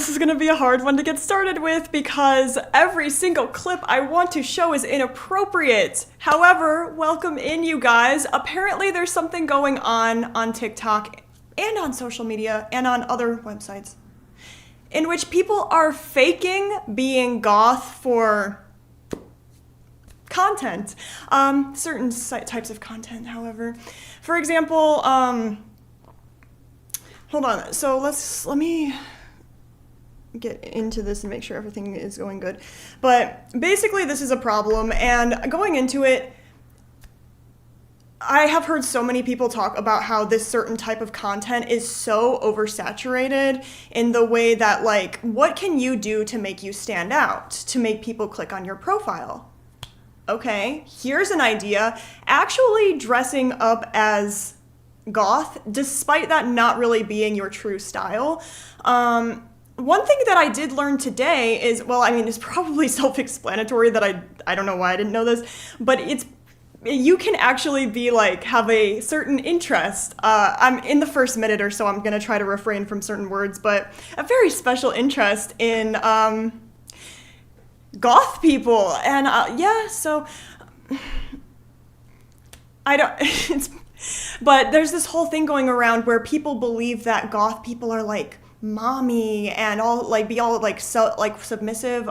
this is gonna be a hard one to get started with because every single clip I want to show is inappropriate. However, welcome in, you guys. Apparently there's something going on TikTok and on social media and on other websites in which people are faking being goth for content. Certain types of content, however. For example, hold on. So let me get into this and make sure everything is going good. But basically this is a problem, and going into it, I have heard so many people talk about how this certain type of content is so oversaturated in the way that, like, what can you do to make you stand out, to make people click on your profile? Okay, here's an idea. Actually dressing up as goth, despite that not really being your true style. One thing that I did learn today is, well, I mean, it's probably self-explanatory that I don't know why I didn't know this, but you can actually be like, have a certain interest. I'm in the first minute or so, I'm gonna try to refrain from certain words, but a very special interest in goth people. And yeah, so I don't, but there's this whole thing going around where people believe that goth people are like mommy and all, like, be all like submissive.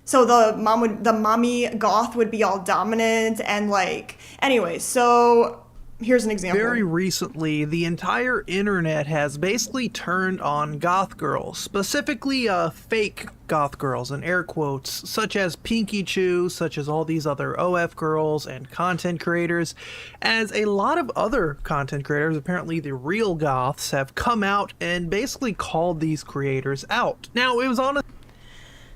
So the mommy goth would be all dominant and like, anyway, so here's an example. Very recently, the entire internet has basically turned on goth girls, specifically fake goth girls in air quotes, such as Pinky Chew, such as all these other OF girls and content creators, as a lot of other content creators, apparently the real goths, have come out and basically called these creators out. Now, it was on a...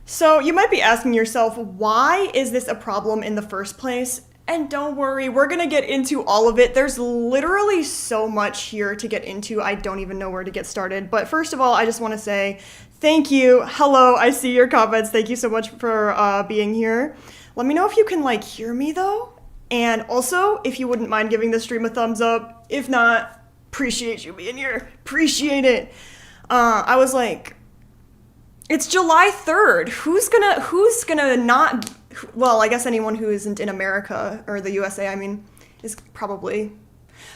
So you might be asking yourself, why is this a problem in the first place? And don't worry, we're gonna get into all of it. There's literally so much here to get into, I don't even know where to get started. But first of all, I just wanna say thank you. Hello, I see your comments. Thank you so much for being here. Let me know if you can like hear me though. And also, if you wouldn't mind giving the stream a thumbs up. If not, appreciate you being here. Appreciate it. I was like, it's July 3rd. Who's gonna not... Well, I guess anyone who isn't in America, or the USA, I mean, is probably.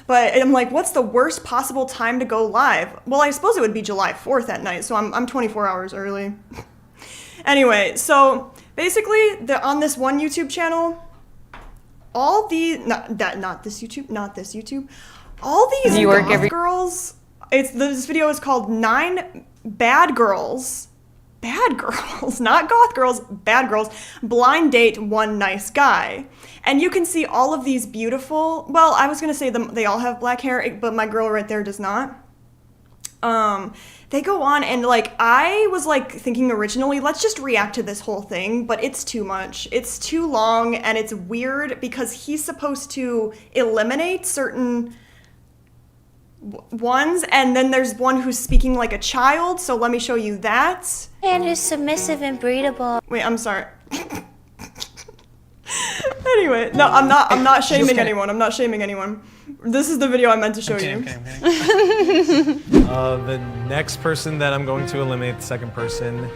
But I'm like, what's the worst possible time to go live? Well, I suppose it would be July 4th at night, so I'm 24 hours early. Anyway, so basically, on this one YouTube channel, all the, not this YouTube, all these goth girls, this video is called 9 Bad Girls, not goth girls, bad girls, blind date one nice guy. And you can see all of these beautiful, well, I was gonna say they all have black hair, but my girl right there does not. They go on and like, I was like thinking originally, let's just react to this whole thing, but it's too much. It's too long and it's weird because he's supposed to eliminate certain ones, and then there's one who's speaking like a child, so let me show you that. And who's submissive and breedable. Wait, I'm sorry. Anyway, no, I'm not shaming anyone. I'm not shaming anyone. This is the video I meant to show you. The next person that I'm going to eliminate, the second person,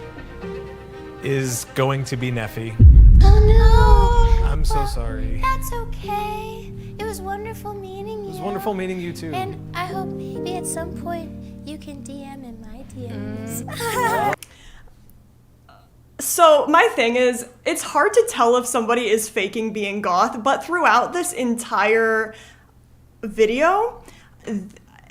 is going to be Neffy. Oh no! I'm so sorry. That's okay. It was wonderful meeting you. It was wonderful meeting you too. And I hope maybe at some point you can DM in my DMs. So my thing is, it's hard to tell if somebody is faking being goth, but throughout this entire video,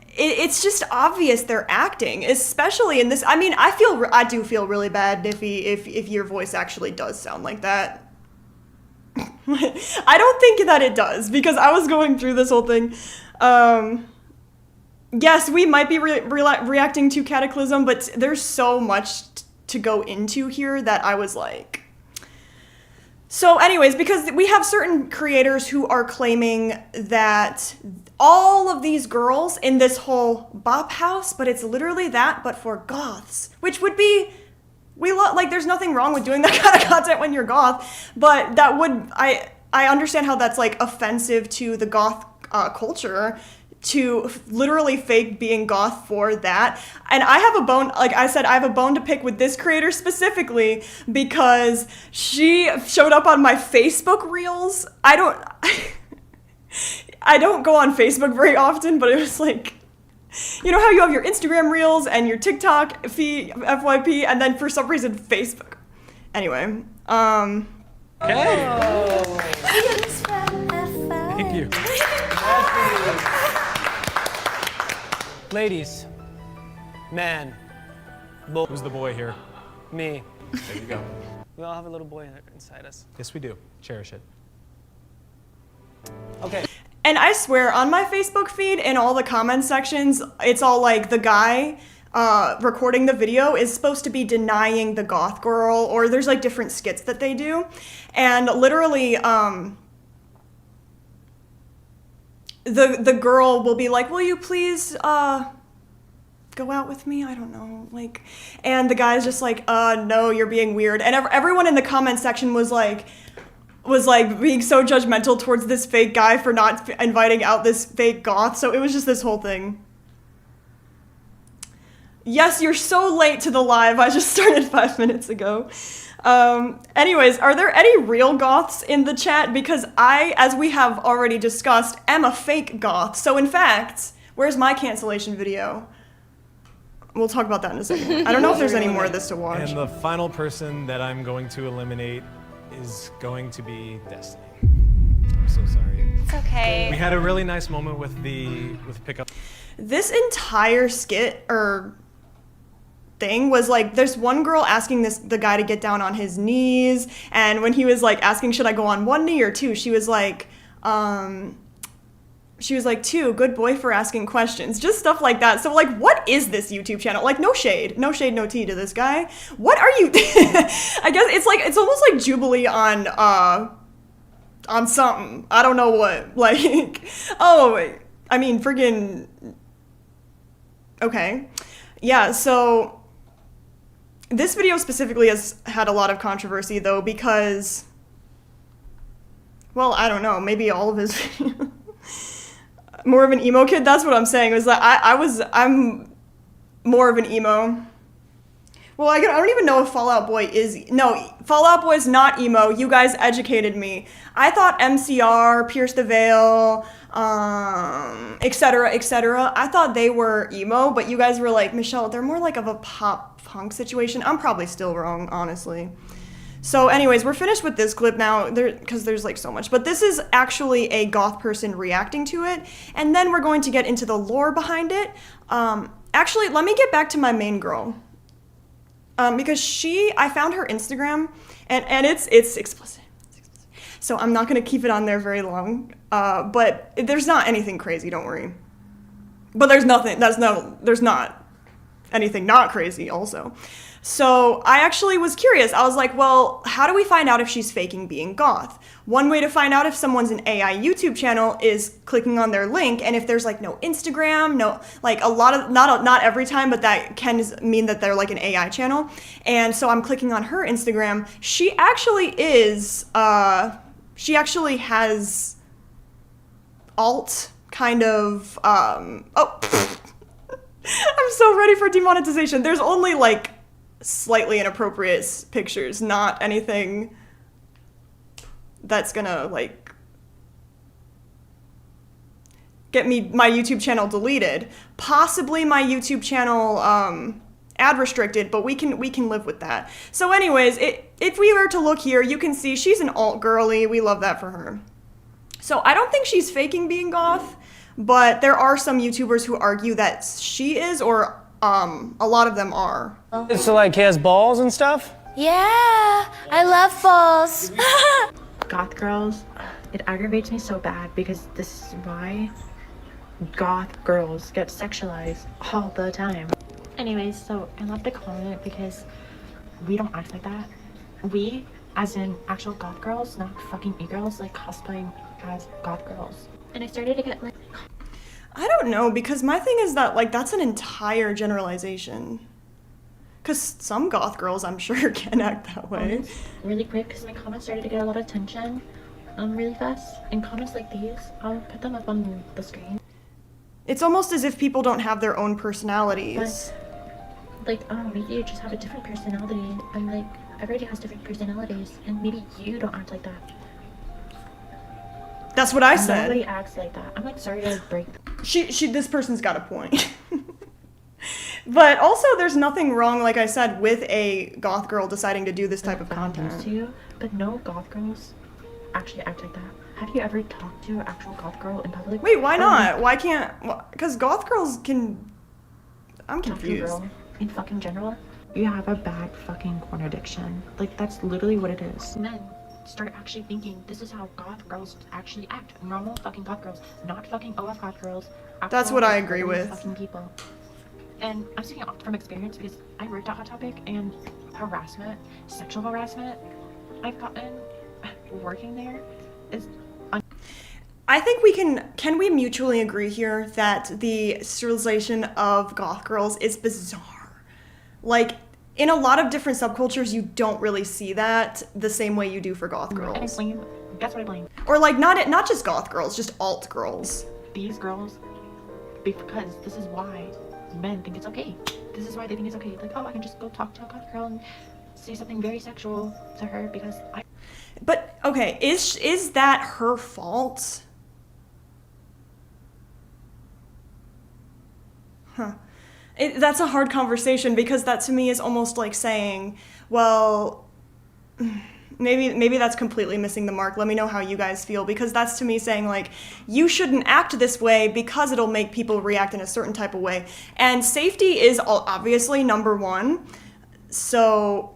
it's just obvious they're acting, especially in this. I mean, I do feel really bad, Niffy, if your voice actually does sound like that. I don't think that it does, because I was going through this whole thing. Yes, we might be reacting to Katiclyzm, but there's so much to go into here that I was like... So anyways, because we have certain creators who are claiming that all of these girls in this whole bop house, but it's literally that, but for goths, which would be... like, there's nothing wrong with doing that kind of content when you're goth, but that would... I understand how that's, like, offensive to the goth culture to literally fake being goth for that. And I have a bone, like I said, I have a bone to pick with this creator specifically because she showed up on my Facebook reels. I don't go on Facebook very often, but it was like, you know how you have your Instagram reels and your TikTok feed, FYP, and then for some reason Facebook. Anyway, Okay. Thank you. Ladies, man, Who's the boy here? me. There you go. We all have a little boy inside us. Yes, we do. Cherish it. Okay. and I swear on my Facebook feed in all the comment sections, it's all like the guy recording the video is supposed to be denying the goth girl, or there's like different skits that they do, and literally the girl will be like, will you please go out with me? I don't know, like, and the guy's just like, no, you're being weird, and everyone in the comment section was like being so judgmental towards this fake guy for not inviting out this fake goth. So it was just this whole thing. Yes, you're so late to the live. I just started 5 minutes ago. Anyways, are there any real goths in the chat? Because I, as we have already discussed, am a fake goth. So in fact, where's my cancellation video? We'll talk about that in a second. I don't know if there's any more of this to watch. And the final person that I'm going to eliminate is going to be Destiny. I'm so sorry. It's okay. We had a really nice moment with pickup. This entire skit or thing was like, there's one girl asking the guy to get down on his knees, and when he was like asking, should I go on one knee or two, she was like, two, good boy for asking questions, just stuff like that. So like, what is this YouTube channel? Like, no shade, no tea to this guy. What are you? I guess it's almost like Jubilee on something. I don't know what. Like, oh, I mean, friggin'. Okay, yeah. So this video specifically has had a lot of controversy though, because, well, I don't know, maybe all of his. More of an emo kid, that's what I'm saying. It was like I'm more of an emo. Well, I don't even know if Fallout Boy is. No, Fallout Boy is not emo. You guys educated me. I thought MCR, Pierce the Veil, etc., etc. I thought they were emo, but you guys were like, Michelle, they're more like of a pop punk situation. I'm probably still wrong, honestly. So anyways, we're finished with this clip now, because there's like so much. But this is actually a goth person reacting to it, and then we're going to get into the lore behind it. Actually, let me get back to my main girl. Because I found her Instagram, and it's explicit. So I'm not gonna keep it on there very long. But there's not anything crazy, don't worry. But there's not anything not crazy also. So I actually was curious. I was like, well, how do we find out if she's faking being goth? One way to find out if someone's an AI YouTube channel is clicking on their link, and if there's like no Instagram, no, like a lot of, not every time, but that can mean that they're like an AI channel. And so I'm clicking on her Instagram. She actually has alt kind of, I'm so ready for demonetization. There's only like slightly inappropriate pictures, not anything that's gonna like get my YouTube channel deleted. Possibly my YouTube channel ad restricted, but we can live with that. So anyways, if we were to look here, you can see she's an alt girly. We love that for her. So I don't think she's faking being goth, but there are some YouTubers who argue that she is, or a lot of them are. So like he has balls and stuff? Yeah, I love balls. Goth girls, it aggravates me so bad because this is why goth girls get sexualized all the time. Anyways, so I left a comment because we don't act like that. We, as in actual goth girls, not fucking e-girls, like cosplaying as goth girls. And I started to get like... I don't know, because my thing is that like that's an entire generalization. Because some goth girls, I'm sure, can act that way. Really quick, because my comments started to get a lot of attention really fast. And comments like these, I'll put them up on the screen. It's almost as if people don't have their own personalities. But, like, oh, maybe you just have a different personality, and, like, everybody has different personalities, and maybe you don't act like that. That's what I said. Nobody acts like that. I'm, like, sorry to break. This person's got a point. But also, there's nothing wrong, like I said, with a goth girl deciding to do this type of content. To you, but no goth girls actually act like that. Have you ever talked to an actual goth girl in public? Wait, why not? Why can't... Because goth girls can... I'm Talk to a confused. girl in fucking general? You have a bad fucking porn addiction. Like, that's literally what it is. Men start actually thinking this is how goth girls actually act. Normal fucking goth girls, not fucking OF goth girls. That's what I agree with. Fucking people. And I'm speaking from experience because I worked at Hot Topic, and harassment, sexual harassment I've gotten working there is... I think can we mutually agree here that the sterilization of goth girls is bizarre? Like, in a lot of different subcultures, you don't really see that the same way you do for goth And I girls. blame, guess what I blame? Or like, not just goth girls, just alt girls. These girls, because this is why men think it's okay. This is why they think it's okay. Like, oh, I can just go talk to a goth girl and say something very sexual to her because I... But, okay, is that her fault? Huh. That's a hard conversation because that to me is almost like saying, well, maybe that's completely missing the mark. Let me know how you guys feel, because that's to me saying like, you shouldn't act this way because it'll make people react in a certain type of way. And safety is obviously number one. So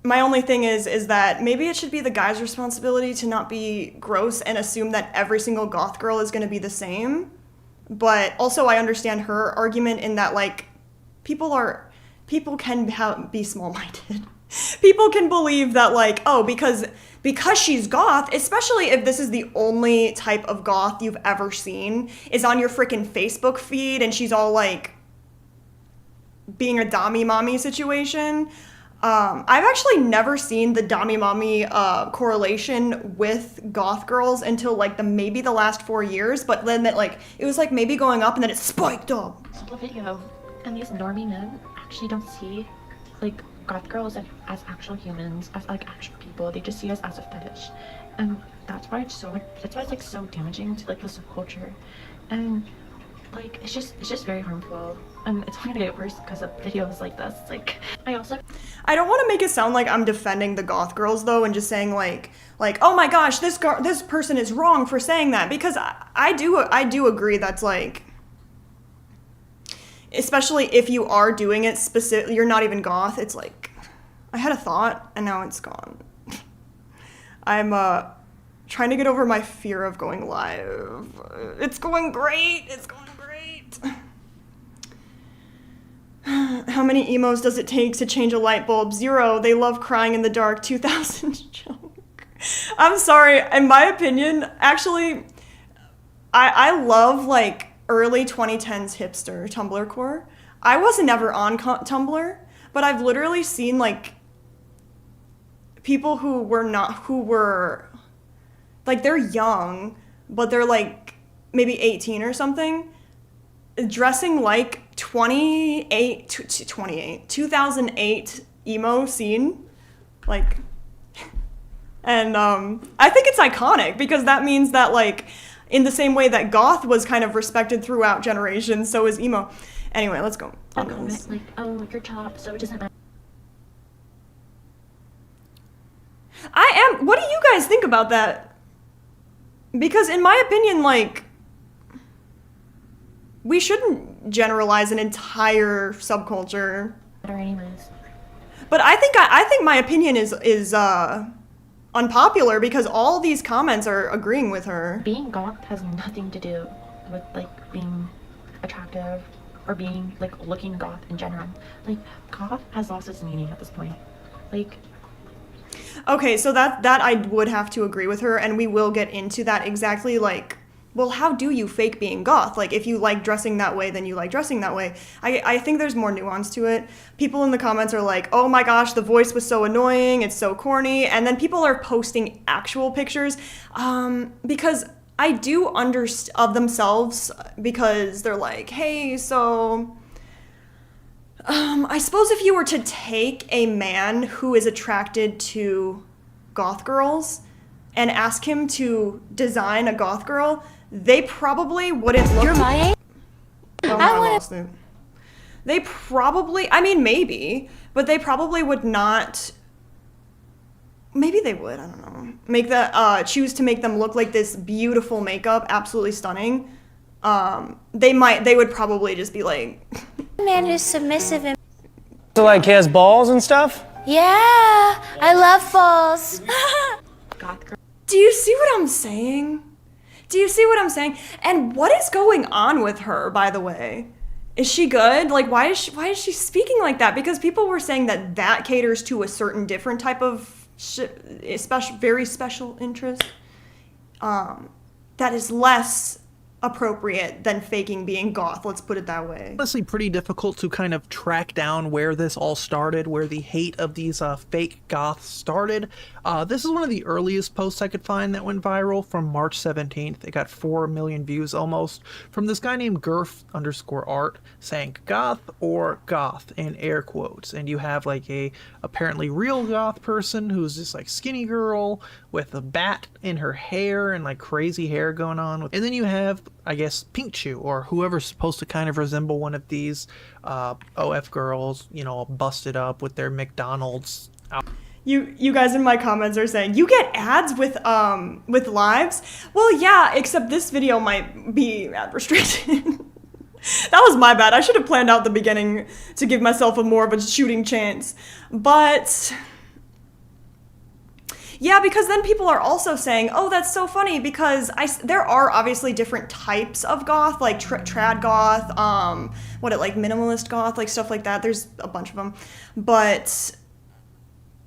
my only thing is that maybe it should be the guy's responsibility to not be gross and assume that every single goth girl is going to be the same. But also I understand her argument in that, like, people can be small-minded. People can believe that, like, oh, because she's goth, especially if this is the only type of goth you've ever seen, is on your freaking Facebook feed and she's all, like, being a dommy mommy situation. I've actually never seen the dommy mommy correlation with goth girls until like maybe the last 4 years, but then that like it was like maybe going up and then it spiked up. saw the video, and these normie men actually don't see like goth girls as actual humans, as like actual people. They just see us as a fetish, and that's why it's like so damaging to like the subculture, and like it's just very harmful, and it's only gonna get worse because of videos like this. Like I don't want to make it sound like I'm defending the goth girls though, and just saying like oh my gosh, this person is wrong for saying that, because I do agree that's like, especially if you are doing it specific, you're not even goth. It's like, I had a thought and now it's gone. I'm trying to get over my fear of going live. It's going great. It's going great. How many emos does it take to change a light bulb? 0. They love crying in the dark. 2000 joke. I'm sorry. In my opinion, actually, I love like early 2010s hipster Tumblr core. I wasn't ever on Tumblr, but I've literally seen like people who were like, they're young, but they're like maybe 18 or something, dressing like 2008 emo scene, like, and I think it's iconic because that means that like, in the same way that goth was kind of respected throughout generations, so is emo. Anyway, let's go. like, oh, you're top, so it doesn't matter. What do you guys think about that? Because in my opinion, like, we shouldn't generalize an entire subculture. Anyways. But I think my opinion is unpopular because all these comments are agreeing with her. Being goth has nothing to do with like being attractive or being like looking goth in general. Like, goth has lost its meaning at this point. Like, okay, so that I would have to agree with her, and we will get into that exactly, like, well, how do you fake being goth? Like, if you like dressing that way, then you like dressing that way. I think there's more nuance to it. People in the comments are like, oh my gosh, the voice was so annoying, it's so corny, and then people are posting actual pictures, because I do understand of themselves because they're like, hey, so I suppose if you were to take a man who is attracted to goth girls and ask him to design a goth girl, they probably wouldn't look. You're my age? Oh, I lost it. They probably, I mean, maybe, but they probably would not. Maybe they would, I don't know. Choose to make them look like this beautiful makeup, absolutely stunning. They would probably just be like, A man who's submissive and So like he has balls and stuff? yeah, I love balls. Goth girl. do you see what I'm saying? Do you see what I'm saying? And what is going on with her, by the way? Is she good? Like, why is she speaking like that? Because people were saying that caters to a certain different type of very special interest. That is less appropriate than faking being goth, let's put it that way. Honestly, pretty difficult to kind of track down where this all started, where the hate of these fake goths started. This is one of the earliest posts I could find that went viral from March 17th. It got 4 million views almost, from this guy named Gurf_art saying goth or goth in air quotes. And you have like a apparently real goth person who's this like skinny girl with a bat in her hair and like crazy hair going on. And then you have, I guess, Pink Chew, or whoever's supposed to kind of resemble one of these OF girls, you know, busted up with their McDonald's out. You guys in my comments are saying you get ads with lives. Well, yeah, except this video might be ad restricted. That was my bad. I should have planned out the beginning to give myself more of a shooting chance. But yeah, because then people are also saying, oh, that's so funny, because there are obviously different types of goth, like trad goth, like minimalist goth, like stuff like that. There's a bunch of them. But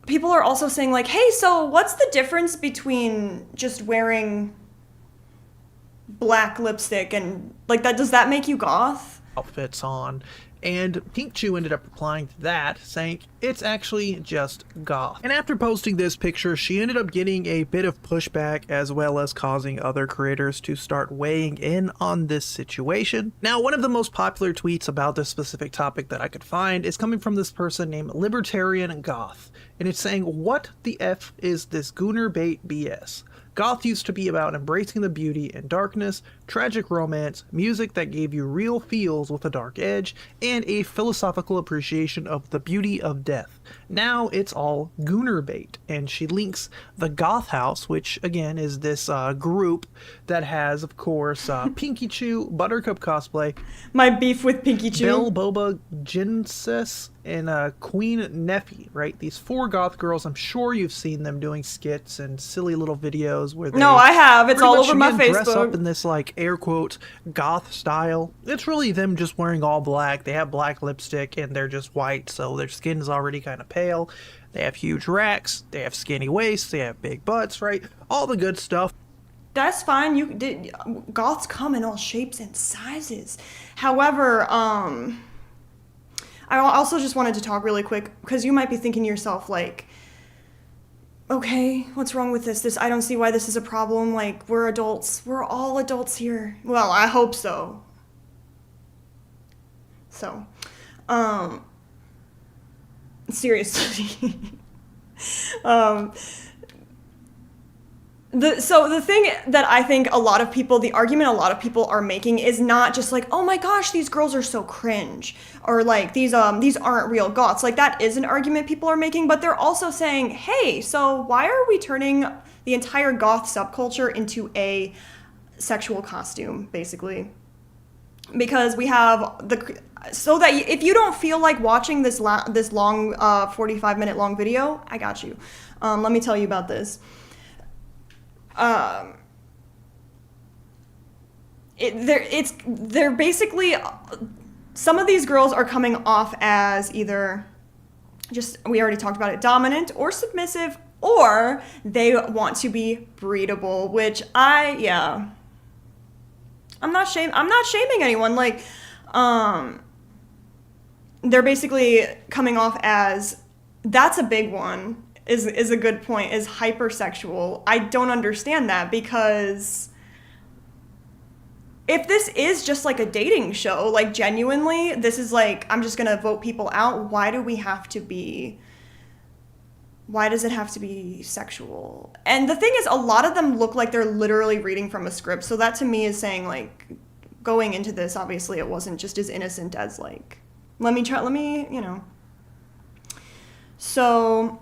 people are also saying like, hey, so what's the difference between just wearing black lipstick and like that? Does that make you goth? Outfits on. And Pink Chew ended up replying to that, saying it's actually just goth. And after posting this picture, she ended up getting a bit of pushback, as well as causing other creators to start weighing in on this situation. Now, one of the most popular tweets about this specific topic that I could find is coming from this person named Libertarian Goth. And it's saying, what the F is this gooner bait BS? Goth used to be about embracing the beauty in darkness, tragic romance, music that gave you real feels with a dark edge, and a philosophical appreciation of the beauty of death. Now it's all gooner bait, and she links the Goth House, which again is this group that has, of course, Pinky Chew, Buttercup Cosplay, My beef with Pinky Chew. Belle Boba Jinsis, and Queen Neffy, right? These 4 goth girls. I'm sure you've seen them doing skits and silly little videos where they No, I have. It's pretty all much, over my again, dress up Facebook. in this like air quote goth style. It's really them just wearing all black. They have black lipstick and they're just white, so their skin is already kind of pale. They have huge racks. They have skinny waists. They have big butts, right? All the good stuff. That's fine. Goths come in all shapes and sizes. However, I also just wanted to talk really quick, because you might be thinking to yourself, like, okay, what's wrong with this? I don't see why this is a problem. Like, we're adults. We're all adults here. Well, I hope so. So, seriously. The thing that I think the argument a lot of people are making is not just like, oh my gosh, these girls are so cringe, or like these aren't real goths. Like, that is an argument people are making, but they're also saying, hey, so why are we turning the entire goth subculture into a sexual costume, basically? Because we have so that if you don't feel like watching this long 45-minute long video, I got you. Let me tell you about this. They're basically, some of these girls are coming off as either we already talked about it, dominant or submissive, or they want to be breedable, which I'm not shaming anyone. Like, they're basically coming off as, that's a big one, is a good point, is hypersexual. I don't understand that, because if this is just like a dating show, like genuinely, this is like, I'm just gonna vote people out, why does it have to be sexual? And the thing is, a lot of them look like they're literally reading from a script, so that to me is saying, like, going into this, obviously it wasn't just as innocent as, like, let me, you know. So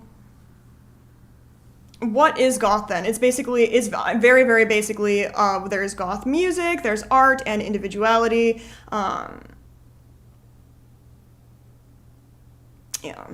what is goth then? It's very, very basically, there's goth music, there's art and individuality. Yeah.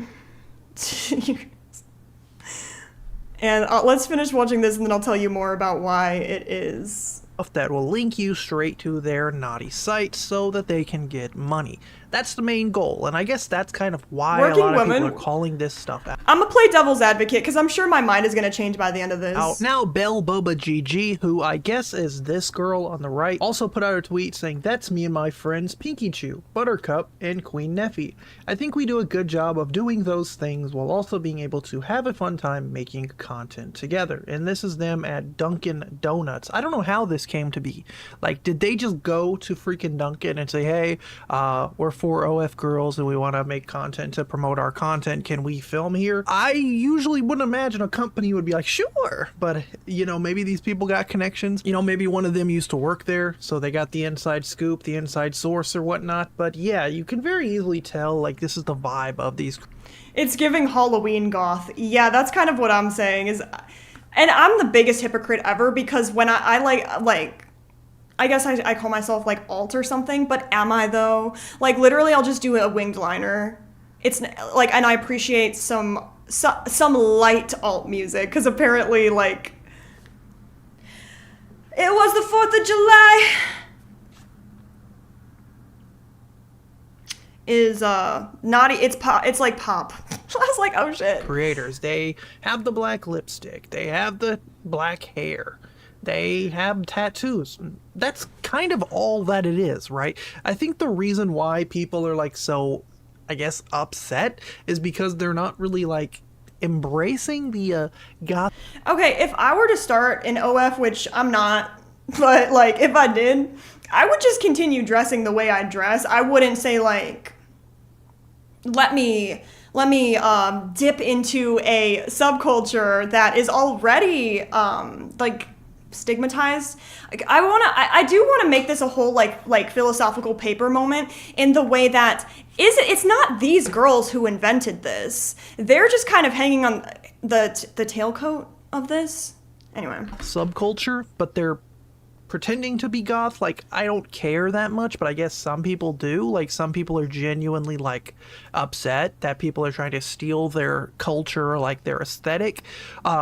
And let's finish watching this and then I'll tell you more about why it is. That will link you straight to their naughty site so that they can get money. That's the main goal, and I guess that's kind of why Working a lot of women, people are calling this stuff out. I'm gonna play devil's advocate because I'm sure my mind is gonna change by the end of this. Now, Belle Boba GG, who I guess is this girl on the right, also put out a tweet saying, "That's me and my friends Pinky Chew, Buttercup, and Queen Neffy. I think we do a good job of doing those things while also being able to have a fun time making content together." And this is them at Dunkin' Donuts. I don't know how this came to be. Like, did they just go to freaking Dunkin' and say, "Hey, we're 4 OF girls and we want to make content to promote our content. Can we film here?" I usually wouldn't imagine a company would be like, "Sure." But, you know, maybe these people got connections. You know, maybe one of them used to work there, so they got the inside scoop, the inside source or whatnot. But yeah, you can very easily tell, like, this is the vibe of these. It's giving Halloween goth. Yeah, that's kind of what I'm saying is, and I'm the biggest hypocrite ever because when I like, I guess I call myself like alt or something, but am I though? Like literally I'll just do a winged liner. It's like, and I appreciate some light alt music because apparently like it was the 4th of July is naughty. It's pop. It's like pop. I was like, oh shit. Creators, they have the black lipstick, they have the black hair, they have tattoos. That's kind of all that it is, right? I think the reason why people are like so, I guess, upset is because they're not really like embracing the goth. Okay, if I were to start an OF, which I'm not, but like if I did, I would just continue dressing the way I dress. I wouldn't say like, let me dip into a subculture that is already like stigmatized. Like, I do want to make this a whole like philosophical paper moment in the way that it's not these girls who invented this. They're just kind of hanging on the tailcoat of this. Anyway, subculture, but they're pretending to be goth. Like, I don't care that much, but I guess some people do. Like, some people are genuinely like upset that people are trying to steal their culture or like their aesthetic,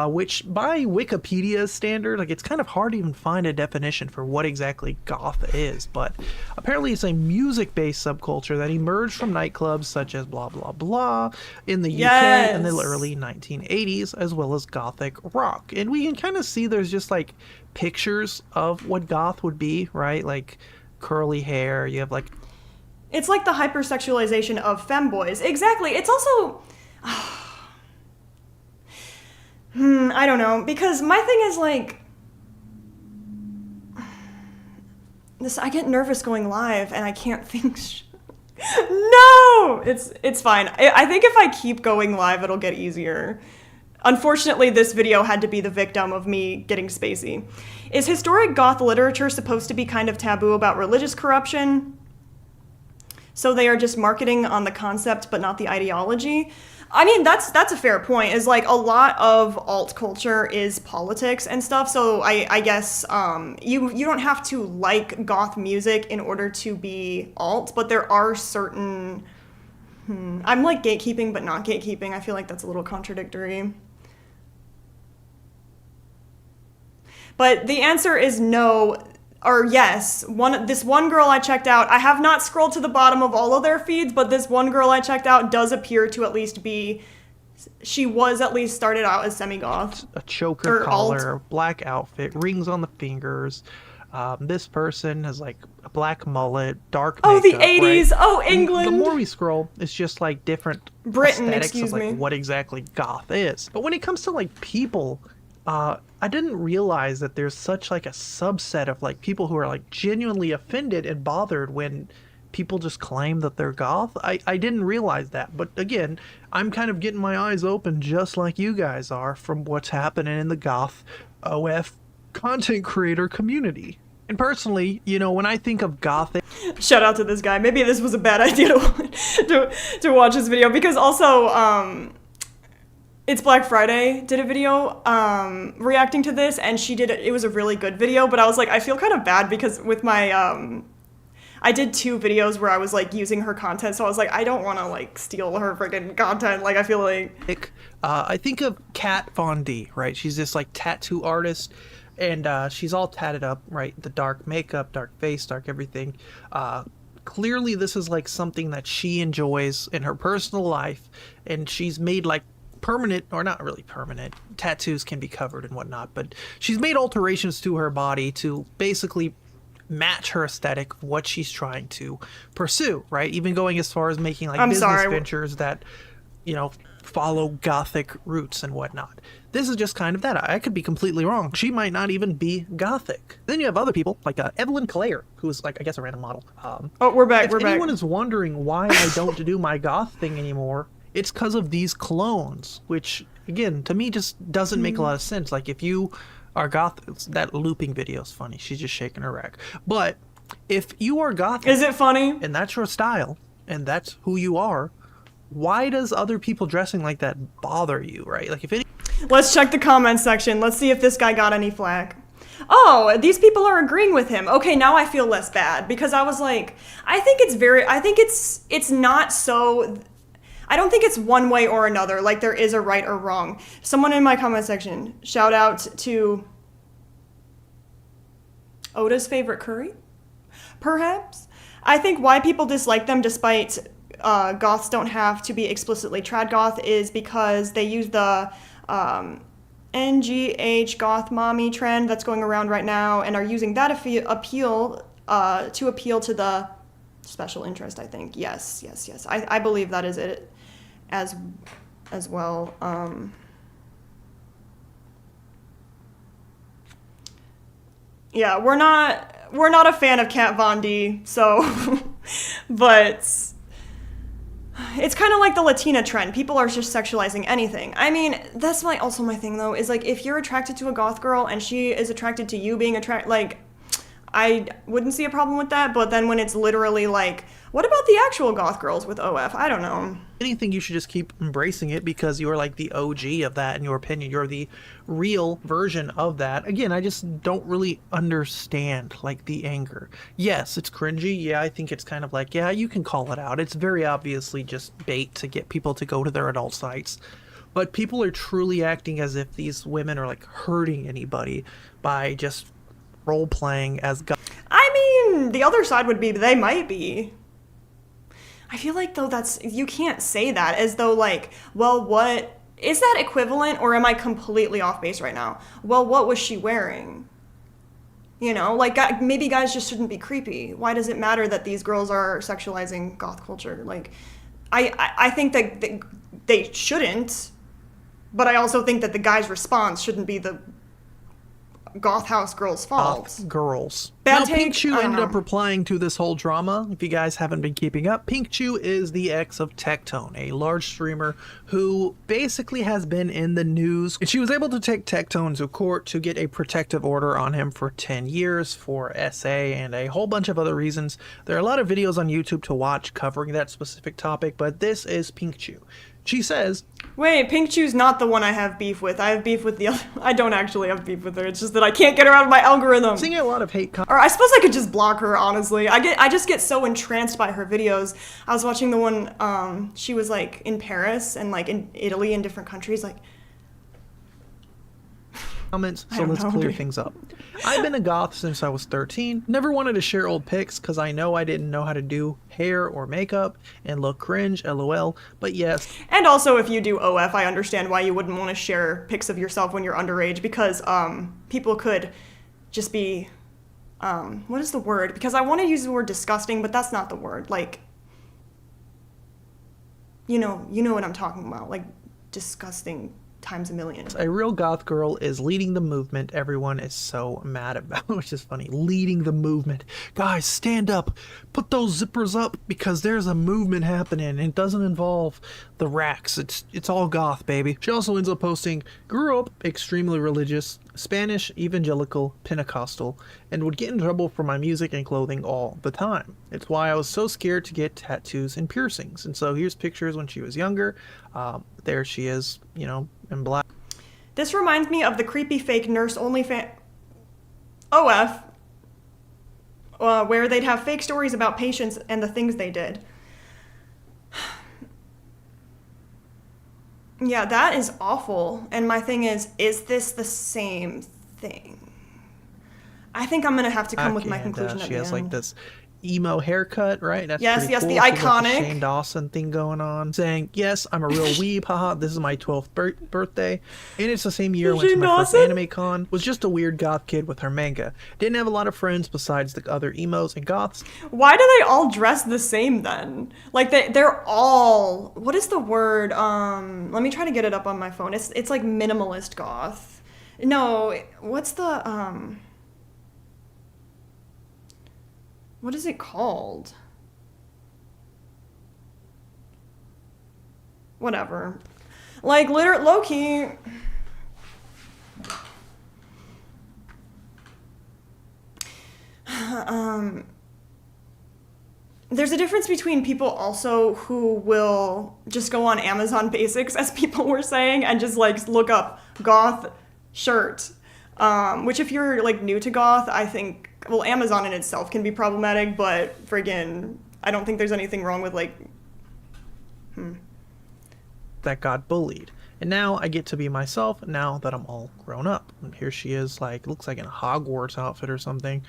which by Wikipedia standard, like, it's kind of hard to even find a definition for what exactly goth is. But apparently it's a music-based subculture that emerged from nightclubs such as blah blah blah in the UK in the early 1980s, as well as gothic rock. And we can kind of see there's just like pictures of what goth would be, right? Like curly hair, you have like, it's like the hypersexualization of femboys. Exactly. It's also I don't know, because my thing is like this, I get nervous going live and I can't think no, it's fine. I think if I keep going live it'll get easier. Unfortunately, this video had to be the victim of me getting spacey. Is historic goth literature supposed to be kind of taboo about religious corruption? So they are just marketing on the concept but not the ideology? I mean, that's a fair point. Is like a lot of alt culture is politics and stuff. So I guess you don't have to like goth music in order to be alt, but there are certain I'm like gatekeeping but not gatekeeping. I feel like that's a little contradictory. But the answer is no, or yes. This one girl I checked out, I have not scrolled to the bottom of all of their feeds, but this one girl I checked out does appear to at least be, she was at least started out as semi-goth. A choker collar, black outfit, rings on the fingers. This person has like a black mullet, dark makeup. Oh, the 80s! Right? Oh, England! And the more we scroll, it's just like different Britain, aesthetics excuse of like me. what exactly goth is. But when it comes to like people I didn't realize that there's such like a subset of like people who are like genuinely offended and bothered when people just claim that they're goth. I didn't realize that. But again, I'm kind of getting my eyes open just like you guys are from what's happening in the goth OF content creator community. And personally, you know, when I think of gothic, Shout out to this guy. Maybe this was a bad idea to watch this video, because also It's Black Friday did a video reacting to this, and she did it was a really good video, but I was like, I feel kind of bad because with my I did 2 videos where I was like using her content, so I was like, I don't want to like steal her freaking content. Like I feel like I think of Kat Von D, right? She's this like tattoo artist, and she's all tatted up, right? The dark makeup, dark face, dark everything. Clearly this is like something that she enjoys in her personal life, and she's made like permanent, or not really permanent, tattoos can be covered and whatnot, but she's made alterations to her body to basically match her aesthetic of what she's trying to pursue, right? Even going as far as making like business ventures that, you know, follow gothic roots and whatnot. This is just kind of that. I could be completely wrong. She might not even be gothic. Then you have other people like Evelyn Claire, who is like, I guess, a random model. oh, we're back. If anyone is wondering why I don't do my goth thing anymore, it's because of these clones, which again, to me, just doesn't make a lot of sense. Like if you are goth, that looping video is funny. She's just shaking her rack. But if you are gothic, Is it funny? and that's your style, and that's who you are, why does other people dressing like that bother you, right? Like if any Let's check the comments section. Let's see if this guy got any flack. Oh, these people are agreeing with him. Okay, now I feel less bad, because I was like, I think it's not so, I don't think it's one way or another, like there is a right or wrong. Someone in my comment section, shout out to Oda's favorite curry, perhaps? I think why people dislike them despite goths don't have to be explicitly trad goth is because they use the NGH goth mommy trend that's going around right now and are using that appeal to the special interest, I think. Yes. I believe that is it as well. Yeah, we're not a fan of Kat Von D, so but it's kind of like the Latina trend. People are just sexualizing anything. I mean, that's also my thing though, is like if you're attracted to a goth girl and she is attracted to you being attracted, like I wouldn't see a problem with that, but then when it's literally like, what about the actual goth girls with OF? I don't know. anything, you should just keep embracing it because you're like the OG of that, in your opinion. You're the real version of that. Again, I just don't really understand like the anger. Yes, it's cringy. Yeah, I think it's kind of like, yeah, you can call it out. It's very obviously just bait to get people to go to their adult sites. But people are truly acting as if these women are like hurting anybody by just role playing as God. I mean, the other side would be they might be. I feel like though you can't say that as though like, well, what is that equivalent, or am I completely off base right now? Well, what was she wearing? You know, like maybe guys just shouldn't be creepy. Why does it matter that these girls are sexualizing goth culture? Like, I think that they shouldn't, but I also think that the guy's response shouldn't be the goth house girls' fault. Goth girls. Bad now, take, Pink Chew ended up know. replying to this whole drama. If you guys haven't been keeping up, Pink Chew is the ex of Tectone, a large streamer who basically has been in the news. And she was able to take Tectone to court to get a protective order on him for 10 years for SA and a whole bunch of other reasons. There are a lot of videos on YouTube to watch covering that specific topic, but this is Pink Chew. She says, Wait, Pink Chew's not the one I have beef with. I have beef with the other. I don't actually have beef with her. It's just that I can't get her out of my algorithm. seeing a lot of hate Or I suppose I could just block her, honestly. I just get so entranced by her videos. I was watching the one, she was like in Paris and like in Italy and different countries, like. comments, I so don't let's know, clear dude. things up. I've been a goth since I was 13. Never wanted to share old pics because I know I didn't know how to do hair or makeup and look cringe, lol. But yes, And also, if you do OF, I understand why you wouldn't want to share pics of yourself when you're underage, because people could just be, what is the word? Because I want to use the word disgusting, but that's not the word. Like, you know what I'm talking about. Like, disgusting times a million. A real goth girl is leading the movement everyone is so mad about, which is funny. Leading the movement. Guys, stand up. Put those zippers up because there's a movement happening and it doesn't involve the racks. It's all goth, baby. She also ends up posting, grew up extremely religious, Spanish, evangelical, Pentecostal, and would get in trouble for my music and clothing all the time. It's why I was so scared to get tattoos and piercings. And so here's pictures when she was younger. There she is, you know, in black. This reminds me of the creepy fake nurse only OF, where they'd have fake stories about patients and the things they did. Yeah, that is awful. And my thing is this the same thing? I think I'm gonna have to come with my conclusion at she the has end. like this emo haircut, right? That's Yes, pretty yes, cool. the She's got iconic. Shane Dawson thing going on, saying, "Yes, I'm a real weeb. Haha, this is my 12th birthday, and it's the same year I went to Shane my first Dawson? anime con. Was just a weird goth kid with her manga. Didn't have a lot of friends besides the other emos and goths. Why do they all dress the same then? Like they're all, what is the word? Let me try to get it up on my phone. It's like minimalist goth. No, what's the what is it called? Whatever. Like low-key. There's a difference between people also who will just go on Amazon Basics, as people were saying, and just like look up goth shirt. Which if you're like new to goth, I think, well, Amazon in itself can be problematic, but friggin', I don't think there's anything wrong with like, That got bullied. And now I get to be myself now that I'm all grown up. And here she is, like, looks like in a Hogwarts outfit or something.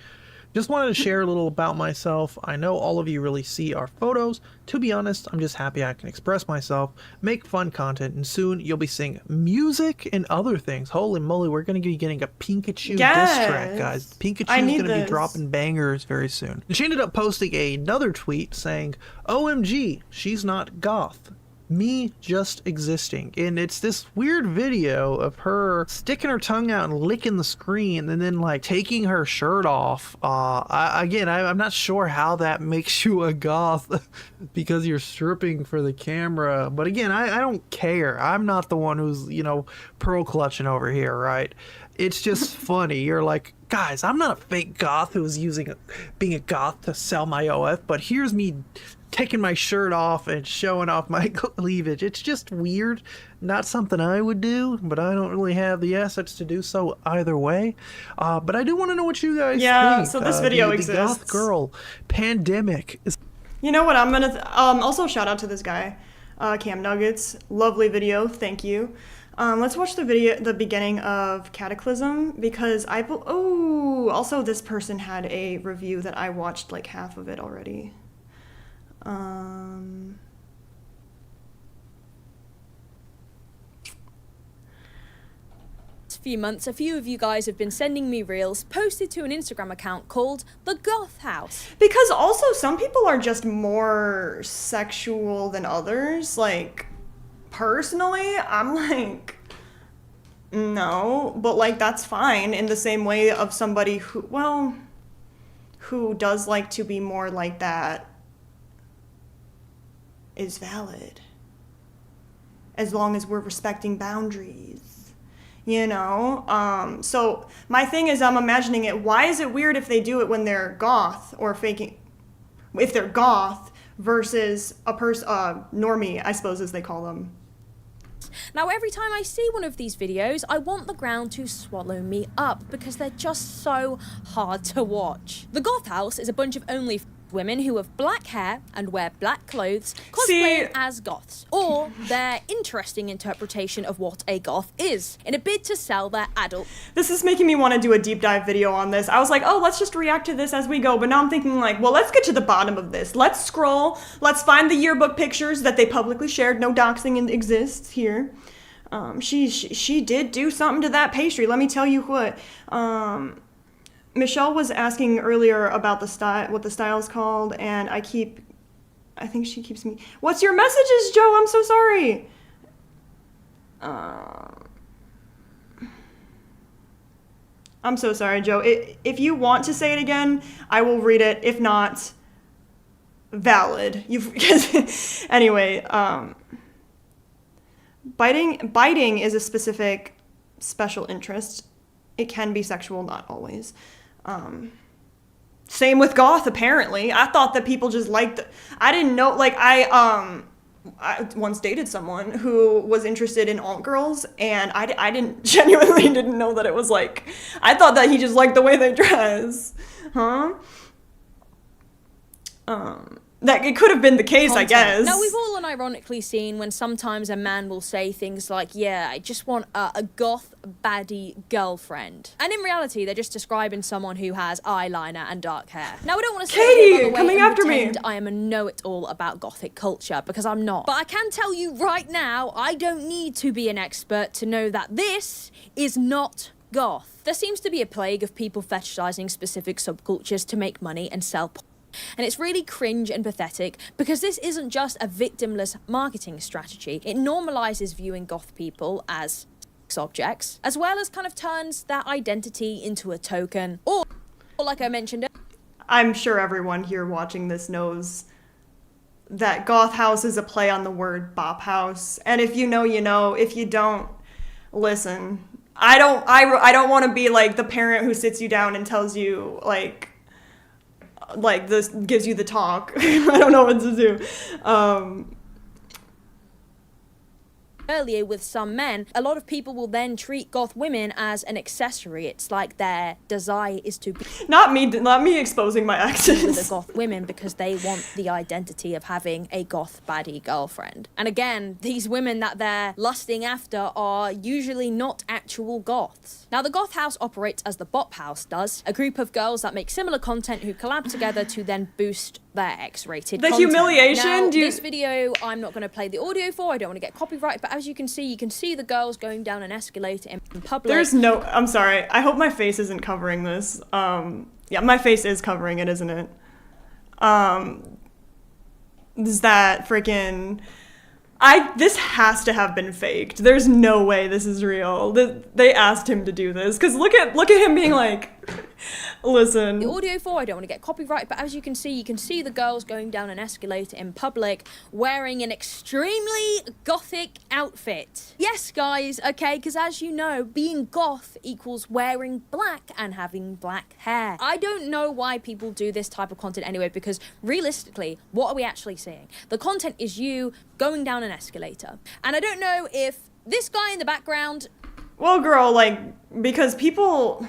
Just wanted to share a little about myself. I know all of you really see our photos. To be honest, I'm just happy I can express myself, make fun content, and soon you'll be seeing music and other things. Holy moly, we're going to be getting a Pikachu diss track, guys. Pikachu's going to be dropping bangers very soon. And she ended up posting another tweet saying, OMG, she's not goth. Me just existing. And it's this weird video of her sticking her tongue out and licking the screen and then like taking her shirt off. I'm not sure how that makes you a goth because you're stripping for the camera. But again, I don't care. I'm not the one who's, you know, pearl clutching over here, right? It's just funny. You're like, guys, I'm not a fake goth who's using being a goth to sell my OF, but here's me taking my shirt off and showing off my cleavage. It's just weird. Not something I would do, but I don't really have the assets to do so either way. But I do want to know what you guys think. Yeah, so this video the exists. Goth girl pandemic is. You know what I'm gonna, also shout out to this guy, Cam Nuggets. Lovely video, thank you. Let's watch the beginning of Katiclyzm, because also this person had a review that I watched like half of it already. Few months, a few of you guys have been sending me reels posted to an Instagram account called The Goth House. Because also some people are just more sexual than others. Like, personally, I'm like, no, but like that's fine in the same way of somebody who does like to be more like that is valid. As long as we're respecting boundaries. You know? So my thing is, I'm imagining it. Why is it weird if they do it when they're goth or faking, if they're goth versus a normie, I suppose, as they call them. Now, every time I see one of these videos, I want the ground to swallow me up because they're just so hard to watch. The Goth House is a bunch of only women who have black hair and wear black clothes, cosplaying as goths, or their interesting interpretation of what a goth is, in a bid to sell their adult. This is making me want to do a deep dive video on this. I was like, oh, let's just react to this as we go, but now I'm thinking like, well, let's get to the bottom of this. Let's scroll, let's find the yearbook pictures that they publicly shared. No doxing exists here. She did do something to that pastry, let me tell you what. Michelle was asking earlier about the style, what the style is called, and I think she keeps me. What's your messages, Joe? I'm so sorry. I'm so sorry, Joe. If you want to say it again, I will read it. If not, valid. Anyway, biting is a specific special interest. It can be sexual, not always. Same with goth, apparently. I thought that people just liked I didn't know, like, I once dated someone who was interested in alt girls, and I genuinely didn't know that it was like, I thought that he just liked the way they dress. Huh? That it could have been the case, I guess. Now, we've all unironically seen when sometimes a man will say things like, yeah, I just want a goth baddie girlfriend. And in reality, they're just describing someone who has eyeliner and dark hair. Now, I don't want to Katie, coming after me. I am a know-it-all about gothic culture, because I'm not. But I can tell you right now, I don't need to be an expert to know that this is not goth. There seems to be a plague of people fetishizing specific subcultures to make money and sell and it's really cringe and pathetic, because this isn't just a victimless marketing strategy. It normalizes viewing goth people as sex objects, as well as kind of turns that identity into a token. Or like I mentioned, I'm sure everyone here watching this knows that goth house is a play on the word bop house. And if you know, you know. If you don't, listen. I don't want to be like the parent who sits you down and tells you like this, gives you the talk. I don't know what to do. Earlier with some men, a lot of people will then treat goth women as an accessory. It's like their desire is to be not me exposing my exes with the goth women because they want the identity of having a goth baddie girlfriend. And again, these women that they're lusting after are usually not actual goths. Now, the goth house operates as the bop house does, a group of girls that make similar content who collab together to then boost their X-rated content. Humiliation. Now, this video, I'm not going to play the audio for. I don't want to get copyright, but as you can see the girls going down an escalator in public. I'm sorry. I hope my face isn't covering this. Yeah, my face is covering it, isn't it? Is that freaking... this has to have been faked. There's no way this is real. They asked him to do this, because look at him being like, listen. The audio for, I don't want to get copyright, but as you can see the girls going down an escalator in public wearing an extremely gothic outfit. Yes, guys, okay, because as you know, being goth equals wearing black and having black hair. I don't know why people do this type of content anyway, because realistically, what are we actually seeing? The content is you going down an escalator. And I don't know if this guy in the background... Well, girl, like, because people...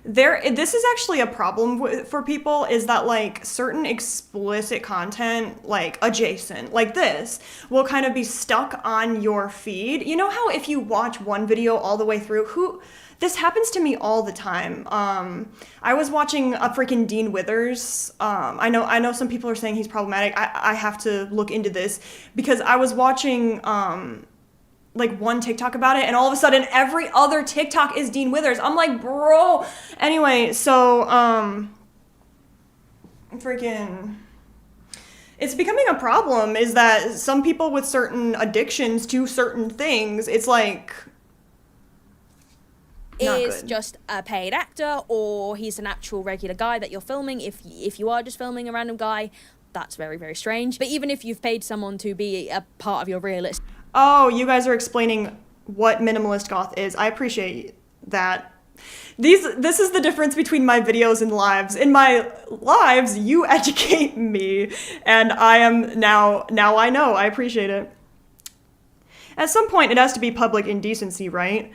This is actually a problem for people, is that, like, certain explicit content, like, adjacent, like this, will kind of be stuck on your feed. You know how if you watch one video all the way through, this happens to me all the time. I was watching a freaking Dean Withers. I know some people are saying he's problematic. I have to look into this, because I was watching, like one TikTok about it, and all of a sudden every other TikTok is Dean Withers. I'm like, bro. Anyway, so freaking, it's becoming a problem, is that some people with certain addictions to certain things, it's like is just a paid actor, or he's an actual regular guy that you're filming. If you are just filming a random guy, that's very, very strange. But even if you've paid someone to be a part of your realist... Oh, you guys are explaining what minimalist goth is. I appreciate that. This is the difference between my videos and lives. In my lives, you educate me, and I am now I know. I appreciate it. At some point, it has to be public indecency, right?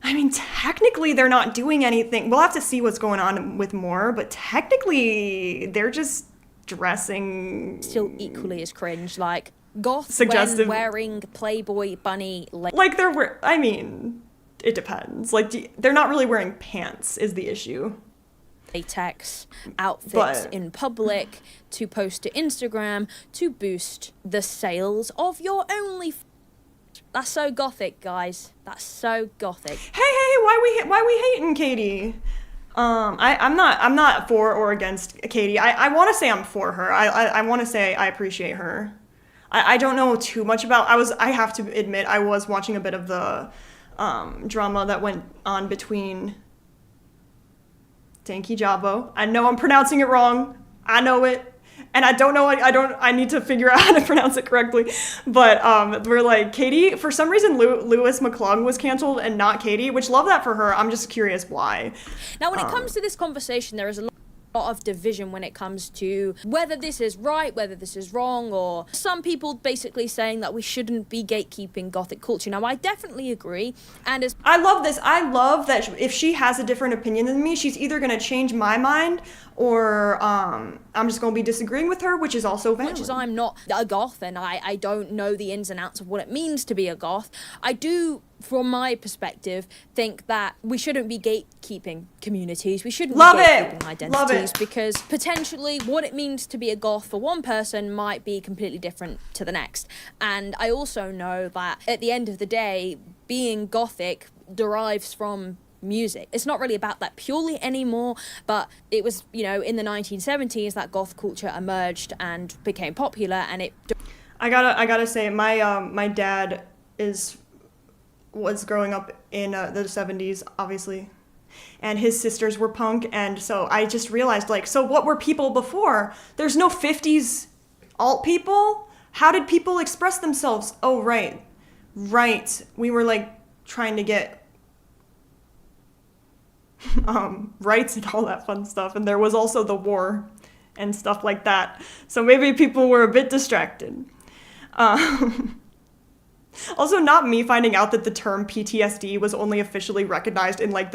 I mean, technically, they're not doing anything. We'll have to see what's going on with more, but technically, they're just dressing... Still equally as cringe, like... Goth suggestive. When wearing Playboy bunny... Like I mean, it depends. Like, they're not really wearing pants is the issue. Latex outfits in public to post to Instagram to boost the sales of your only... That's so gothic, guys. That's so gothic. Hey, why we hating Katie? I'm not for or against Katie. I want to say I'm for her. I want to say I appreciate her. I don't know too much about... I have to admit, I was watching a bit of the drama that went on between Tanky Jabo. I know I'm pronouncing it wrong. I know it. And I need to figure out how to pronounce it correctly. But we're like, Katie, for some reason, Lewis McClung was canceled and not Katie, which love that for her. I'm just curious why. Now, when it comes to this conversation, there is a lot of division when it comes to whether this is right, whether this is wrong, or some people basically saying that we shouldn't be gatekeeping Gothic culture. Now, I definitely agree, and as I love this. I love that if she has a different opinion than me, she's either going to change my mind or I'm just going to be disagreeing with her, which is also valid. much as I'm not a goth and I don't know the ins and outs of what it means to be a goth, I do, from my perspective, think that we shouldn't be gatekeeping communities. We shouldn't Love be it. gatekeeping Love identities it. because potentially what it means to be a goth for one person might be completely different to the next. And I also know that at the end of the day, being gothic derives from music. It's not really about that purely anymore, but it was, you know, in the 1970s that goth culture emerged and became popular, and it... I gotta say, my dad was growing up in the 70s, obviously, and his sisters were punk, and so I just realized, like, so what were people before? There's no 50s alt people? How did people express themselves? Oh, right. We were, like, trying to get rights and all that fun stuff, and there was also the war and stuff like that, so maybe people were a bit distracted. Also, not me finding out that the term PTSD was only officially recognized in like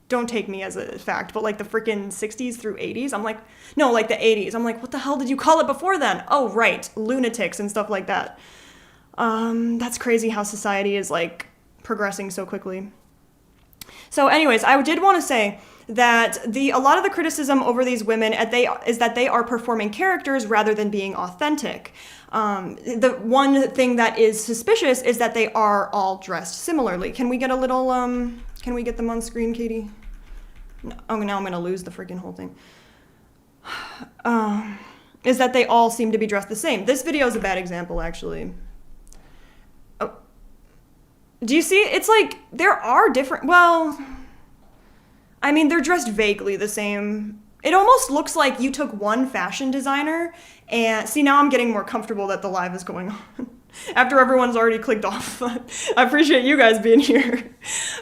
don't take me as a fact, but like the freaking 60s through 80s. I'm like, no, like the 80s. I'm like, what the hell did you call it before then? Oh, right, lunatics and stuff like that. That's crazy how society is like progressing so quickly. So anyways, I did want to say that a lot of the criticism over these women is that they are performing characters rather than being authentic. The one thing that is suspicious is that they are all dressed similarly. Can we get a little, can we get them on screen, Katie? No, oh, now I'm going to lose the freaking whole thing. Is that they all seem to be dressed the same. This video is a bad example, actually. Oh. Do you see? It's like, there are different, well... I mean, they're dressed vaguely the same. It almost looks like you took one fashion designer and... See, now I'm getting more comfortable that the live is going on. After everyone's already clicked off. I appreciate you guys being here.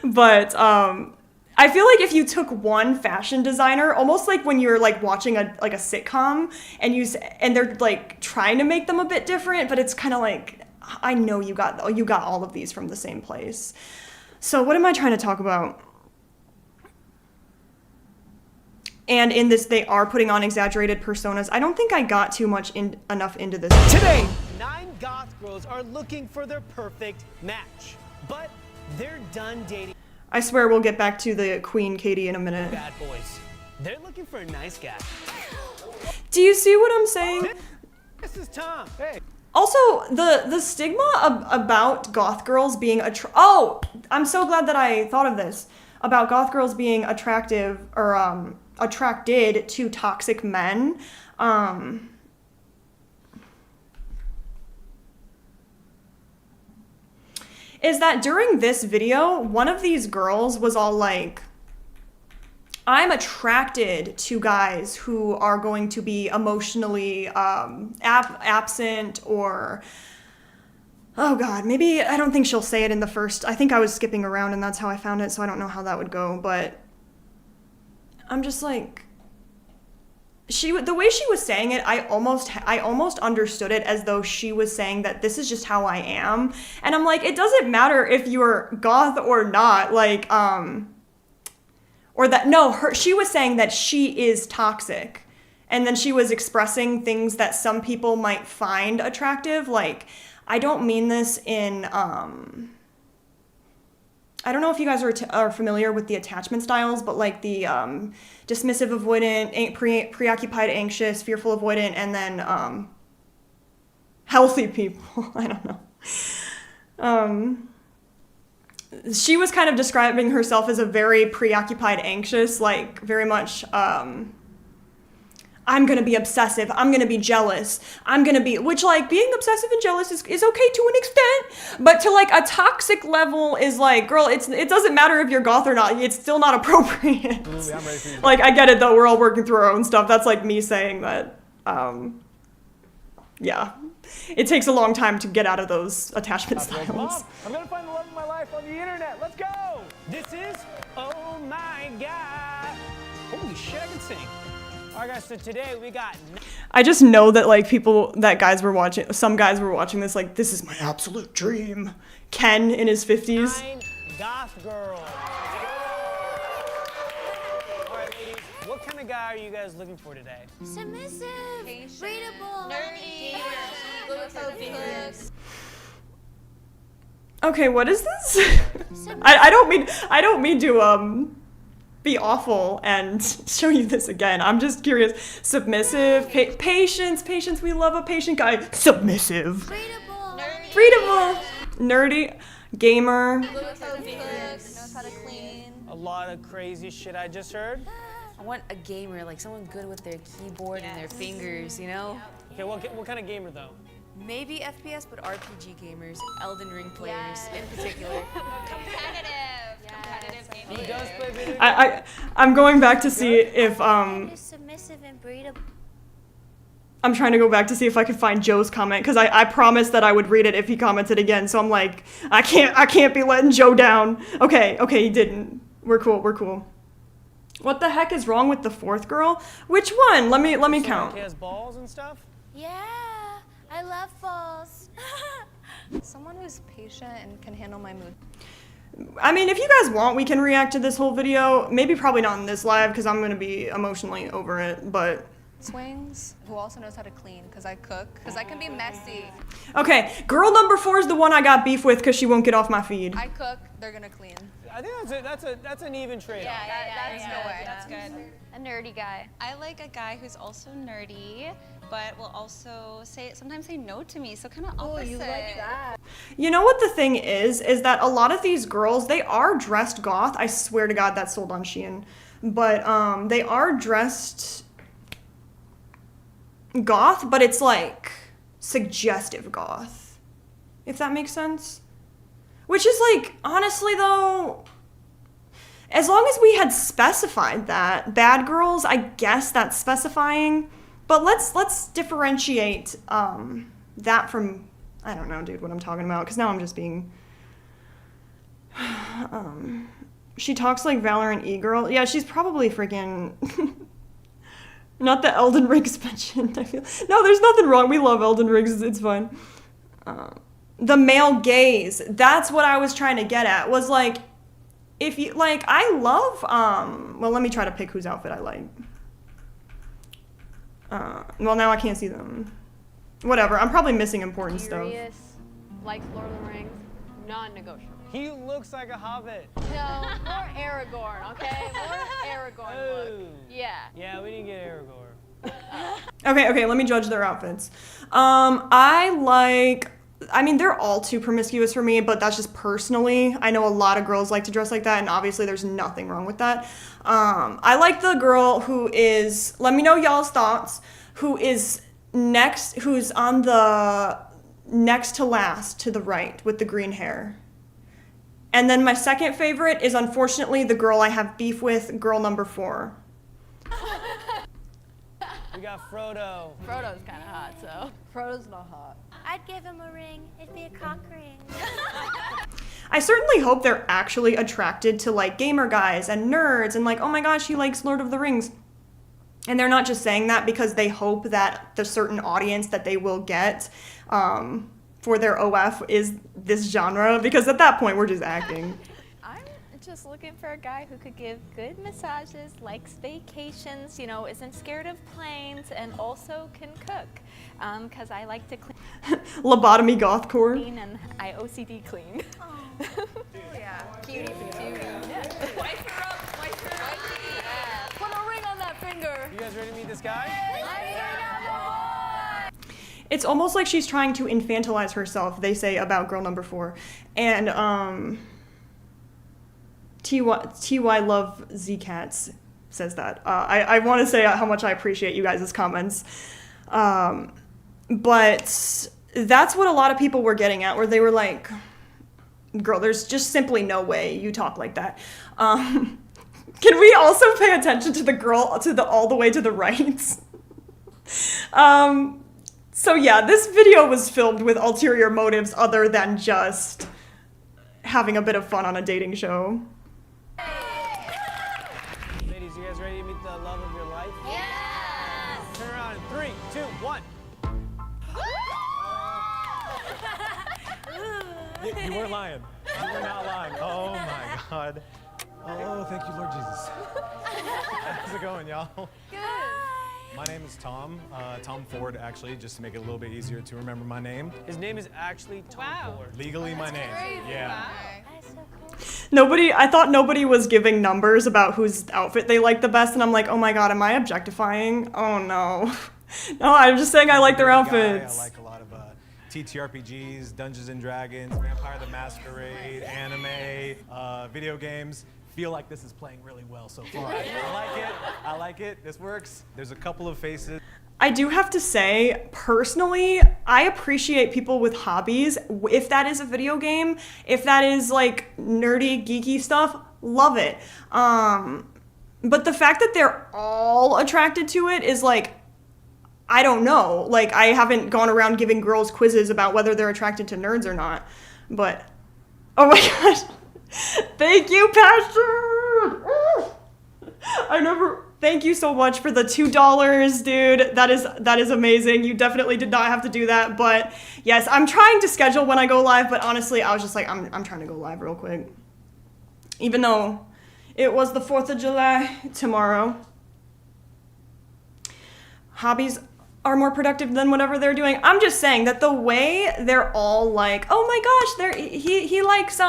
But I feel like if you took one fashion designer, almost like when you're like watching a sitcom and they're like trying to make them a bit different, but it's kind of like, I know you got all of these from the same place. So what am I trying to talk about? And in this, they are putting on exaggerated personas. I don't think I got too much enough into this. Today, 9 goth girls are looking for their perfect match, but they're done dating I swear we'll get back to the Queen Katie in a minute. bad boys. They're looking for a nice guy. Do you see what I'm saying? This is Tom. Hey. Also, the stigma about goth girls being oh, I'm so glad that I thought of this. About goth girls being attractive or attracted to toxic men. Is that during this video, one of these girls was all like, I'm attracted to guys who are going to be emotionally absent or, oh God, maybe, I don't think she'll say it in the first, I think I was skipping around and that's how I found it, so I don't know how that would go, but I'm just like, the way she was saying it, I almost understood it as though she was saying that this is just how I am. And I'm like, it doesn't matter if you're goth or not, like, or that, no, she was saying that she is toxic. And then she was expressing things that some people might find attractive. Like, I don't mean this in, I don't know if you guys are familiar with the attachment styles, but like the dismissive avoidant, preoccupied anxious, fearful avoidant, and then healthy people. I don't know. She was kind of describing herself as a very preoccupied anxious, like very much, I'm gonna be obsessive, I'm gonna be jealous, I'm gonna be, which like being obsessive and jealous is okay to an extent, but to like a toxic level is like, girl, it doesn't matter if you're goth or not, it's still not appropriate. Ooh, I'm ready for you. Like, I get it though, we're all working through our own stuff. That's like me saying that, yeah. It takes a long time to get out of those attachment styles. Mom, I'm gonna find the love of my life on the internet. Let's go. This is Oh My God. Holy shit, I can sing. All right, guys, so today we got... I just know that like some guys were watching this like, this is my absolute dream. Ken in his 50s. 9 goth girls. All right, ladies, what kind of guy are you guys looking for today? Submissive, readable, nerdy, Okay, what is this? I don't mean to be awful and show you this again. I'm just curious. Submissive, patience. We love a patient guy. Submissive, readable, nerdy, gamer. Knows how to clean. A lot of crazy shit I just heard. I want a gamer, like someone good with their keyboard and their fingers, you know? Okay, what kind of gamer though? Maybe FPS, but RPG gamers, Elden Ring players in particular. competitive Who does play video games? I'm going back to see if submissive and breedable. I'm trying to go back to see if I can find Joe's comment because I promised that I would read it if he commented again. So I'm like, I can't be letting Joe down. Okay, he didn't. We're cool. What the heck is wrong with the fourth girl? Which one? Let me count. He has balls and stuff? Yeah, I love balls. Someone who's patient and can handle my mood. I mean, if you guys want, we can react to this whole video. Maybe probably not in this live because I'm going to be emotionally over it, but... Swings, who also knows how to clean, because I cook, because I can be messy. Okay, girl number 4 is the one I got beef with because she won't get off my feed. I cook, they're gonna clean. I think that's an even trade. That's no way. That's good. A nerdy guy. I like a guy who's also nerdy, but will also sometimes say no to me, so kind of opposite. Oh, you like that. You know what the thing is that a lot of these girls, they are dressed goth. I swear to God that's sold on Shein. But they are dressed goth, but it's like suggestive goth, if that makes sense. Which is like, honestly though, as long as we had specified that, bad girls, I guess that's specifying. But let's differentiate that from, I don't know, dude, what I'm talking about, because now I'm just being... she talks like Valorant e-girl. Yeah, she's probably freaking... Not the Elden Ring expansion, I feel. No, there's nothing wrong. We love Elden Rings. It's fine. The male gaze. That's what I was trying to get at. Was like, if you, like, I love, well, let me try to pick whose outfit I like. Well, now I can't see them. Whatever. I'm probably missing important stuff. Likes Lord of the Rings, non-negotiable. He looks like a hobbit. No, more Aragorn, okay? More Aragorn look. Yeah. Yeah, we didn't get Aragorn. Okay, let me judge their outfits. I mean, they're all too promiscuous for me, but that's just personally. I know a lot of girls like to dress like that, and obviously there's nothing wrong with that. I like the girl who is, let me know y'all's thoughts, who's on the next to last to the right with the green hair. And then my second favorite is unfortunately the girl I have beef with, girl number 4. We got Frodo. Frodo's kind of hot, so. Frodo's not hot. I'd give him a ring. It'd be a cock ring. I certainly hope they're actually attracted to like gamer guys and nerds and like, oh my gosh, he likes Lord of the Rings. And they're not just saying that because they hope that the certain audience that they will get for their OF is this genre, because at that point we're just acting. I'm just looking for a guy who could give good massages, likes vacations, you know, isn't scared of planes, and also can cook. Because I like to clean. Lobotomy gothcore. And I OCD clean. Oh, yeah. Cutie patootie. Yeah. Wipe her up, wipe her up. Yeah. Put a ring on that finger. You guys ready to meet this guy? It's almost like she's trying to infantilize herself, they say about girl number 4. And TY love Z-Cats. says that. I want to say how much I appreciate you guys' comments. But that's what a lot of people were getting at, where they were like, girl, there's just simply no way you talk like that. Can we also pay attention to the girl all the way to the right? So yeah, this video was filmed with ulterior motives other than just having a bit of fun on a dating show. Ladies, you guys ready to meet the love of your life? Yes! Turn around in 3, 2, 1. You weren't lying. You were not lying. Oh my God. Oh, thank you, Lord Jesus. How's it going, y'all? Good. My name is Tom. Tom Ford, actually, just to make it a little bit easier to remember my name. His name is actually Tom Ford. Legally my name. Crazy. Yeah. That's so cool. I thought nobody was giving numbers about whose outfit they liked the best, and I'm like, oh my God, am I objectifying? Oh no. No, I'm just saying I like their outfits. I like a lot of TTRPGs, Dungeons and Dragons, Vampire the Masquerade, anime, video games. Feel like this is playing really well so far. I like it. This works. There's a couple of faces. I do have to say, personally, I appreciate people with hobbies. If that is a video game, if that is like nerdy, geeky stuff, love it. But the fact that they're all attracted to it is like, I don't know. Like, I haven't gone around giving girls quizzes about whether they're attracted to nerds or not. But, oh my gosh. Thank you, Pastor! Thank you so much for the $2, dude. That is amazing. You definitely did not have to do that, but yes, I'm trying to schedule when I go live, but honestly, I was just like, I'm trying to go live real quick. Even though it was the 4th of July tomorrow. Hobbies are more productive than whatever they're doing. I'm just saying that the way they're all like, oh my gosh, he likes,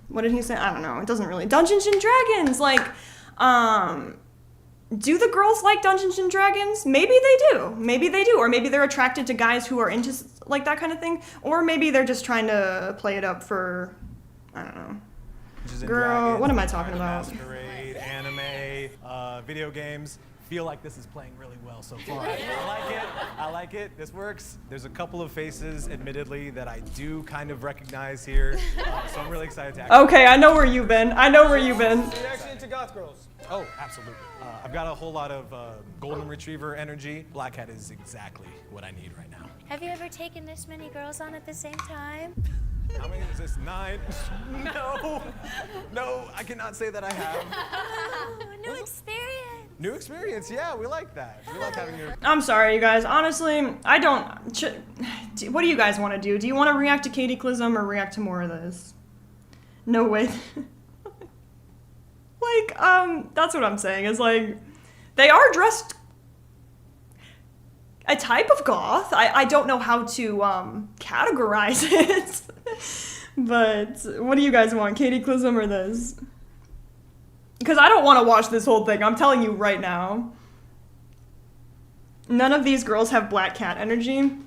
what did he say? I don't know. It doesn't really. Dungeons and Dragons. Like, do the girls like Dungeons and Dragons? Maybe they do. Maybe they do. Or maybe they're attracted to guys who are into like that kind of thing. Or maybe they're just trying to play it up for, I don't know. Girl, what am I talking about? Masquerade, anime, video games. Feel like this is playing really well so far. I like it. This works. There's a couple of faces, admittedly, that I do kind of recognize here. So I'm really excited to Okay, I know where you've been. So you're actually into goth girls? Oh, absolutely. I've got a whole lot of golden retriever energy. Black Hat is exactly what I need right now. Have you ever taken this many girls on at the same time? How many is this? 9? No, I cannot say that I have. Oh, new experience. New experience, yeah, we like that. We like having your... I'm sorry, you guys. Honestly, I don't... What do you guys want to do? Do you want to react to Katiclyzm or react to more of this? No way. Like, that's what I'm saying. Is like, they are dressed a type of goth. I don't know how to categorize it. But what do you guys want, Katiclyzm or this? Because I don't want to watch this whole thing. I'm telling you right now. None of these girls have black cat energy. I'm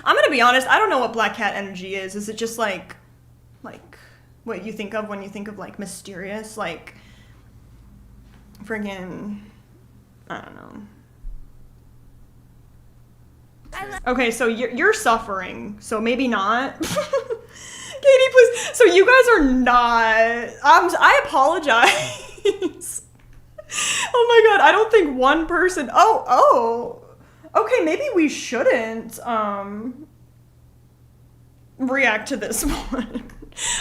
gonna be honest. I don't know what black cat energy is. Is it just like what you think of when you think of like mysterious, like friggin', I don't know. Okay, so you're suffering, so maybe not. Katie, please. So you guys are not. I apologize. Oh my God, I don't think one person. Oh. Okay, maybe we shouldn't react to this one.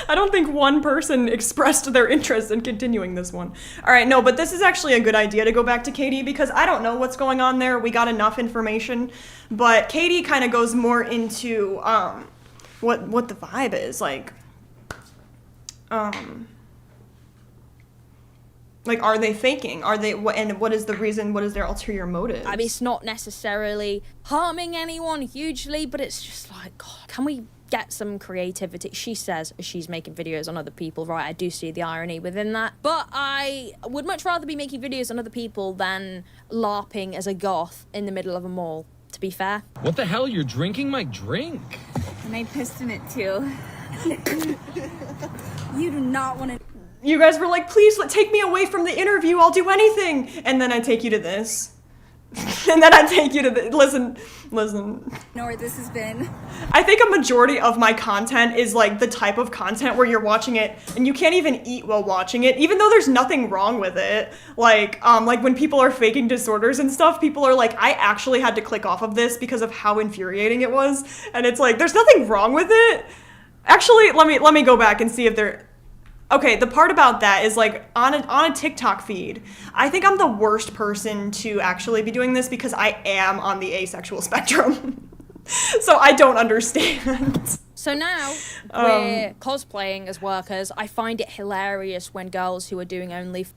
I don't think one person expressed their interest in continuing this one. All right, no, but this is actually a good idea to go back to Katie because I don't know what's going on there. We got enough information, but Katie kind of goes more into what the vibe is like. Like, are they faking? Are they? And what is the reason? What is their ulterior motive? I mean, it's not necessarily harming anyone hugely, but it's just like, God, can we get some creativity? She says she's making videos on other people, right? I do see the irony within that. But I would much rather be making videos on other people than LARPing as a goth in the middle of a mall, to be fair. What the hell? You're drinking my drink. And I pissed in it too. You do not want to... you guys were like, please take me away from the interview, I'll do anything. And then I take you to this. And then I take you to the, listen. Know where this has been. I think a majority of my content is like the type of content where you're watching it and you can't even eat while watching it, even though there's nothing wrong with it. Like when people are faking disorders and stuff, people are like, I actually had to click off of this because of how infuriating it was. And it's like, there's nothing wrong with it. Actually, let me go back and see if there. Okay, the part about that is like on a TikTok feed, I think I'm the worst person to actually be doing this because I am on the asexual spectrum. So I don't understand. So now we're cosplaying as workers. I find it hilarious when girls who are doing only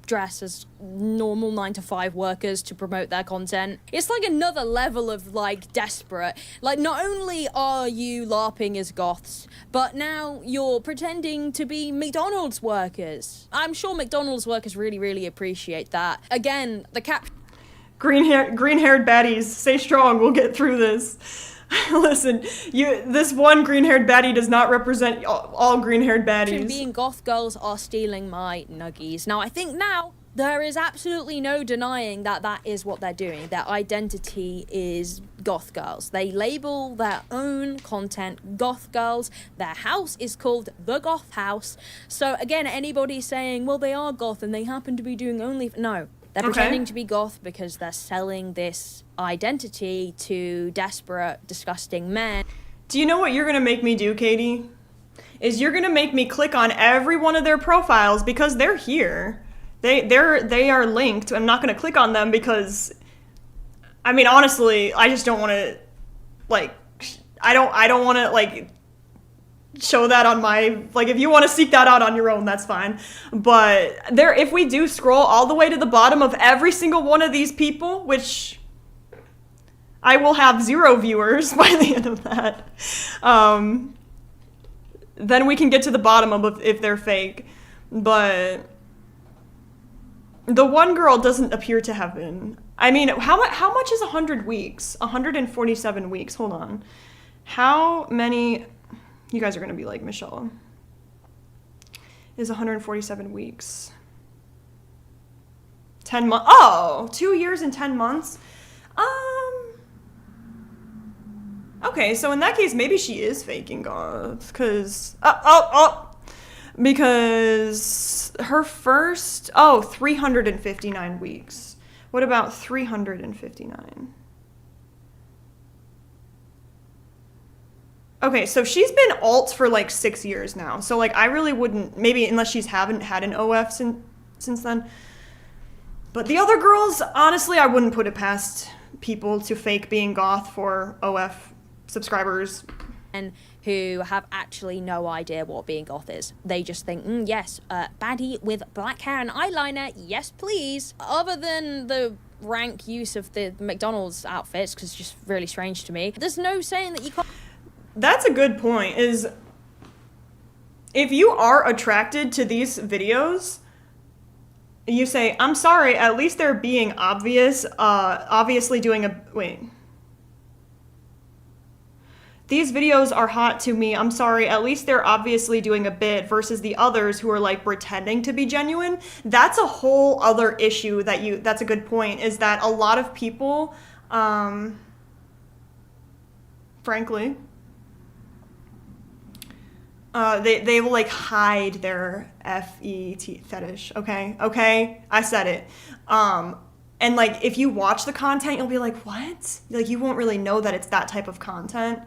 dress as normal 9-to-5 workers to promote their content. It's like another level of like desperate. Like not only are you LARPing as goths, but now you're pretending to be McDonald's workers. I'm sure McDonald's workers really appreciate that. Again, the green-haired baddies, stay strong, we'll get through this. Listen, this one green-haired baddie does not represent all green-haired baddies. Being goth girls are stealing my nuggies. Now, I think now there is absolutely no denying that that is what they're doing. Their identity is goth girls. They label their own content goth girls. Their house is called the Goth House. So again, anybody saying, well, they are goth and they happen to be doing only... No. They're pretending to be goth because they're selling this identity to desperate, disgusting men. Do you know what you're gonna make me do, Katie? Is you're gonna make me click on every one of their profiles because they're here. They are linked. I'm not gonna click on them because, I mean, honestly, I just don't want to, like, I don't want to like show that on my, like, if you want to seek that out on your own, that's fine. But there, if we do scroll all the way to the bottom of every single one of these people, which I will have 0 viewers by the end of that, then we can get to the bottom of if they're fake. But the one girl doesn't appear to have been. I mean, how much is 100 weeks? 147 weeks. Hold on. How many... You guys are going to be like, Michelle, is 147 weeks. 10 months. Oh, 2 years and 10 months. Okay, so in that case, maybe she is faking goth, because, because her first, 359 weeks. What about 359? Okay, so she's been alt for like 6 years now. So like I really wouldn't, maybe unless she's haven't had an OF since then. But the other girls, honestly, I wouldn't put it past people to fake being goth for OF subscribers. And who have actually no idea what being goth is. They just think, yes, baddie with black hair and eyeliner, yes please. Other than the rank use of the McDonald's outfits, because it's just really strange to me, there's no saying that you can't... That's a good point, is if you are attracted to these videos, you say, I'm sorry, at least they're being obvious, obviously doing a, wait. These videos are hot to me, I'm sorry, at least they're obviously doing a bit versus the others who are like pretending to be genuine. That's a whole other issue that's a good point, is that a lot of people, frankly, they will like hide their FET fetish, okay, I said it, and like if you watch the content you'll be like, what? Like you won't really know that it's that type of content.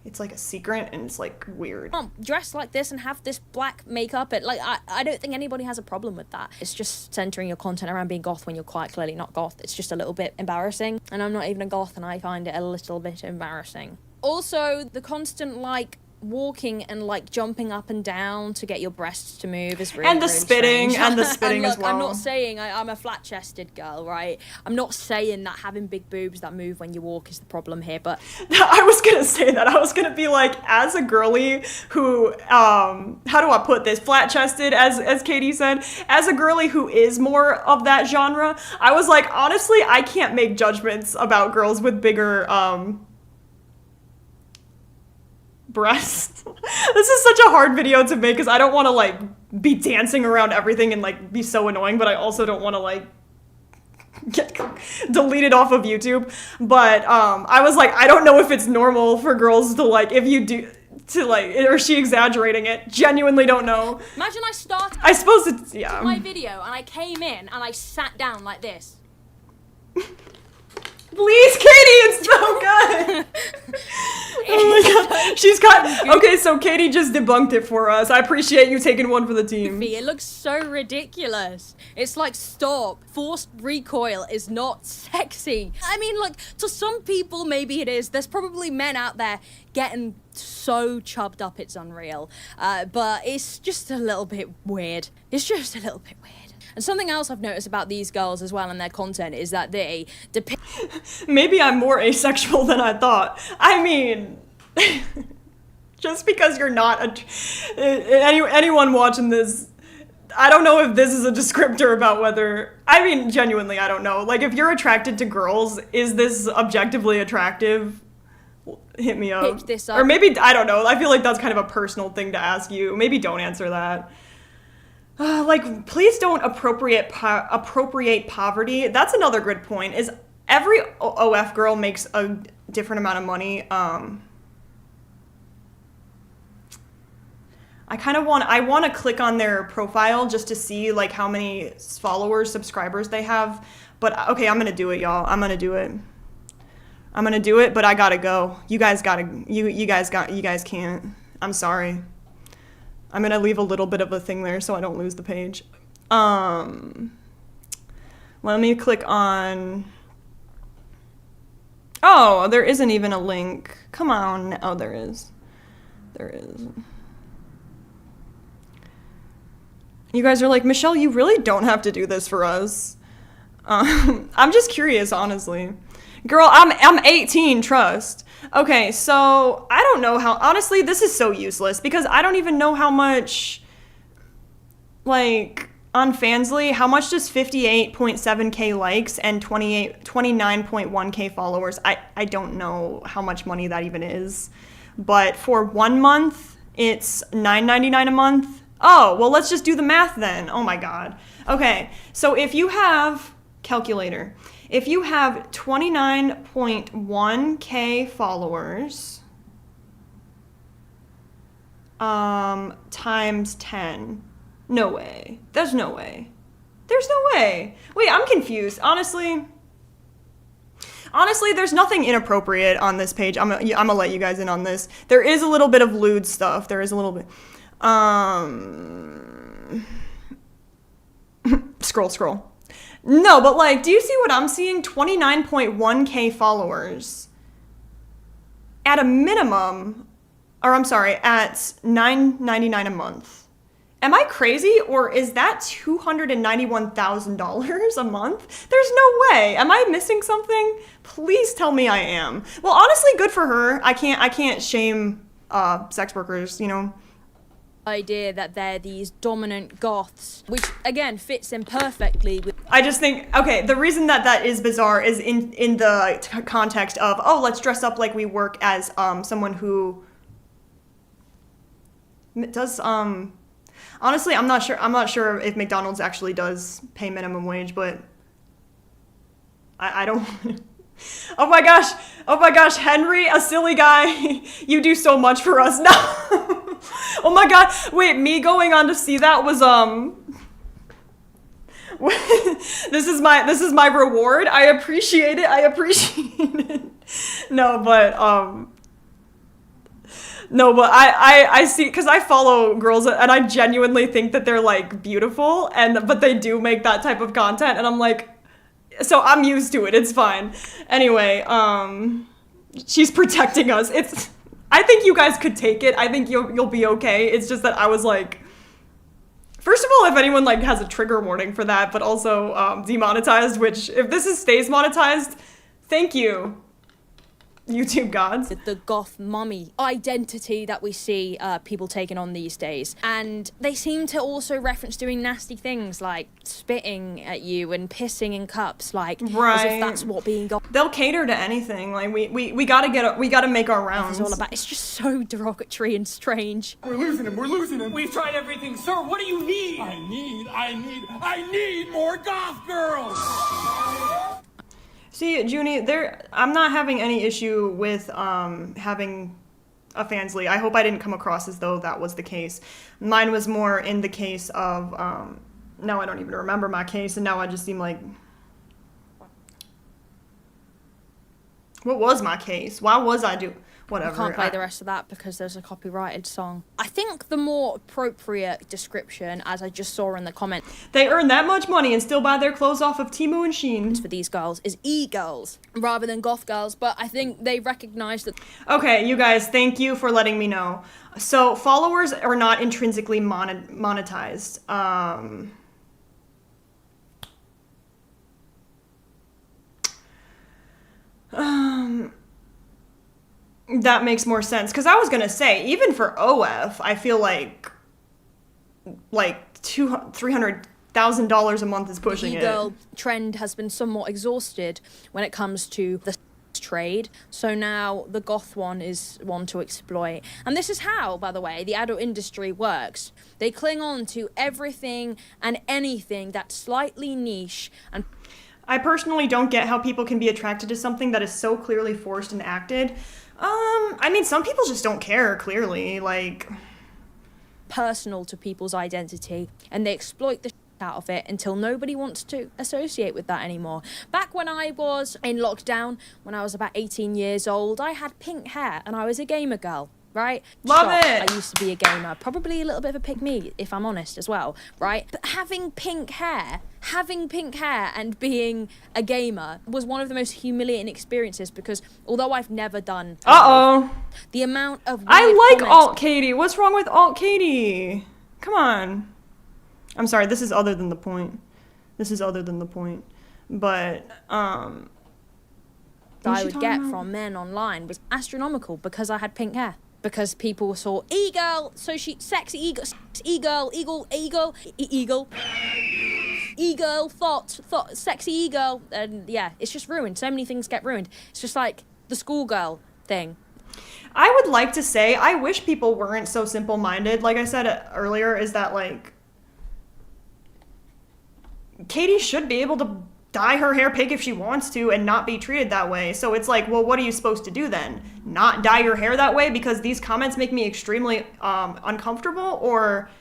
It's like a secret and it's like weird. Dress like this and have this black makeup, like I don't think anybody has a problem with that. It's just centering your content around being goth when you're quite clearly not goth. It's just a little bit embarrassing, and I'm not even a goth and I find it a little bit embarrassing. Also, the constant like walking and like jumping up and down to get your breasts to move is really, and the really spitting strange. and the spitting and look, as well. I'm not saying I'm a flat-chested girl, right? I'm not saying that having big boobs that move when you walk is the problem here, but I was gonna say that. I was gonna be like, as a girly who, how do I put this? Flat-chested, as Katie said, as a girly who is more of that genre, I was like, honestly, I can't make judgments about girls with bigger breasts. This is such a hard video to make because I don't want to like be dancing around everything and like be so annoying, but I also don't want to like get deleted off of YouTube. But I was like, I don't know if it's normal for girls to like, if you do, to like, or is she exaggerating it? Genuinely don't know. Imagine I started I suppose it's, yeah. my video and I came in and I sat down like this. Please, Katie, it's so good. Oh my god, she's got. Okay, so Katie just debunked it for us. I appreciate you taking one for the team. It looks so ridiculous. It's like, stop. Forced recoil is not sexy. I mean, like, to some people, maybe it is. There's probably men out there getting so chubbed up, it's unreal. But it's just a little bit weird. It's just a little bit weird. And something else I've noticed about these girls as well and their content is that they depict. Maybe I'm more asexual than I thought. I mean, just because you're not anyone watching this, I don't know if this is a descriptor about whether, I mean, genuinely, I don't know. Like, if you're attracted to girls, is this objectively attractive? Hit me up. Pick this up. Or maybe, I don't know. I feel like that's kind of a personal thing to ask you. Maybe don't answer that. Like, please don't appropriate poverty. That's another good point. Is every OF girl makes a different amount of money. I want to click on their profile just to see like how many followers, subscribers they have. But okay, I'm gonna do it, y'all. I'm gonna do it. But I gotta go. You guys can't. I'm sorry. I'm gonna leave a little bit of a thing there so I don't lose the page. Let me click on. Oh, there isn't even a link. Come on. Oh, there is. There is. You guys are like, Michelle, you really don't have to do this for us. I'm just curious, honestly. Girl, I'm 18, trust. Okay, so I don't know how, honestly, this is so useless because I don't even know how much, like, on Fansly, how much does 58.7k likes and 29.1k followers? I don't know how much money that even is. But for 1 month, it's $9.99 a month. Oh, well, let's just do the math then. Oh my god. Okay, so if you have, calculator, if you have 29.1k followers, times 10, no way. There's no way. There's no way. Wait, I'm confused. Honestly, there's nothing inappropriate on this page. I'm gonna let you guys in on this. There is a little bit of lewd stuff. There is a little bit. Scroll. No, but like, do you see what I'm seeing? 29.1k followers. At a minimum, or I'm sorry, at $9.99 a month. Am I crazy, or is that $291,000 a month? There's no way. Am I missing something? Please tell me I am. Well, honestly, good for her. I can't shame sex workers, you know. Idea that they're these dominant goths, which again fits in perfectly with. I just think, okay, the reason that is bizarre is in the context of, oh, let's dress up like we work as someone who does honestly, I'm not sure if McDonald's actually does pay minimum wage, but I don't. Oh my gosh, Henry, a silly guy. You do so much for us. No. Oh my god, wait, me going on to see that was this is my reward. I appreciate it. No, but I see, because I follow girls and I genuinely think that they're like beautiful, but they do make that type of content, and I'm like, so I'm used to it. It's fine. Anyway, she's protecting us. I think you guys could take it. I think you'll be okay. It's just that I was like, first of all, if anyone like has a trigger warning for that, but also demonetized, which if this stays monetized, thank you. YouTube gods. The goth mummy identity that we see people taking on these days. And they seem to also reference doing nasty things like spitting at you and pissing in cups, like as if that's what being goth. They'll cater to anything. Like we gotta make our rounds. It's all about. It's just so derogatory and strange. We're losing him. We're losing him. We've tried everything, sir. What do you need? I need more goth girls. See, Junie, I'm not having any issue with having a fansly. I hope I didn't come across as though that was the case. Mine was more in the case of, now I don't even remember my case, and now I just seem like... What was my case? Why was I whatever? I can't play the rest of that because there's a copyrighted song. I think the more appropriate description, as I just saw in the comment, they earn that much money and still buy their clothes off of Temu and Shein. For these girls is e-girls rather than goth girls, but I think they recognize that. Okay, you guys, thank you for letting me know. So followers are not intrinsically monetized. That makes more sense, because I was gonna say, even for OF, I feel like $300,000 a month is pushing it. The e-girl trend has been somewhat exhausted when it comes to the trade, so now the goth one is one to exploit. And this is how, by the way, the adult industry works. They cling on to everything and anything that's slightly niche and... I personally don't get how people can be attracted to something that is so clearly forced and acted. I mean, some people just don't care, clearly, like... personal to people's identity, and they exploit the out of it until nobody wants to associate with that anymore. Back when I was in lockdown, when I was about 18 years old, I had pink hair, and I was a gamer girl. Right? Love it! I used to be a gamer, probably a little bit of a pick-me, if I'm honest, as well, right? But having pink hair and being a gamer was one of the most humiliating experiences, because although I've never done... the amount of I like Alt Katie! What's wrong with Alt Katie? Come on. I'm sorry, this is other than the point. But, I would get from men online was astronomical because I had pink hair. Because people saw e-girl, so she sexy e-girl, thought sexy e-girl, and yeah, it's just ruined. So many things get ruined. It's just like the schoolgirl thing. I would like to say, I wish people weren't so simple-minded. Like I said earlier, is that like Katie should be able to dye her hair pink if she wants to and not be treated that way. So it's like, well, what are you supposed to do then? Not dye your hair that way because these comments make me extremely uncomfortable? Or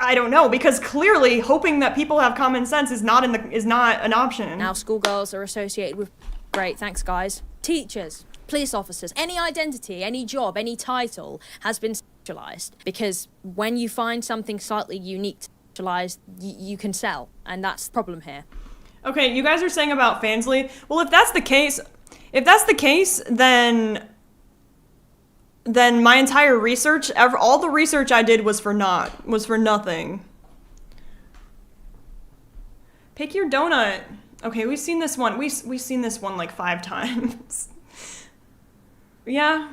I don't know, because clearly hoping that people have common sense is not an option. Now schoolgirls are associated with great, thanks guys. Teachers, police officers, any identity, any job, any title has been sexualized, because when you find something slightly unique to sexualize, you can sell, and that's the problem here. Okay, you guys are saying about Fansly. Well, if that's the case, then my entire research, all the research I did was for nothing. Pick your donut. Okay, we've seen this one. We've seen this one like 5 times. Yeah.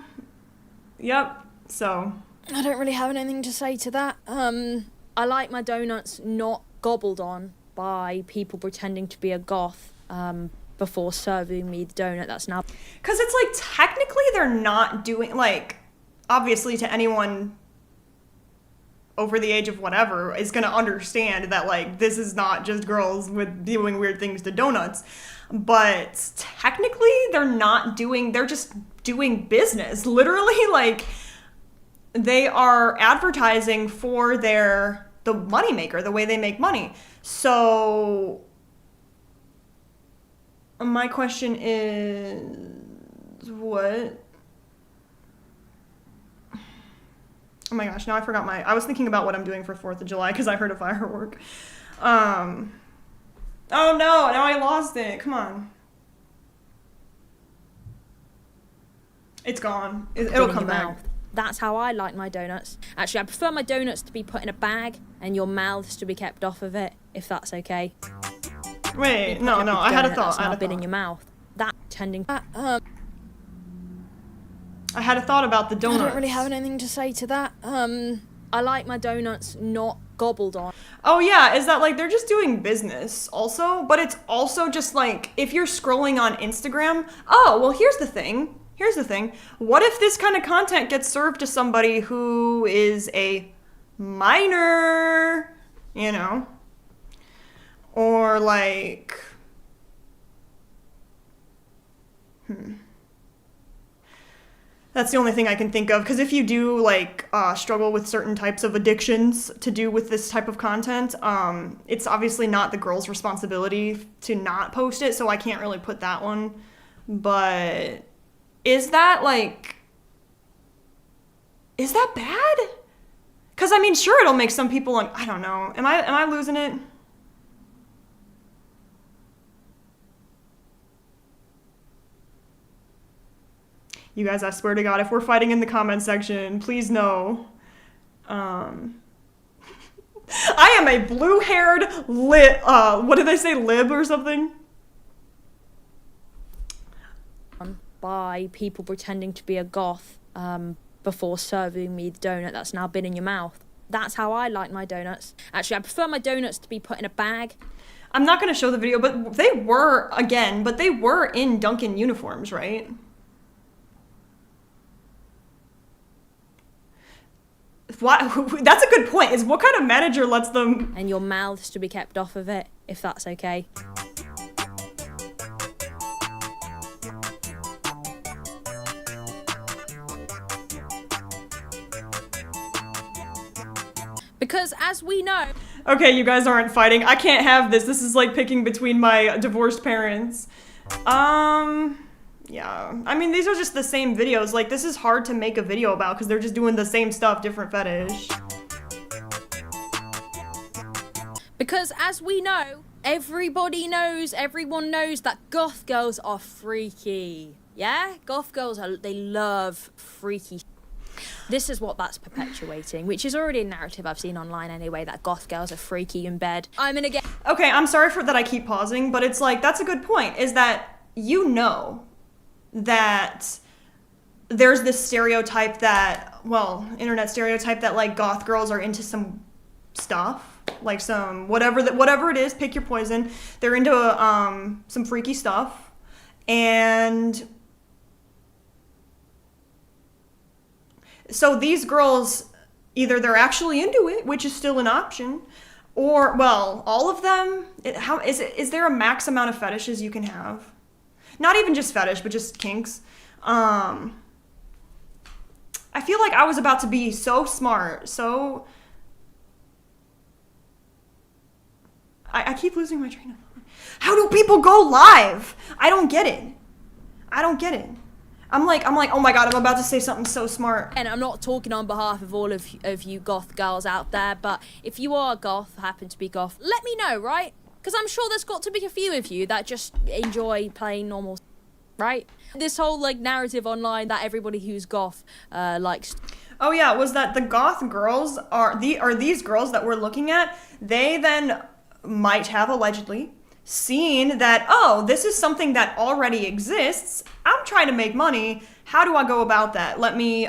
Yep. So. I don't really have anything to say to that. I like my donuts not gobbled on by people pretending to be a goth before serving me the donut that's now... Because it's like, technically they're not doing, like, obviously to anyone over the age of whatever is going to understand that, like, this is not just girls with doing weird things to donuts. But technically they're just doing business. Literally, like, they are advertising for the moneymaker, the way they make money. So my question is, what? Oh my gosh, now I forgot I was thinking about what I'm doing for 4th of July because I heard a firework. Oh no, now I lost it. Come on. It's gone. It'll come back. That's how I like my donuts. Actually, I prefer my donuts to be put in a bag and your mouths to be kept off of it, if that's okay. Wait, no, I had a thought. That's now been in your mouth. That tending. I had a thought about the donuts. I don't really have anything to say to that. I like my donuts not gobbled on. Oh yeah, is that like they're just doing business also? But it's also just like if you're scrolling on Instagram, oh, well here's the thing. What if this kind of content gets served to somebody who is a minor, you know? Or like That's the only thing I can think of, because if you do like struggle with certain types of addictions to do with this type of content, it's obviously not the girl's responsibility to not post it, so I can't really put that one. But is that bad? Because I mean, sure, it'll make some people I don't know. Am I losing it? You guys, I swear to God, if we're fighting in the comment section, please know. I am a blue-haired what did they say, lib or something? By people pretending to be a goth before serving me the donut that's now been in your mouth. That's how I like my donuts. Actually, I prefer my donuts to be put in a bag. I'm not going to show the video, but they were in Dunkin' uniforms, right? That's a good point. Is what kind of manager lets them... And your mouths to be kept off of it, if that's okay. Because as we know... Okay, you guys aren't fighting. I can't have this. This is like picking between my divorced parents. Yeah, I mean, these are just the same videos. Like, this is hard to make a video about because they're just doing the same stuff, different fetish. Because as we know, everyone knows that goth girls are freaky. Yeah? Goth girls, they love freaky. This is what that's perpetuating, which is already a narrative I've seen online anyway, that goth girls are freaky in bed. Okay, I'm sorry that I keep pausing, but it's like, that's a good point, is that you know that there's this stereotype that, well, internet stereotype that like goth girls are into some stuff, like some whatever it is, pick your poison. They're into some freaky stuff, and so these girls, either they're actually into it, which is still an option, or, well, all of them. Is there a max amount of fetishes you can have? Not even just fetish, but just kinks. I feel like I was about to be so smart, so... I keep losing my train of thought. How do people go live? I don't get it. I'm like, oh my God, I'm about to say something so smart. And I'm not talking on behalf of all of you goth girls out there, but if you are goth, happen to be goth, let me know, right? Because I'm sure there's got to be a few of you that just enjoy playing normal, right? This whole like narrative online that everybody who's goth likes. Oh yeah, was that the goth girls are these girls that we're looking at? They then might have allegedly seen that, oh, this is something that already exists. I'm trying to make money. How do I go about that? Let me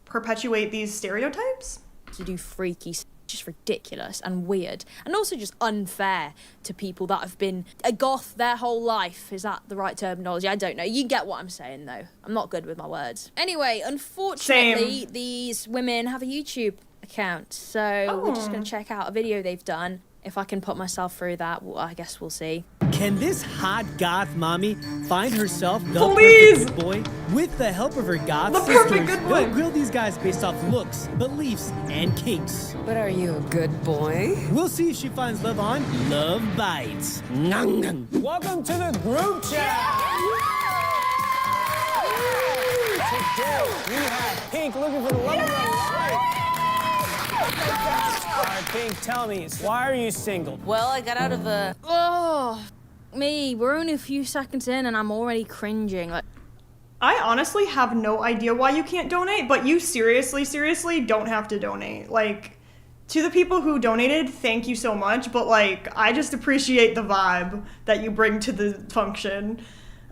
perpetuate these stereotypes? To do freaky, just ridiculous and weird, and also just unfair to people that have been a goth their whole life. Is that the right terminology? I don't know. You get what I'm saying though. I'm not good with my words. Anyway, unfortunately, these women have a YouTube account, so we're just gonna check out a video they've done. If I can put myself through that, well, I guess we'll see. Can this hot goth mommy find herself the perfect good boy with the help of her goth sisters? Perfect good boy. We'll grill these guys based off looks, beliefs, and kinks. But are you a good boy? We'll see if she finds love on Love Bites. Welcome to the group chat. Today we have Pink looking for the love of her life. All right, Pink, tell me, why are you single? Well, I got out of a... Oh, me, we're only a few seconds in and I'm already cringing. I honestly have no idea why you can't donate, but you seriously don't have to donate. Like, to the people who donated, thank you so much, but like, I just appreciate the vibe that you bring to the function.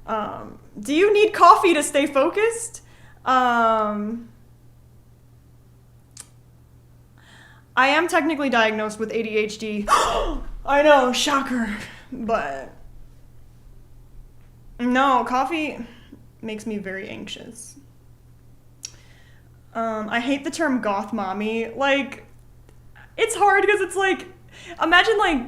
Do you need coffee to stay focused? I am technically diagnosed with ADHD. I know, shocker. But no, coffee makes me very anxious. I hate the term goth mommy. Like, it's hard because it's like, imagine like,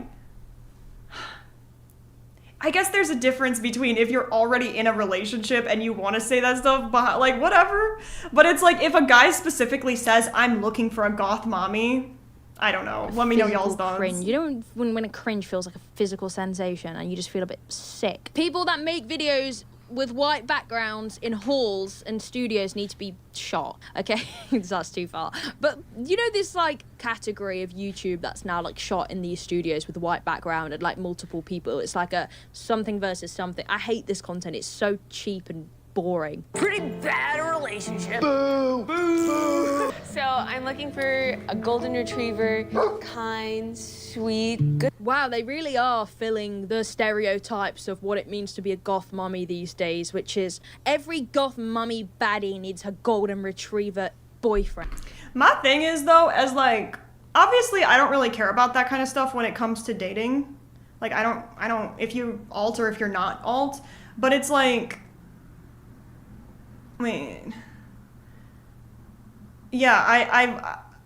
I guess there's a difference between if you're already in a relationship and you want to say that stuff, but like, whatever. But it's like, if a guy specifically says, I'm looking for a goth mommy, I don't know. Let me know y'all's thoughts. Cringe. You know when a cringe feels like a physical sensation and you just feel a bit sick? People that make videos with white backgrounds in halls and studios need to be shot, okay? That's too far. But you know this like category of YouTube that's now like shot in these studios with a white background and like multiple people. It's like a something versus something. I hate this content. It's so cheap and boring. Pretty bad relationship. Boo! Boo! So I'm looking for a golden retriever, kind, sweet, good. Wow, they really are filling the stereotypes of what it means to be a goth mummy these days, which is every goth mummy baddie needs her golden retriever boyfriend. My thing is though, as like, obviously I don't really care about that kind of stuff when it comes to dating. Like I don't, if you alt or if you're not alt, but it's like, yeah,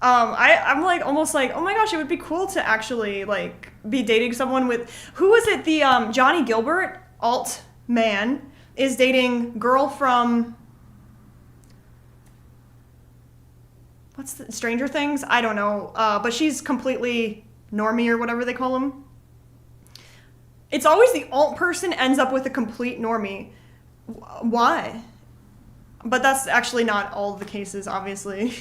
I'm like almost like, oh my gosh, it would be cool to actually like be dating someone with, who is it? The Johnny Gilbert alt man is dating girl from, what's the Stranger Things? I don't know, but she's completely normie or whatever they call them. It's always the alt person ends up with a complete normie. Why? But that's actually not all the cases, obviously.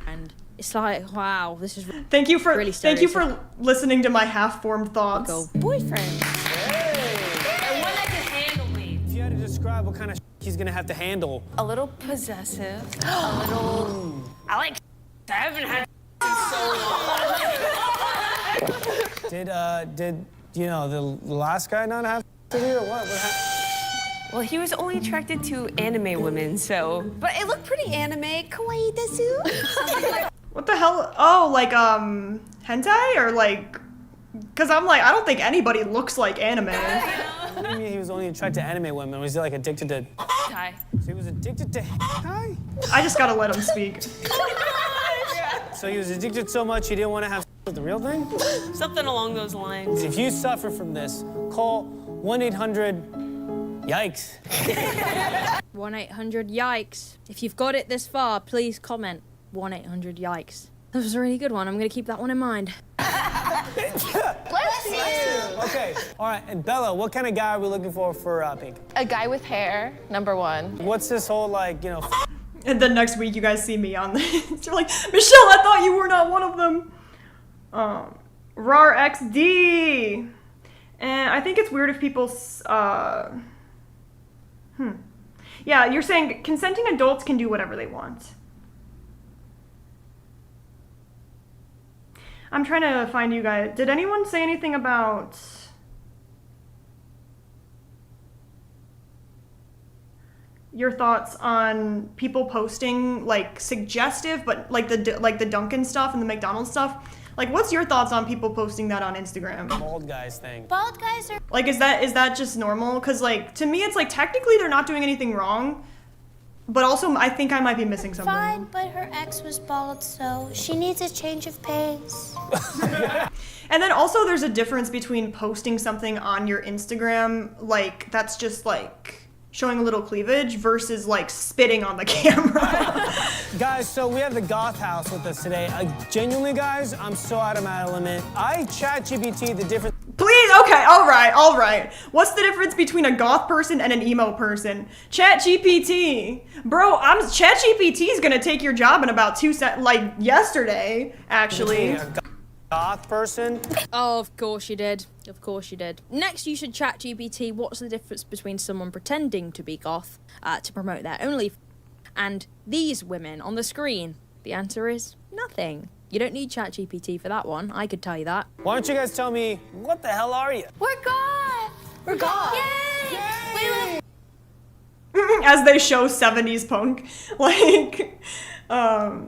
And it's like, wow, this is thank you for really thank you for listening to my half-formed thoughts. Boyfriend. Hey! And one that can handle me. If you had to describe what kind of he's gonna have to handle. A little possessive, a little. I like. I haven't had in so long. Did you know the last guy not have to do or what? What happened? Well, he was only attracted to anime women, so. But it looked pretty anime. Kawaii desu. What the hell? Oh, like, hentai? Or like, cause I'm like, I don't think anybody looks like anime. What do you mean he was only attracted to anime women? Was he like addicted to hentai? So he was addicted to hentai? I just gotta let him speak. So he was addicted so much he didn't want to have with the real thing? Something along those lines. If you suffer from this, call 1-800-YIKES. 1-800-YIKES. If you've got it this far, please comment 1-800-YIKES. That was a really good one. I'm gonna keep that one in mind. Bless you! Okay, all right, and Bella, what kind of guy are we looking for Pink? A guy with hair, number one. What's this whole, like, you know... And then next week you guys see me on this. You're like, Michelle, I thought you were not one of them. RAR XD. And I think it's weird if people, Yeah, you're saying consenting adults can do whatever they want. I'm trying to find you guys. Did anyone say anything about... your thoughts on people posting like suggestive, but like the Dunkin' stuff and the McDonald's stuff? Like, what's your thoughts on people posting that on Instagram? Bald guys thing. Bald guys are... Like, is that just normal? Because, like, to me, it's like, technically they're not doing anything wrong, but also I think I might be missing something. Fine, but her ex was bald, so she needs a change of pace. And then also there's a difference between posting something on your Instagram, like, that's just, like, showing a little cleavage versus, like, spitting on the camera. Guys, so we have the Goth House with us today. Genuinely, guys, I'm so out of my element. I ChatGPT the difference. Please, okay, all right. What's the difference between a goth person and an emo person? ChatGPT. Bro, ChatGPT is gonna take your job in about 2 seconds, like yesterday, actually. Goth person? Oh, of course you did. Of course you did. Next, you should chat GPT what's the difference between someone pretending to be goth to promote their OnlyFans and these women on the screen. The answer is nothing. You don't need ChatGPT for that one, I could tell you that. Why don't you guys tell me, what the hell are you? We're goth! We're goth! Yay! As they show 70s punk. Like, I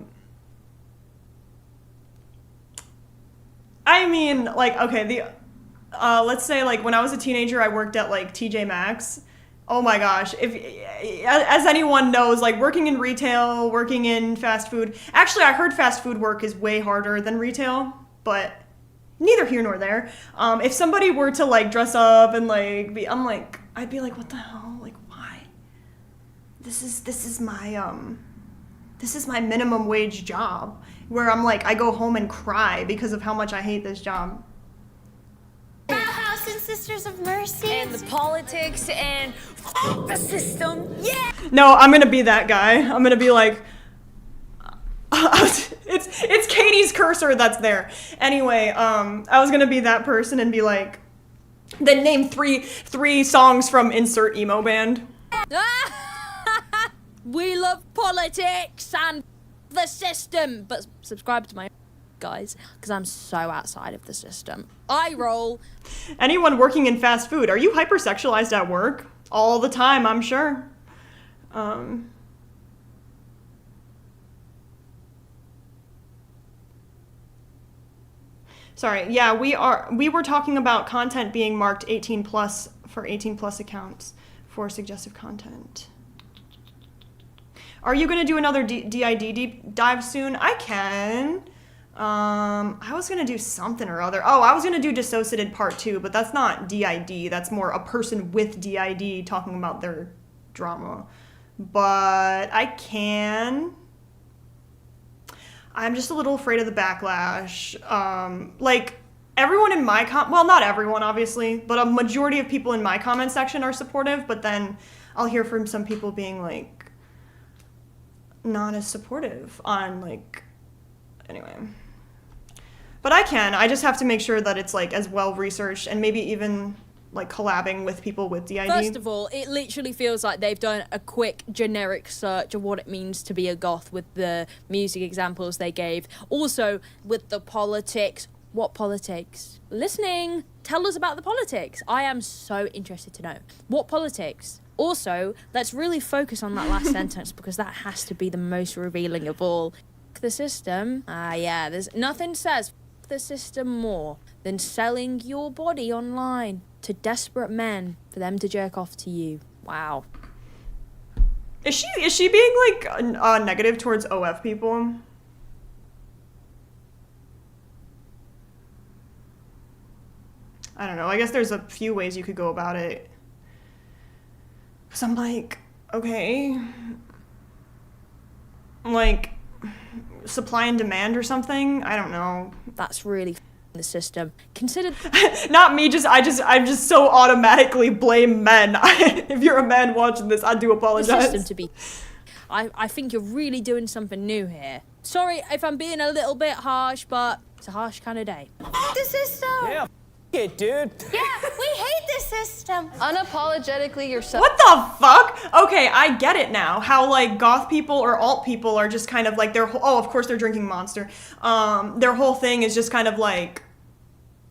mean, like, okay, let's say, like, when I was a teenager, I worked at, like, TJ Maxx. Oh my gosh, as anyone knows, like, working in retail, working in fast food. Actually, I heard fast food work is way harder than retail, but neither here nor there. If somebody were to, like, dress up and, like, I'd be like, what the hell? Like, why? This is my minimum wage job, where I'm like, I go home and cry because of how much I hate this job. House and Sisters of Mercy. And the politics and the system. Yeah! No, I'm gonna be that guy. I'm gonna be like, it's Katie's cursor that's there. Anyway, I was gonna be that person and be like, then name three songs from insert emo band. We love politics and the system, but subscribe to my guys, because I'm so outside of the system. I roll. Anyone working in fast food, are you hypersexualized at work? All the time, I'm sure. Sorry, yeah, we were talking about content being marked 18 plus for 18 plus accounts for suggestive content. Are you gonna do another DID deep dive soon? I can. I was gonna do something or other. Oh, I was gonna do Dissociated Part 2, but that's not DID. That's more a person with DID talking about their drama. But I can. I'm just a little afraid of the backlash. Like, everyone in my well, not everyone, obviously, but a majority of people in my comment section are supportive, but then I'll hear from some people being, like, not as supportive on, like, anyway. But I can. I just have to make sure that it's, like, as well researched and maybe even, like, collabing with people with DID. First of all, it literally feels like they've done a quick generic search of what it means to be a goth with the music examples they gave. Also, with the politics. What politics? Listening. Tell us about the politics. I am so interested to know. What politics? Also, let's really focus on that last sentence, because that has to be the most revealing of all. The system. Yeah, there's nothing says the system more than selling your body online to desperate men for them to jerk off to you. Wow. Is she being, like, negative towards OF people? I don't know. I guess there's a few ways you could go about it. Because I'm like, okay. Like, supply and demand or something? I don't know. That's really the system. Consider not me, I just so automatically blame men. If you're a man watching this, I do apologize. The system to be. I think you're really doing something new here. Sorry if I'm being a little bit harsh, but it's a harsh kind of day. The system! Yeah, it, dude. Yeah, we hate the system. Unapologetically yourself. What the fuck? Okay, I get it now. How, like, goth people or alt people are just kind of like oh, of course they're drinking Monster. Their whole thing is just kind of like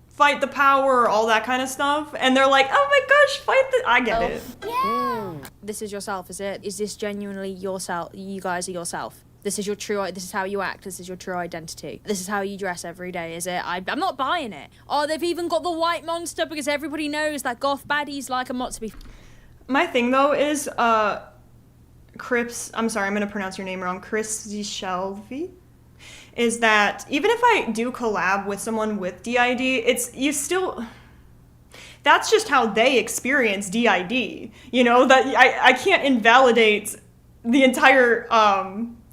fight the power, all that kind of stuff. And they're like, oh my gosh, fight the. I get it. Yeah. This is yourself, is it? Is this genuinely yourself? You guys are yourself. This is your true. This is how you act. This is your true identity. This is how you dress every day, is it? I'm not buying it. Oh, they've even got the white monster because everybody knows that goth baddies like them not to be. My thing though is Crips. I'm sorry, I'm gonna pronounce your name wrong. Chris Shelby. Is that even if I do collab with someone with DID, that's just how they experience DID. You know, that I can't invalidate the entire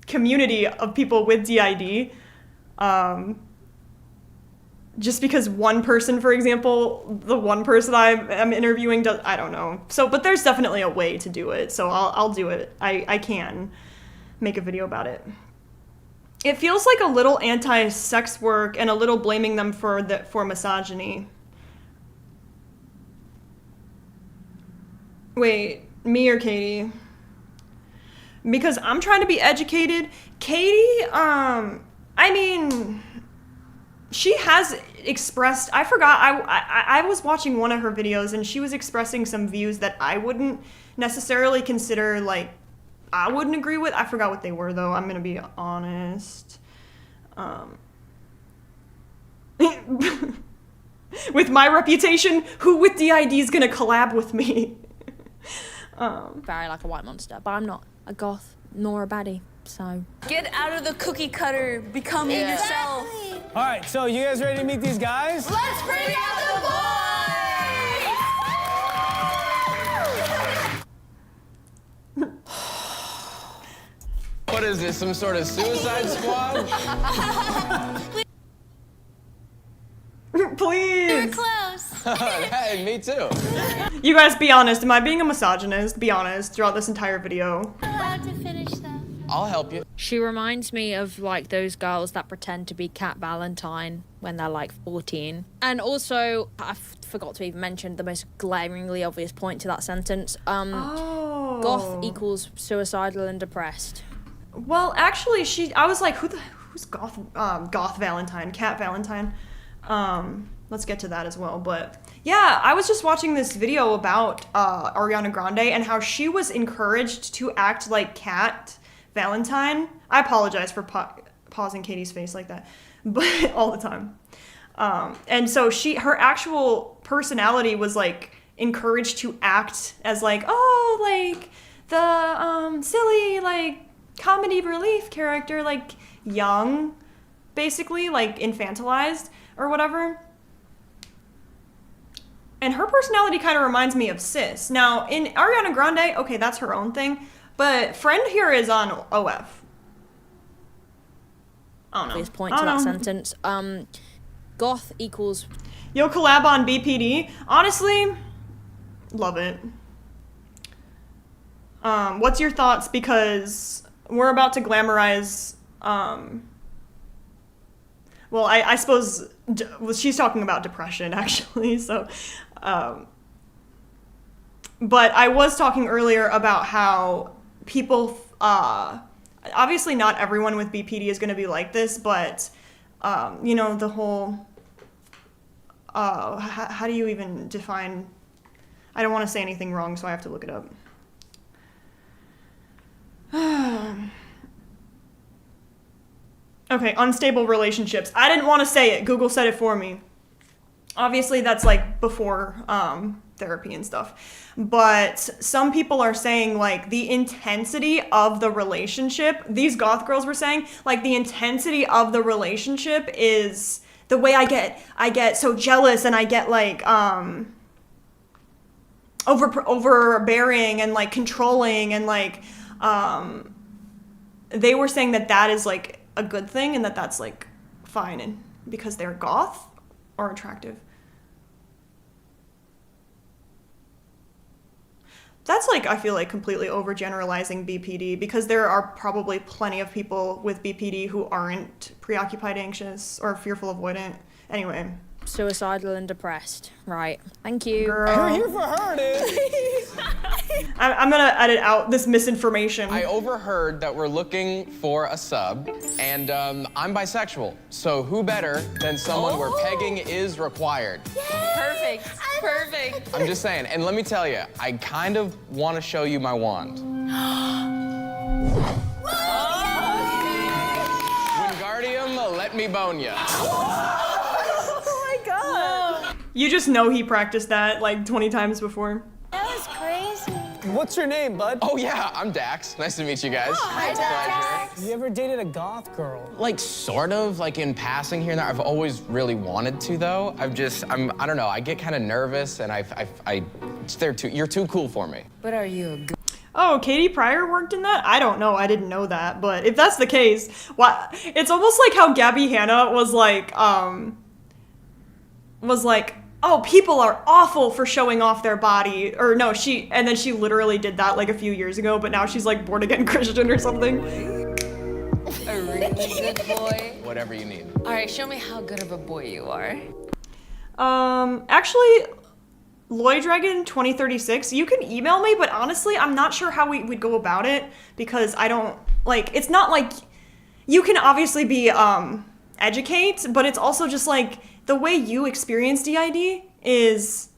community of people with DID just because one person, for example, the one person I'm interviewing does, I don't know. So, but there's definitely a way to do it, so I'll do it. I can make a video about it. It feels like a little anti-sex work and a little blaming them for misogyny. Wait, me or Katie? Because I'm trying to be educated. Katie, I mean, she has expressed, I forgot, I was watching one of her videos and she was expressing some views that I wouldn't necessarily consider, like, I wouldn't agree with. I forgot what they were, though. I'm gonna be honest. With my reputation, who with DID is gonna collab with me? Very like a white monster, but I'm not a goth nor a baddie, so. Get out of the cookie cutter, become yourself. All right, so you guys ready to meet these guys? Let's bring out the boys! What is this, some sort of suicide squad? Please. You're close. Hey, me too. You guys, be honest. Am I being a misogynist? Be honest throughout this entire video. Allowed to finish them. I'll help you. She reminds me of like those girls that pretend to be Cat Valentine when they're like 14. And also, I forgot to even mention the most glaringly obvious point to that sentence. Goth equals suicidal and depressed. Well, actually, I was like, who's Goth? Goth Valentine, Cat Valentine. Let's get to that as well. But yeah, I was just watching this video about Ariana Grande and how she was encouraged to act like Cat Valentine. I apologize for pausing Katie's face like that, but all the time. And so her actual personality was like encouraged to act as like, oh, like the silly like comedy relief character, like young, basically, like infantilized or whatever. And her personality kind of reminds me of Sis. Now, in Ariana Grande, okay, that's her own thing, but Friend here is on OF. I don't know. Obvious point to that sentence. Goth equals... Yo, collab on BPD. Honestly, love it. What's your thoughts? Because we're about to glamorize... well, I suppose she's talking about depression, actually, so... but I was talking earlier about how people... obviously not everyone with BPD is going to be like this, but, you know, the whole... how do you even define... I don't want to say anything wrong, so I have to look it up. Okay, unstable relationships. I didn't want to say it. Google said it for me. Obviously, that's like before therapy and stuff. But some people are saying like the intensity of the relationship, these goth girls were saying, like the intensity of the relationship is the way I get so jealous and I get like overbearing and like controlling and like they were saying that is like a good thing and that's like fine and because they're goth or attractive. That's like, I feel like completely overgeneralizing BPD because there are probably plenty of people with BPD who aren't preoccupied, anxious, or fearful avoidant. Anyway. Suicidal and depressed. Right. Thank you. Girl. We're here for her, dude. I'm gonna edit out this misinformation. I overheard that we're looking for a sub, and I'm bisexual. So who better than someone where pegging is required? Perfect. Perfect. I'm just saying, and let me tell you, I kind of want to show you my wand. Wingardium, let me bone ya. You just know he practiced that like 20 times before. That was crazy. What's your name, bud? Oh yeah, I'm Dax. Nice to meet you guys. Hi, Dax. You ever dated a goth girl? Like sort of, like in passing here and there. I've always really wanted to though. I don't know. I get kind of nervous and you're too cool for me. But are you a good... Oh, Katie Pryor worked in that? I don't know. I didn't know that. But if that's the case, why? It's almost like how Gabby Hanna was like, oh, people are awful for showing off their body. Or no, and then she literally did that like a few years ago, but now she's like born again Christian or something. A really good boy? Whatever you need. All right, show me how good of a boy you are. Actually, Lloydragon 2036, you can email me, but honestly, I'm not sure how we'd go about it because I don't, like, it's not like, you can obviously be, educate, but it's also just like the way you experience DID is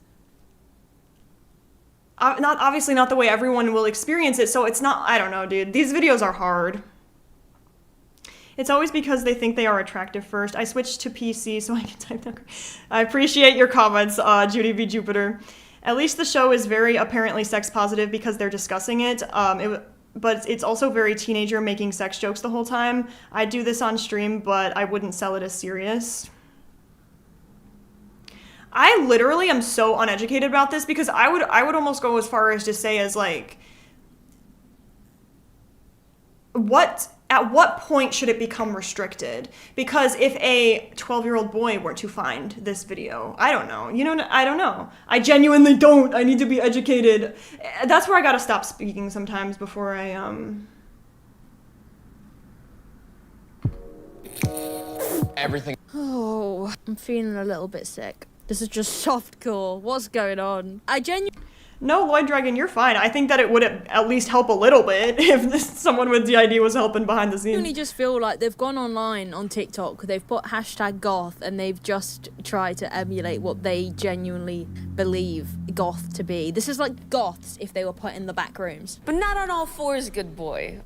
obviously not the way everyone will experience it, so it's not, I don't know, dude. These videos are hard. It's always because they think they are attractive first. I switched to PC so I can type that. I appreciate your comments, Judy V. Jupiter. At least the show is very apparently sex positive because they're discussing it. But it's also very teenager making sex jokes the whole time. I do this on stream, but I wouldn't sell it as serious. I literally am so uneducated about this because I would almost go as far as to say as like, at what point should it become restricted? Because if a 12-year-old boy were to find this video, I don't know. You know, I don't know. I genuinely don't. I need to be educated. That's where I gotta stop speaking sometimes before I, Everything. Oh, I'm feeling a little bit sick. This is just softcore. What's going on? No, Lloyd Dragon, you're fine. I think that it would at least help a little bit if someone with DID was helping behind the scenes. I only just feel like they've gone online on TikTok, they've put hashtag goth, and they've just tried to emulate what they genuinely believe goth to be. This is like goths if they were put in the back rooms. But not on all fours, good boy.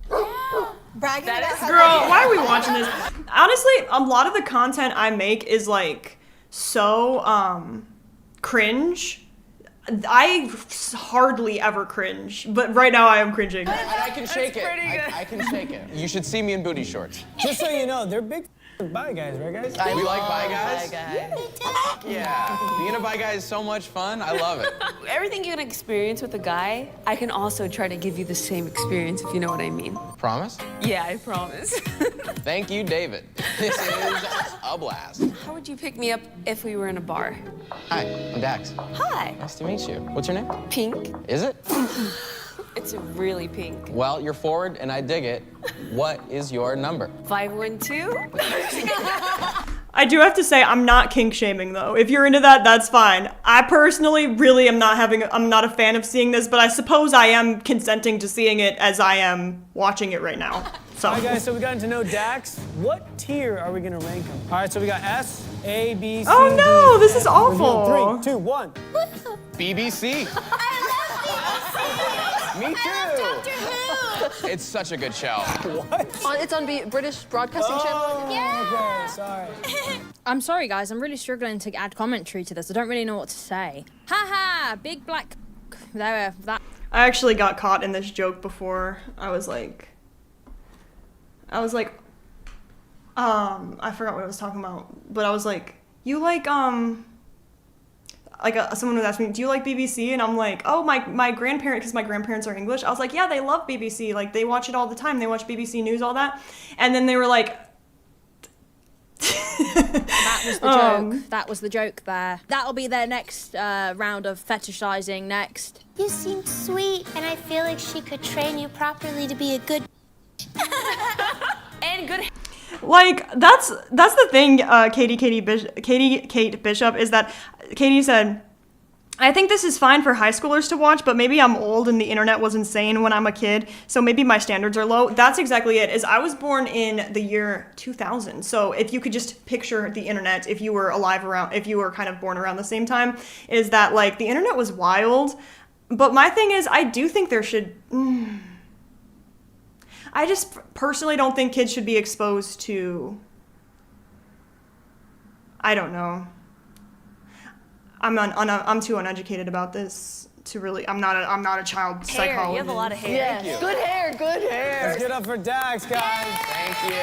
Bragging Girl, why are we watching this? Honestly, a lot of the content I make is like so cringe. I hardly ever cringe, but right now I am cringing. I can shake it. I can shake it. You should see me in booty shorts. Just so you know, they're big bi guys, right guys? We like bi guys? Bi guys. Yeah. Being a bi guy is so much fun. I love it. Everything you can experience with a guy, I can also try to give you the same experience, if you know what I mean. Promise? Yeah, I promise. Thank you, David. This is a blast. How would you pick me up if we were in a bar? Hi, I'm Dax. Hi. Nice to meet you. What's your name? Pink. Is it? It's really pink. Well, you're forward and I dig it. What is your number? 512? I do have to say, I'm not kink shaming though. If you're into that, that's fine. I personally really am I'm not a fan of seeing this, but I suppose I am consenting to seeing it as I am watching it right now. So. All right, guys, so we gotten to know Dax. What tier are we gonna rank him? All right, so we got S, A, B, C, Oh no, D, this is awful. Reveal. 3, 2, 1. BBC. Me too. It's such a good show. What? It's on British Broadcasting Channel. Yeah. Okay, sorry. I'm sorry, guys. I'm really struggling to add commentary to this. I don't really know what to say. Haha, big black. There, that. I actually got caught in this joke before. I was like, I forgot what I was talking about, but I was like, you like, someone was asking me, do you like BBC? And I'm like, oh, my grandparent, because my grandparents are English. I was like, yeah, they love BBC. Like, they watch it all the time. They watch BBC News, all that. And then they were like... That was the joke. That was the joke there. That'll be their next round of fetishizing next. You seem sweet, and I feel like she could train you properly to be a good... And good... Like, that's the thing, Kate Bishop, is that Katie said, I think this is fine for high schoolers to watch, but maybe I'm old and the internet was insane when I'm a kid, so maybe my standards are low. That's exactly it, is I was born in the year 2000, so if you could just picture the internet, if you were if you were kind of born around the same time, is that, like, the internet was wild, but my thing is, I do think there should... I just personally don't think kids should be exposed to, I don't know. I'm too uneducated about this to really, I'm not a child psychologist. You have a lot of hair. Yes. Good hair, good hair. Let's get up for Dax, guys. Thank you.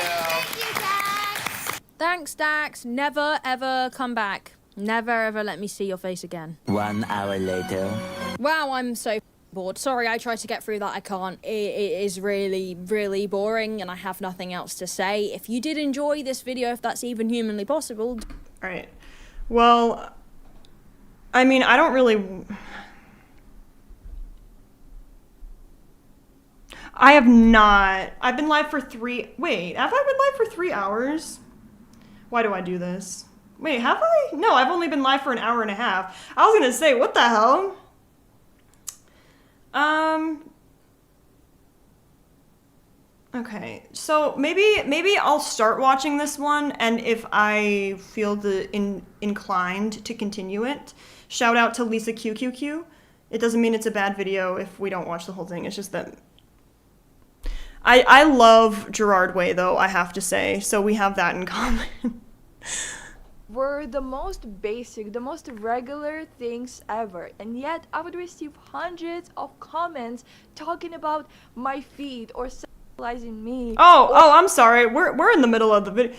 Thanks, Dax. Never, ever come back. Never, ever let me see your face again. 1 hour later. Wow, I'm so bored. Sorry, I tried to get through that. I can't. It is really, really boring, and I have nothing else to say. If you did enjoy this video, if that's even humanly possible... Alright. Well, I mean, I don't really... I have not... I've been live for 3... Wait, have I been live for 3 hours? Why do I do this? Wait, have I? No, I've only been live for an hour and a half. I was gonna say, what the hell? Okay, so maybe I'll start watching this one, and if I feel inclined to continue it, shout out to Lisa QQQ. It doesn't mean it's a bad video if we don't watch the whole thing. It's just that I love Gerard Way, though, I have to say, so we have that in common. Were the most basic, the most regular things ever, and yet I would receive hundreds of comments talking about my feet or sexualizing me. Oh, I'm sorry. We're in the middle of the video.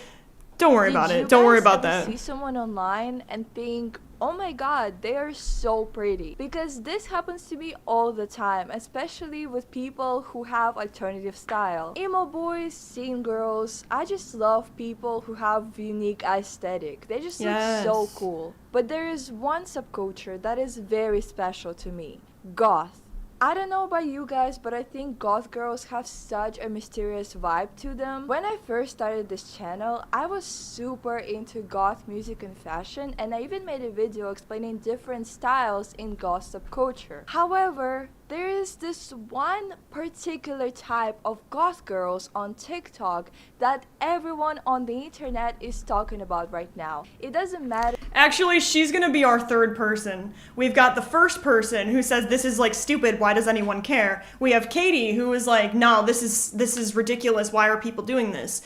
Don't worry about it. Don't worry about that. See someone online and think, oh my god, they are so pretty. Because this happens to me all the time, especially with people who have alternative style. Emo boys, scene girls, I just love people who have unique aesthetic. They just look so cool. But there is one subculture that is very special to me. Goth. I don't know about you guys, but I think goth girls have such a mysterious vibe to them. When I first started this channel, I was super into goth music and fashion, and I even made a video explaining different styles in goth subculture. However, there is this one particular type of goth girls on TikTok that everyone on the internet is talking about right now. It doesn't matter. Actually, she's gonna be our third person. We've got the first person who says this is like stupid, why does anyone care? We have Katie who is like, no, this is ridiculous, why are people doing this?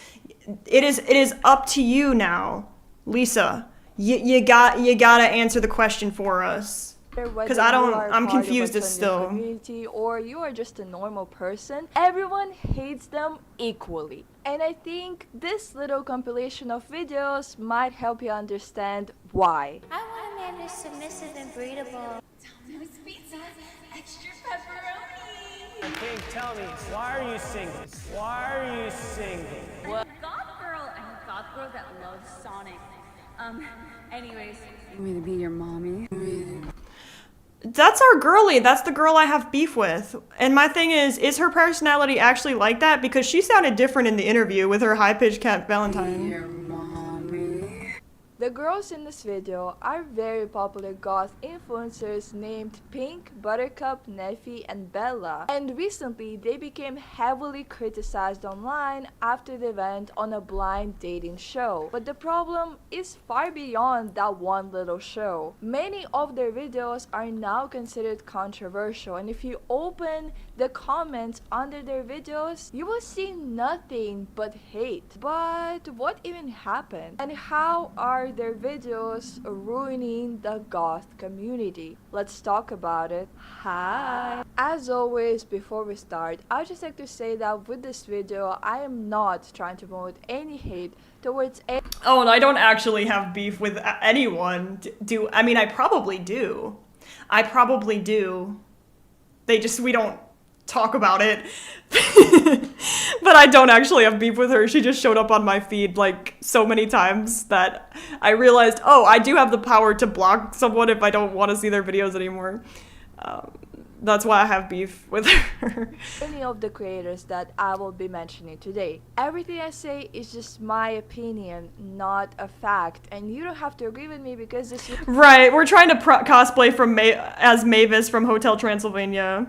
It is up to you now, Lisa. You gotta answer the question for us. Because I'm confused as still. Community or you are just a normal person, everyone hates them equally. And I think this little compilation of videos might help you understand why. I want a man who's submissive and breedable. Domino's pizza, extra pepperoni. Pink, tell me, why are you single? Why are you single? What? Goth girl, I'm a goth girl that loves Sonic. Anyways. You want me to be your mommy? That's our girlie. That's the girl I have beef with. And my thing is her personality actually like that? Because she sounded different in the interview with her high-pitched Cat Valentine. The girls in this video are very popular goth influencers named Pink, Buttercup, Neffy, and Bella. And recently, they became heavily criticized online after they went on a blind dating show. But the problem is far beyond that one little show. Many of their videos are now considered controversial, and if you open the comments under their videos, you will see nothing but hate. But what even happened? And how are their videos ruining the goth community? Let's talk about it. Hi! As always, before we start, I'd just like to say that with this video, I am not trying to promote any hate towards any— Oh, and I don't actually have beef with anyone. I mean, I probably do. We don't talk about it. But I don't actually have beef with her. She just showed up on my feed like so many times that I realized, oh, I do have the power to block someone if I don't want to see their videos anymore. That's why I have beef with her. Any of the creators that I will be mentioning today. Everything I say is just my opinion, not a fact, and you don't have to agree with me because this is— Right, we're trying to cosplay as Mavis from Hotel Transylvania.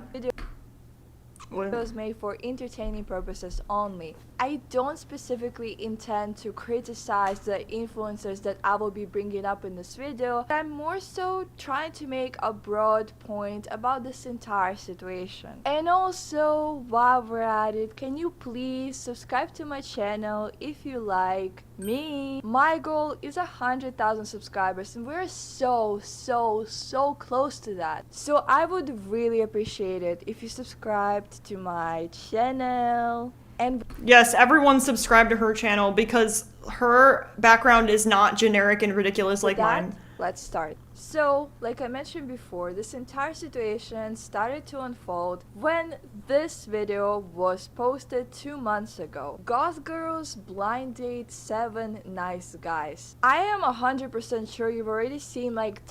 Videos made for entertaining purposes only. I don't specifically intend to criticize the influencers that I will be bringing up in this video. I'm more so trying to make a broad point about this entire situation. And also, while we're at it, can you please subscribe to my channel if you like me? My goal is 100,000 subscribers and we're so close to that. So I would really appreciate it if you subscribed to my channel. And yes, everyone subscribe to her channel because her background is not generic and ridiculous like mine. Let's start. So, like I mentioned before, this entire situation started to unfold when this video was posted 2 months ago. Goth girls blind date 7 nice guys. I am 100% sure you've already seen like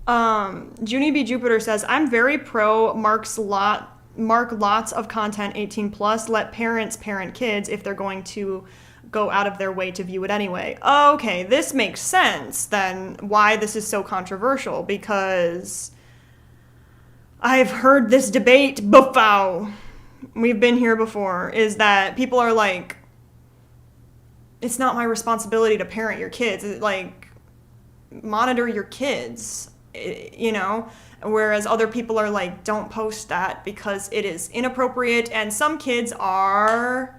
Junie B. Jupiter says, I'm very pro mark lots of content 18+, let parents parent kids if they're going to go out of their way to view it anyway. Okay, this makes sense then why this is so controversial, because I've heard this debate before. we've been here before, is that people are like, it's not my responsibility to parent your kids. Like, monitor your kids, you know? Whereas other people are like, don't post that because it is inappropriate, and some kids are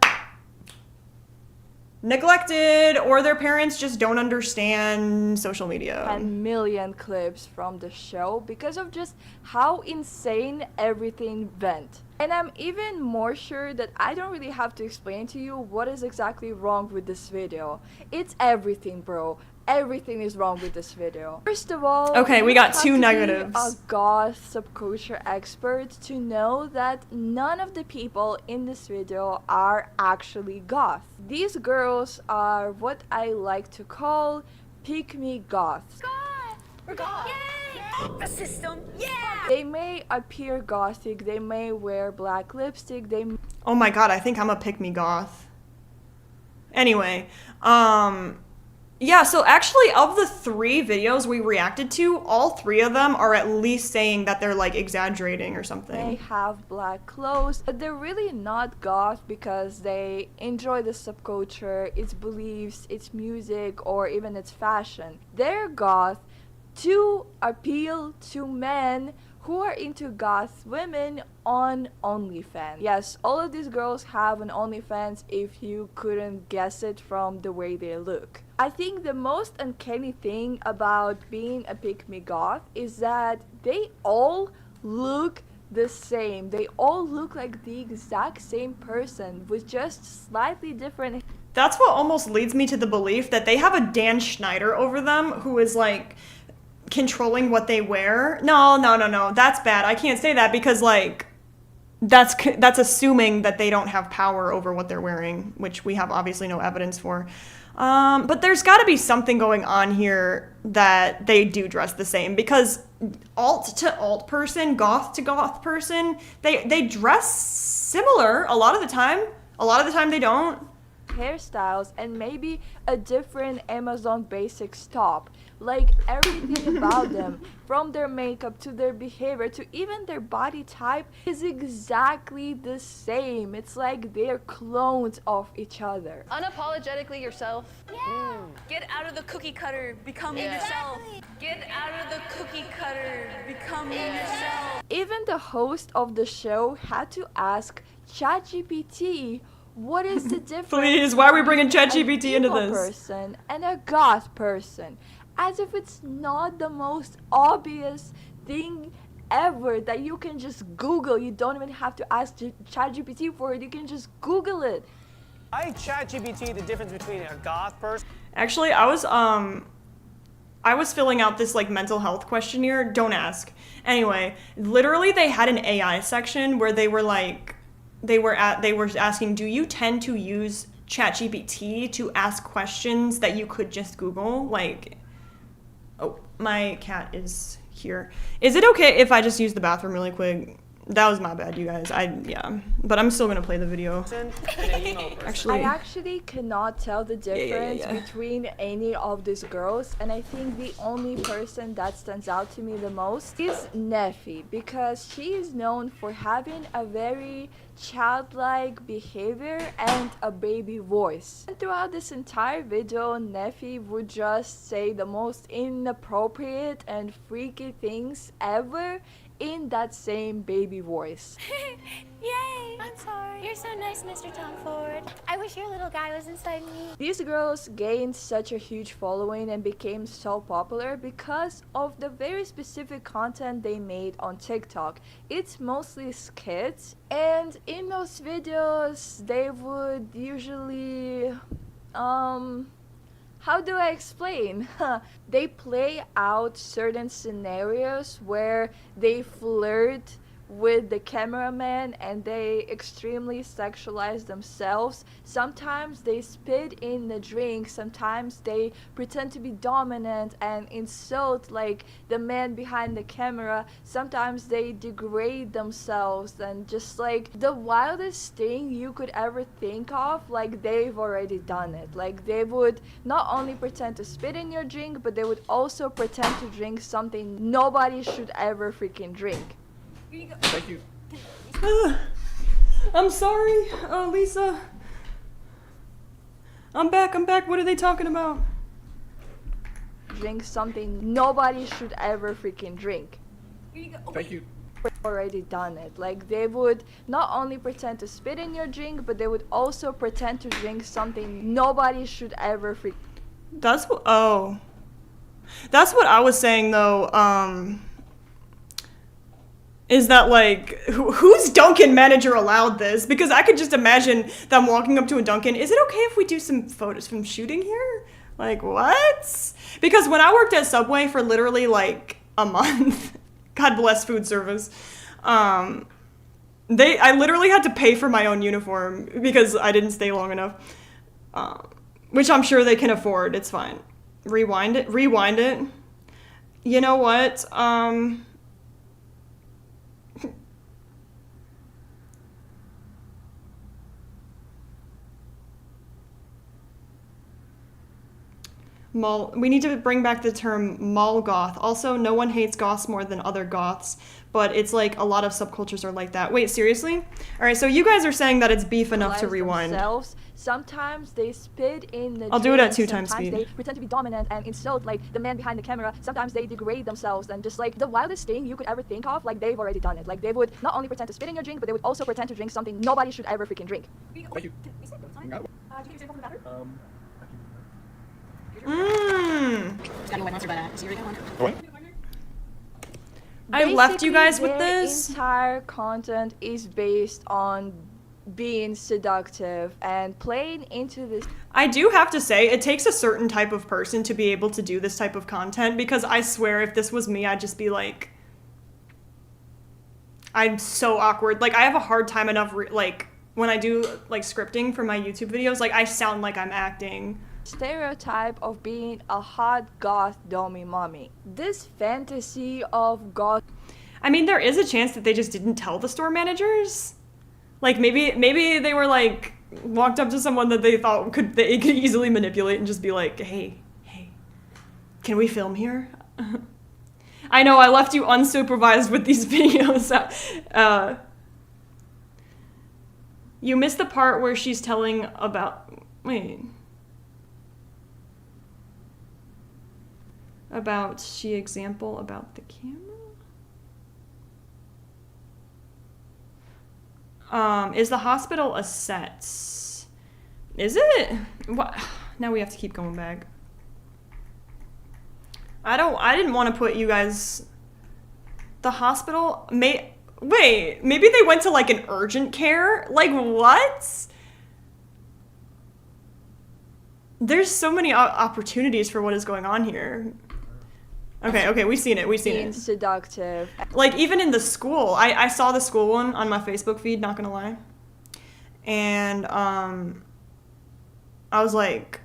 neglected or their parents just don't understand social media. 10 million clips from the show because of just how insane everything went. And I'm even more sure that I don't really have to explain to you what is exactly wrong with this video. It's everything, bro. Everything is wrong with this video. First of all, okay, we got two you negatives. have to be a goth subculture expert to know that none of the people in this video are actually goth. These girls are what I like to call pick-me goths. We're goth! Yay! The system! Yeah! They may appear gothic, they may wear black lipstick, they... Oh my god, I think I'm a pick-me goth. Anyway, yeah, so actually of the 3 videos we reacted to, all 3 of them are at least saying that they're like exaggerating or something. They have black clothes, but they're really not goth because they enjoy the subculture, its beliefs, its music, or even its fashion. They're goth to appeal to men who are into goth women on OnlyFans. Yes, all of these girls have an OnlyFans if you couldn't guess it from the way they look. I think the most uncanny thing about being a pick-me goth is that they all look the same. They all look like the exact same person with just slightly different... That's what almost leads me to the belief that they have a Dan Schneider over them who is like controlling what they wear. No, that's bad. I can't say that because like that's assuming that they don't have power over what they're wearing, which we have obviously no evidence for. But there's got to be something going on here that they do dress the same, because alt to alt person, goth to goth person, they dress similar a lot of the time. A lot of the time they don't. Hairstyles and maybe a different Amazon Basics top. Like everything about them, from their makeup to their behavior to even their body type, is exactly the same. It's like they're clones of each other. Unapologetically yourself. Yeah. Get out of the cookie cutter, become yourself. Get out of the cookie cutter, become yourself. Even the host of the show had to ask ChatGPT, what is the difference? Please, why are we bringing ChatGPT into this? A person and a goth person. As if it's not the most obvious thing ever that you can just Google. You don't even have to ask ChatGPT for it. You can just Google it. I ChatGPT the difference between a goth person. Actually, I was filling out this like mental health questionnaire. Don't ask. Anyway, literally they had an AI section where they were like, they were asking, do you tend to use ChatGPT to ask questions that you could just Google? Like, oh, my cat is here. Is it okay if I just use the bathroom really quick? That was my bad, you guys. Yeah. But I'm still gonna play the video. I actually cannot tell the difference between any of these girls, and I think the only person that stands out to me the most is Neffy, because she is known for having a very childlike behavior and a baby voice. And throughout this entire video, Neffy would just say the most inappropriate and freaky things ever in that same baby voice. Yay! I'm sorry. You're so nice, Mr. Tom Ford. I wish your little guy was inside me. These girls gained such a huge following and became so popular because of the very specific content they made on TikTok. It's mostly skits, and in those videos they would usually how do I explain? They play out certain scenarios where they flirt with the cameraman and they extremely sexualize themselves. Sometimes they spit in the drink, sometimes they pretend to be dominant and insult like the man behind the camera, sometimes they degrade themselves and just like the wildest thing you could ever think of, like they've already done it. Like they would not only pretend to spit in your drink, but they would also pretend to drink something nobody should ever freaking drink. Thank you. I'm sorry, Lisa. I'm back. What are they talking about? Drink something nobody should ever freaking drink. Thank you. Already done it. Like, they would not only pretend to spit in your drink, but they would also pretend to drink something nobody should ever That's what I was saying though. Is that like whose Dunkin' manager allowed this? Because I could just imagine them walking up to a Dunkin'. Is it okay if we do some photos from shooting here? Like, what? Because when I worked at Subway for literally like a month, God bless food service, I literally had to pay for my own uniform because I didn't stay long enough. Which I'm sure they can afford. It's fine. Rewind it. You know what? We need to bring back the term mall goth. Also, no one hates goths more than other goths, but it's like a lot of subcultures are like that. Wait, seriously? All right, so you guys are saying that it's beef enough to rewind. Themselves. Sometimes they spit in the I'll do it at drink, 2 times sometimes speed. They pretend to be dominant and insult like the man behind the camera. Sometimes they degrade themselves and just like the wildest thing you could ever think of, like they've already done it. Like they would not only pretend to spit in your drink, but they would also pretend to drink something nobody should ever freaking drink. Thank you. I left you guys with Basically, this. their entire content is based on being seductive and playing into this. I do have to say, it takes a certain type of person to be able to do this type of content, because I swear if this was me, I'd just be like, I'm so awkward. Like, I have a hard time enough, like, when I do, like, scripting for my YouTube videos, like, I sound like I'm acting. Stereotype of being a hot goth dummy mommy. This fantasy of goth. I mean, there is a chance that they just didn't tell the store managers. Like, maybe they were, like, walked up to someone that they thought they could easily manipulate and just be like, hey, can we film here? I know, I left you unsupervised with these videos. You missed the part where she's telling about... Wait. About example about the camera? Is the hospital a set? Is it? What? Now we have to keep going back. I didn't want to put you guys... The hospital... Wait, maybe they went to like an urgent care? Like what? There's so many opportunities for what is going on here. Okay, we've seen it. Being seductive. Like, even in the school, I saw the school one on my Facebook feed, not gonna lie. And, I was like,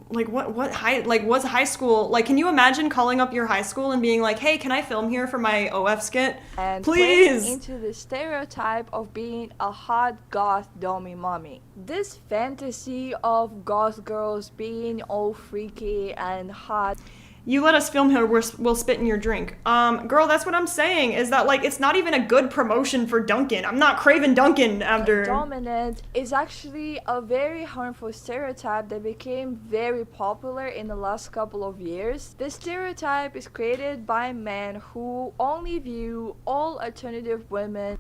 what's high school? Like, can you imagine calling up your high school and being like, hey, can I film here for my OF skit? And please! Playing into the stereotype of being a hot goth dummy mommy. This fantasy of goth girls being all freaky and hot. You let us film here, we'll spit in your drink. Girl, that's what I'm saying, is that, like, it's not even a good promotion for Dunkin'. I'm not craving Dunkin' after... Dominant is actually a very harmful stereotype that became very popular in the last couple of years. This stereotype is created by men who only view all alternative women...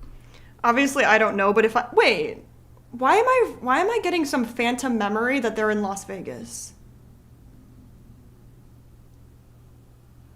Obviously, I don't know, but if I... Wait, why am I getting some phantom memory that they're in Las Vegas?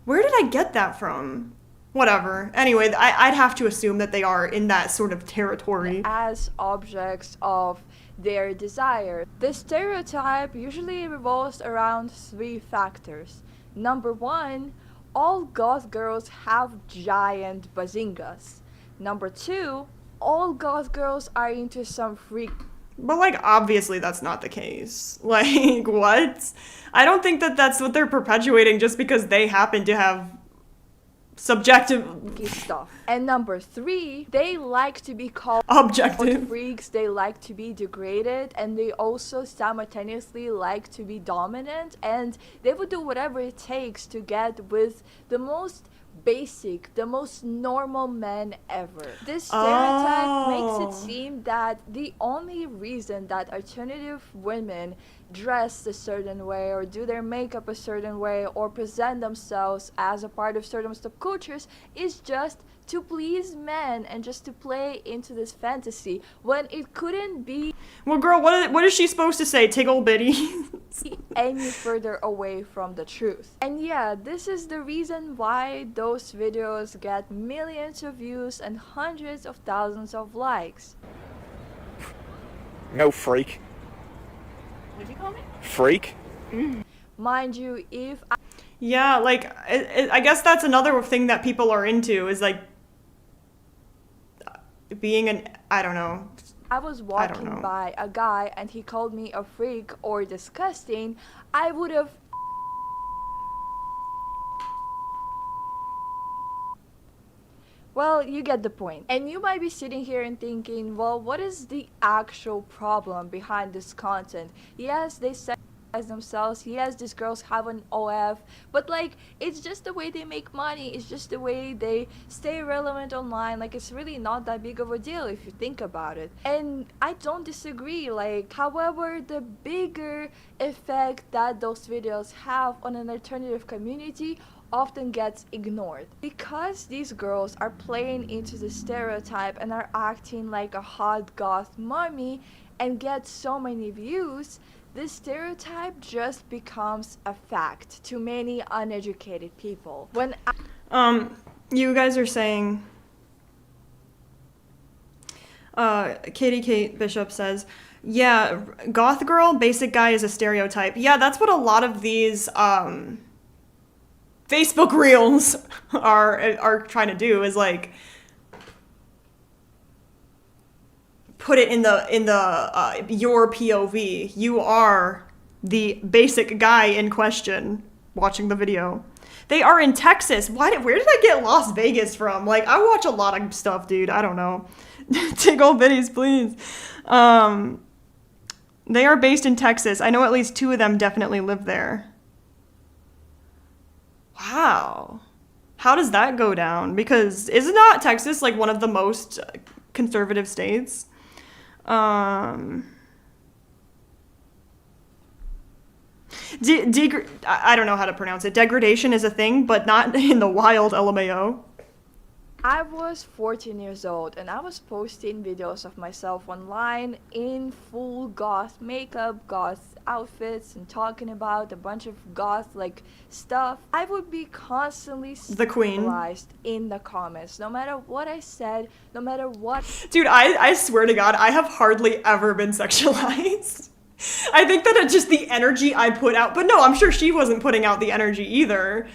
Where did I get that from? Whatever. Anyway, I'd have to assume that they are in that sort of territory. As objects of their desire. The stereotype usually revolves around 3 factors. Number 1, all goth girls have giant bazingas. Number 2, all goth girls are into some freak. But, like, obviously that's not the case. Like, what? I don't think that that's what they're perpetuating just because they happen to have subjective stuff. And number 3, they like to be called objective freaks, they like to be degraded, and they also simultaneously like to be dominant, and they would do whatever it takes to get with the most basic, the most normal men ever. This stereotype makes it seem that the only reason that alternative women dress a certain way or do their makeup a certain way or present themselves as a part of certain subcultures is just to please men and just to play into this fantasy when it couldn't be. Well, girl, what is she supposed to say? Tickle bitty? Any further away from the truth. And yeah, this is the reason why those videos get millions of views and hundreds of thousands of likes. No, freak. What'd you call me? Freak? Mind you, if I Yeah, like, I guess that's another thing that people are into, is like being an, I don't know. I was walking by a guy and he called me a freak or disgusting, I would have Well, you get the point. And you might be sitting here and thinking, well, what is the actual problem behind this content? Yes, they sexualize themselves. Yes, these girls have an OF. But, like, it's just the way they make money. It's just the way they stay relevant online. Like, it's really not that big of a deal if you think about it. And I don't disagree. Like, however, the bigger effect that those videos have on an alternative community often gets ignored. Because these girls are playing into the stereotype and are acting like a hot goth mommy and get so many views, this stereotype just becomes a fact to many uneducated people. When you guys are saying, Kate Bishop says, yeah, goth girl, basic guy is a stereotype. Yeah, that's what a lot of these, Facebook reels are trying to do, is like put it in the your POV. You are the basic guy in question watching the video. They are in Texas. Where did I get Las Vegas from? Like, I watch a lot of stuff, dude. I don't know. Tickle bitties, please. They are based in Texas. I know at least 2 of them definitely live there. Wow. How does that go down? Because isn't not Texas like one of the most conservative states? I don't know how to pronounce it. Degradation is a thing, but not in the wild, LMAO. I was 14 years old and I was posting videos of myself online in full goth makeup, goth outfits, and talking about a bunch of goth like stuff. I would be constantly the queen in the comments, no matter what I said, no matter what. Dude, I swear to God, I have hardly ever been sexualized. I think that it's just the energy I put out, but no, I'm sure she wasn't putting out the energy either.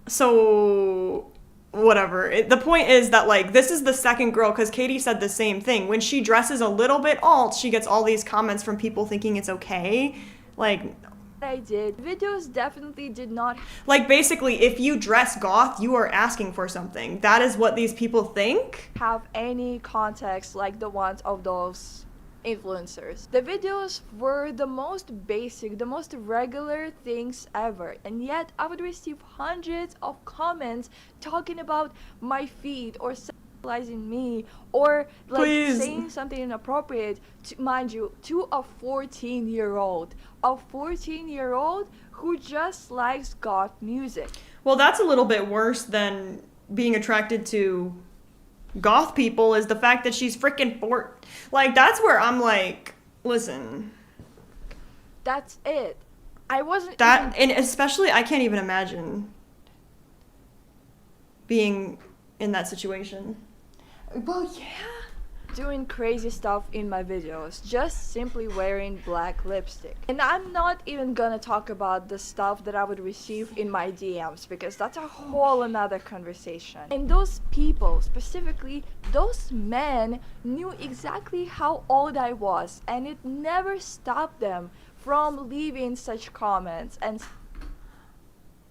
So whatever. The point is that, like, this is the second girl, because Katie said the same thing. When she dresses a little bit alt, she gets all these comments from people thinking it's okay. Like, I did. Videos definitely did not. Like, basically, if you dress goth, you are asking for something. That is what these people think. Have any context like the ones of those influencers. The videos were the most basic, the most regular things ever, and yet I would receive hundreds of comments talking about my feet or sexualizing me or like saying something inappropriate, mind you, to a 14-year-old. A 14-year-old who just likes goth music. Well, that's a little bit worse than being attracted to goth people, is the fact that she's freaking like, that's where I'm like, listen. That's it. I wasn't and especially, I can't even imagine being in that situation. Well, yeah. Doing crazy stuff in my videos, just simply wearing black lipstick. And I'm not even gonna talk about the stuff that I would receive in my DMs, because that's a whole another conversation. And those people, specifically those men, knew exactly how old I was, and it never stopped them from leaving such comments. And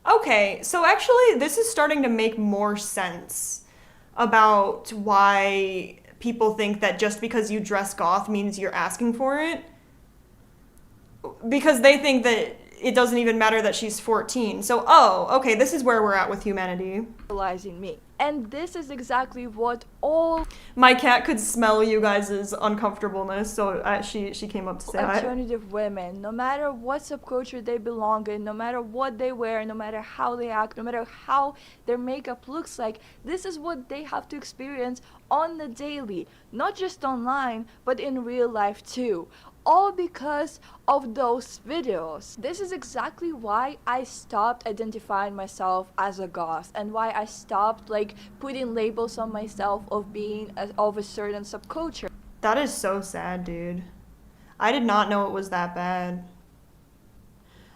okay, so actually this is starting to make more sense about why people think that just because you dress goth means you're asking for it. Because they think that it doesn't even matter that she's 14. So, oh, okay, this is where we're at with humanity. Realizing me. And this is exactly what all my cat could smell you guys' uncomfortableness, so she came up to say hi. Alternative women, no matter what subculture they belong in, no matter what they wear, no matter how they act, no matter how their makeup looks like, this is what they have to experience on the daily, not just online, but in real life too. All because of those videos. This is exactly why I stopped identifying myself as a goth, and why I stopped like putting labels on myself of being of a certain subculture. That is so sad, dude. I did not know it was that bad.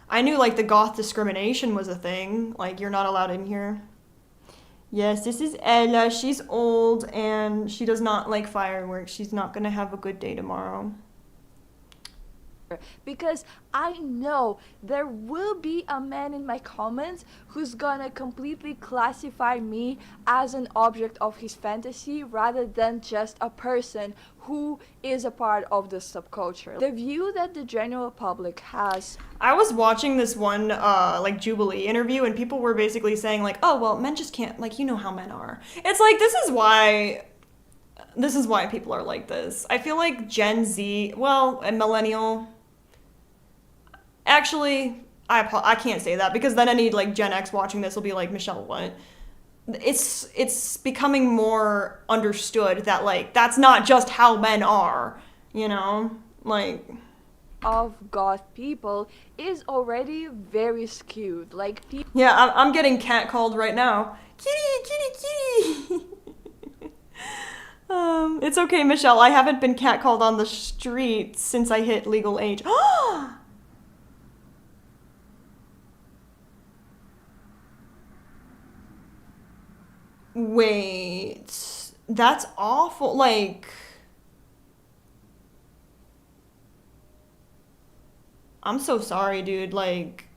I knew like the goth discrimination was a thing, like you're not allowed in here. Yes, this is Ella. She's old and she does not like fireworks. She's not gonna have a good day tomorrow. Because I know there will be a man in my comments who's gonna completely classify me as an object of his fantasy rather than just a person who is a part of the subculture. The view that the general public has. I was watching this one like Jubilee interview and people were basically saying like, oh well, men just can't, like, you know how men are. It's like this is why people are like this. I feel like Gen Z, well, and millennial. Actually, I can't say that because then any like Gen X watching this will be like, Michelle, what? It's becoming more understood that like that's not just how men are, you know, like. Of goth people is already very skewed. Like yeah, I'm getting catcalled right now. Kitty, kitty, kitty. It's okay, Michelle. I haven't been catcalled on the street since I hit legal age. Wait, that's awful. Like, I'm so sorry, dude. Like,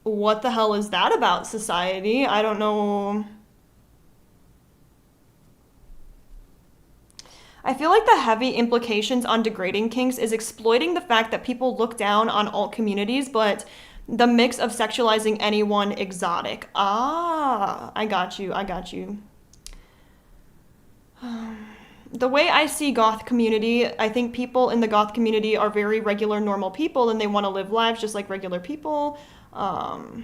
what the hell is that about society? I don't know. I feel like the heavy implications on degrading kinks is exploiting the fact that people look down on alt communities, but the mix of sexualizing anyone exotic. Ah, I got you. The way I see goth community, I think people in the goth community are very regular, normal people, and they want to live lives just like regular people. Yeah,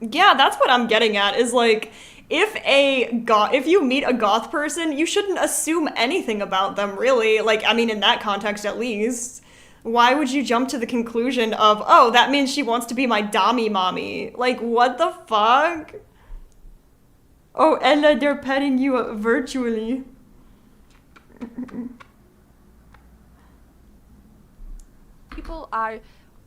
that's what I'm getting at, is like, if you meet a goth person, you shouldn't assume anything about them, really. Like, I mean, in that context at least. Why would you jump to the conclusion of, oh, that means she wants to be my dommy mommy? Like, what the fuck? Oh, Ella, they're petting you virtually. People are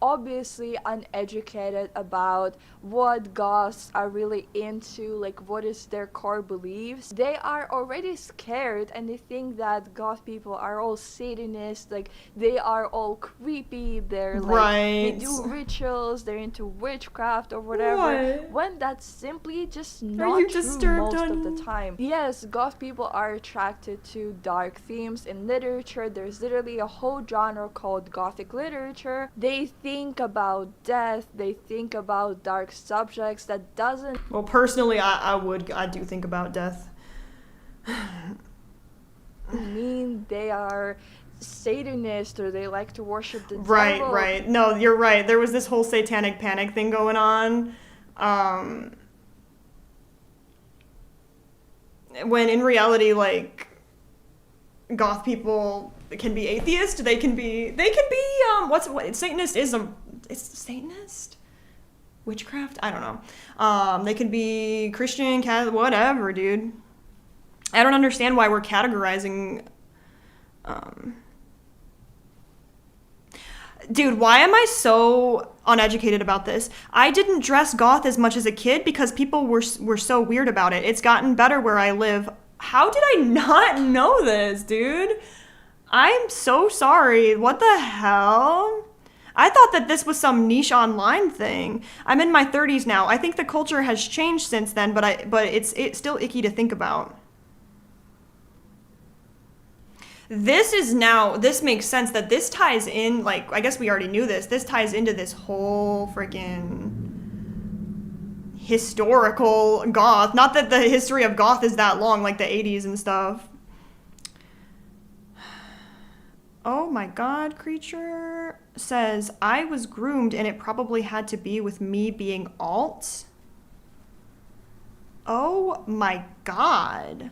obviously uneducated about what goths are really into, like what is their core beliefs. They are already scared and they think that goth people are all Satanists, like they are all creepy, they're like, they do rituals, they're into witchcraft or whatever. What? When that's simply just not Are you true disturbed, most honey? of the time. Yes, goth people are attracted to dark themes in literature. There's literally a whole genre called gothic literature. They think about death, they think about dark subjects that doesn't. Well, personally, I do think about death. mean they are Satanist or they like to worship the devil. Right. No, you're right. There was this whole satanic panic thing going on. When in reality, like, goth people can be atheist. They can be Satanist is it's Satanist? Witchcraft? I don't know. They can be Christian, Catholic, whatever, dude. I don't understand why we're categorizing. Dude, why am I so uneducated about this? I didn't dress goth as much as a kid because people were so weird about it. It's gotten better where I live. How did I not know this, dude? I'm so sorry. What the hell? I thought that this was some niche online thing. I'm in my 30s now. I think the culture has changed since then, but it's still icky to think about. this makes sense that this ties in, like, I guess we already knew this ties into this whole freaking historical goth. Not that the history of goth is that long, like the 80s and stuff. Oh my god, Creature says, I was groomed and it probably had to be with me being alt. Oh my god.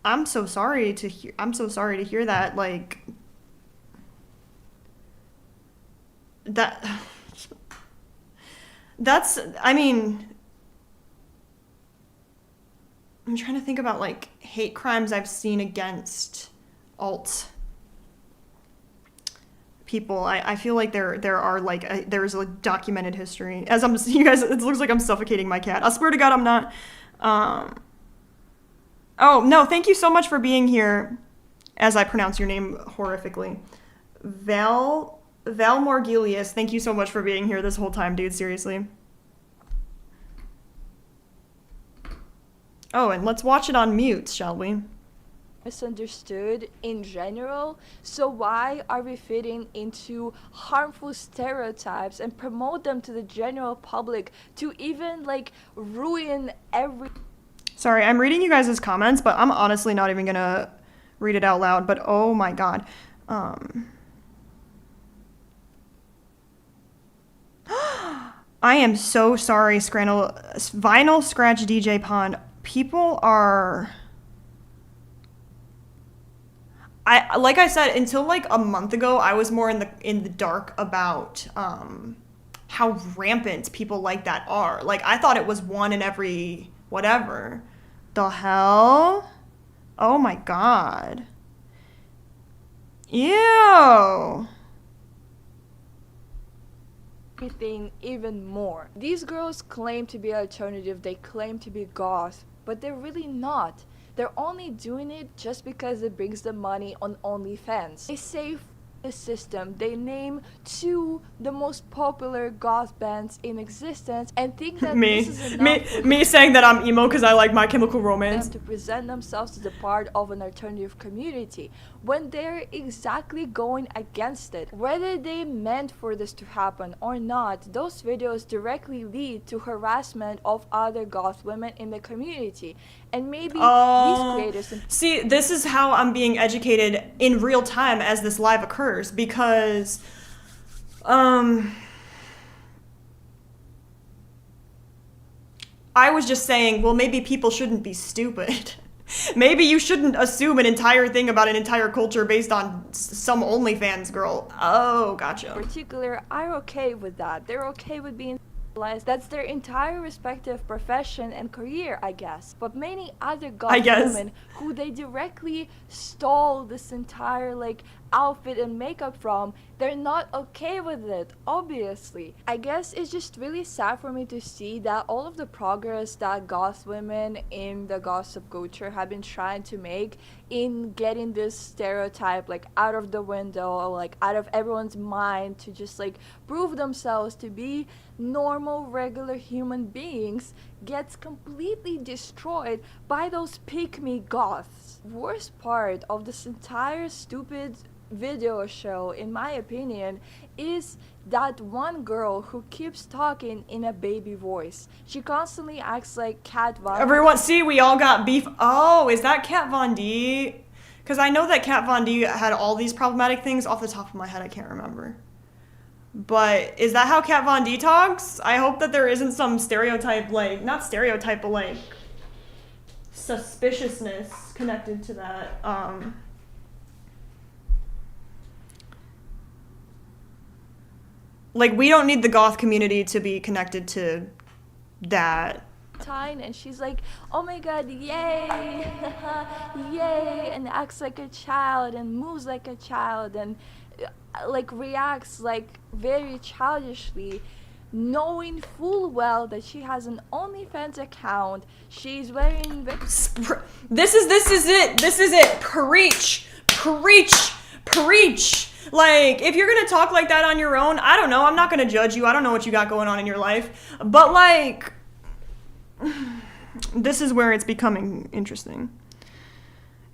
I'm so sorry to hear that, like, that's, I mean, I'm trying to think about, like, hate crimes I've seen against alt people. I feel like there are, like, there's a documented history. As you guys, it looks like I'm suffocating my cat. I swear to God I'm not. Oh, no, thank you so much for being here, as I pronounce your name horrifically. Val Morgilius, thank you so much for being here this whole time, dude, seriously. Oh, and let's watch it on mute, shall we? Misunderstood in general, so why are we fitting into harmful stereotypes and promote them to the general public to even, like, ruin every... Sorry, I'm reading you guys' comments, but I'm honestly not even gonna read it out loud, but oh my god. I am so sorry, Vinyl Scratch DJ Pond. People are... like I said, until like a month ago, I was more in the dark about how rampant people like that are. Like, I thought it was one in every whatever. The hell? Oh my god. Ew. Everything even more. These girls claim to be alternative, they claim to be goth, but they're really not. They're only doing it just because it brings them money on OnlyFans. They say the system, they name 2 the most popular goth bands in existence and think that this is enough me saying that I'm emo because I like My Chemical Romance. To present themselves as a part of an alternative community when they're exactly going against it. Whether they meant for this to happen or not, those videos directly lead to harassment of other goth women in the community. And maybe these creators... See, this is how I'm being educated in real time as this live occurs, because I was just saying, well, maybe people shouldn't be stupid. Maybe you shouldn't assume an entire thing about an entire culture based on some OnlyFans girl. Oh, gotcha. In particular, are okay with that. They're okay with being... That's their entire respective profession and career, I guess. But many other goth women who they directly stole this entire, like, outfit and makeup from, they're not okay with it, obviously. I guess it's just really sad for me to see that all of the progress that goth women in the goth subculture have been trying to make in getting this stereotype, like, out of the window, or, like, out of everyone's mind to just, like, prove themselves to be normal, regular human beings, gets completely destroyed by those pick-me goths. Worst part of this entire stupid video show, in my opinion, is that one girl who keeps talking in a baby voice. She constantly acts like Kat Von D. Everyone, see, we all got beef. Oh, is that Kat Von D? Because I know that Kat Von D had all these problematic things. Off the top of my head, I can't remember. But is that how Kat Von D talks? I hope that there isn't some stereotype, like, not stereotype, but like suspiciousness connected to that. Like, we don't need the goth community to be connected to that. And she's like, oh my god, yay, yay, and acts like a child and moves like a child and like reacts like very childishly, knowing full well that she has an OnlyFans account. She's wearing this is it. Preach. Like, if you're gonna talk like that on your own, I don't know, I'm not gonna judge you. I don't know what you got going on in your life, but like, this is where it's becoming interesting.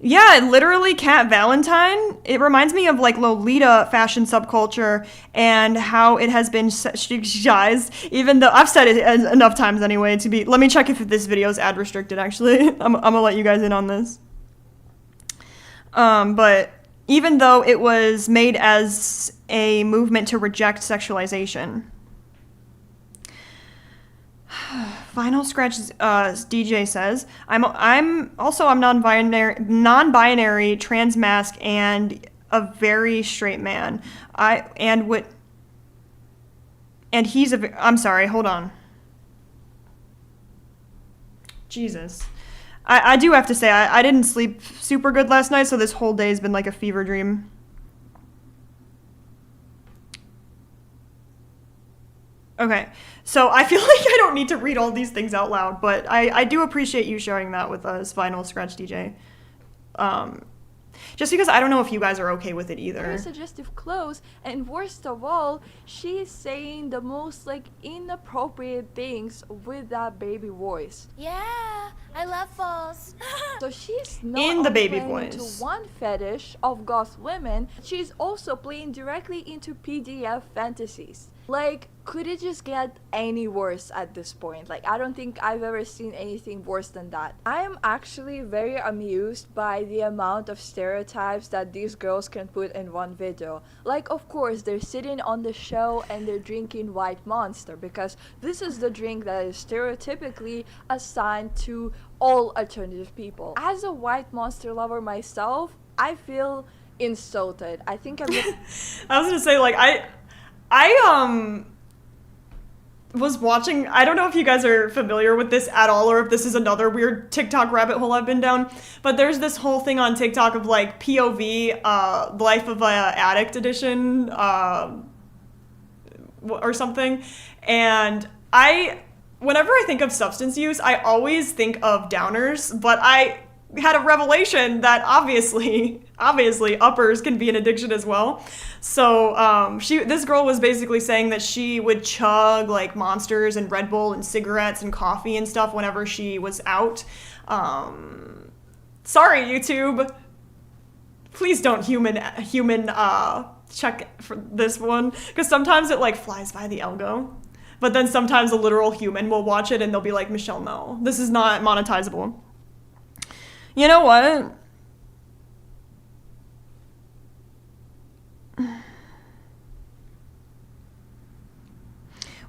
Yeah, literally Cat Valentine. It reminds me of like Lolita fashion subculture and how it has been sexualized, even though I've said it enough times anyway to be, let me check if this video is ad restricted actually. I'm gonna let you guys in on this. But even though it was made as a movement to reject sexualization. Final Scratch DJ says, I'm non-binary, trans mask, and a very straight man. I'm sorry, hold on. Jesus. I do have to say, I didn't sleep super good last night, so this whole day has been like a fever dream. Okay, so I feel like I don't need to read all these things out loud, but I do appreciate you sharing that with us, Final Scratch DJ. Just because I don't know if you guys are okay with it either. Very suggestive clothes, and worst of all, she's saying the most like inappropriate things with that baby voice. Yeah, I love falls. So she's not in the baby playing voice. into one fetish of goth women, she's also playing directly into PDF fantasies. Like, could it just get any worse at this point? Like, I don't think I've ever seen anything worse than that. I am actually very amused by the amount of stereotypes that these girls can put in one video. Like, of course, they're sitting on the show and they're drinking White Monster, because this is the drink that is stereotypically assigned to all alternative people. As a White Monster lover myself, I feel insulted. I think I'm I was gonna say, like, I was watching, I don't know if you guys are familiar with this at all, or if this is another weird TikTok rabbit hole I've been down, but there's this whole thing on TikTok of like POV, Life of a Addict edition, or something, and whenever I think of substance use, I always think of downers, but I had a revelation that obviously uppers can be an addiction as well. So this girl was basically saying that she would chug like Monsters and Red Bull and cigarettes and coffee and stuff whenever she was out. Sorry, YouTube. Please don't human check for this one, because sometimes it like flies by the algo. But then sometimes a literal human will watch it and they'll be like, Michelle, no, this is not monetizable. You know what?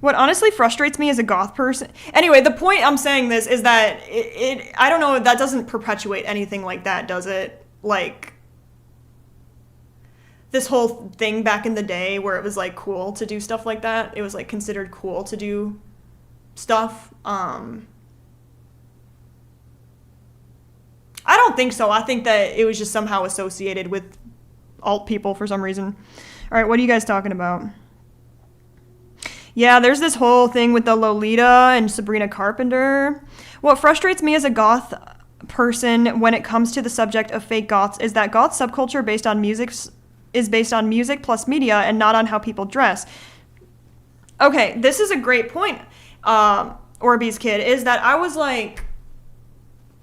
What honestly frustrates me as a goth person. Anyway, the point I'm saying this is that I don't know, that doesn't perpetuate anything like that, does it? Like, this whole thing back in the day where it was like cool to do stuff like that. It was like considered cool to do stuff. I don't think so. I think that it was just somehow associated with alt people for some reason. All right, what are you guys talking about? Yeah, there's this whole thing with the Lolita and Sabrina Carpenter. What frustrates me as a goth person when it comes to the subject of fake goths is that goth subculture is based on music plus media and not on how people dress. Okay, this is a great point, Orbeez Kid, is that I was like,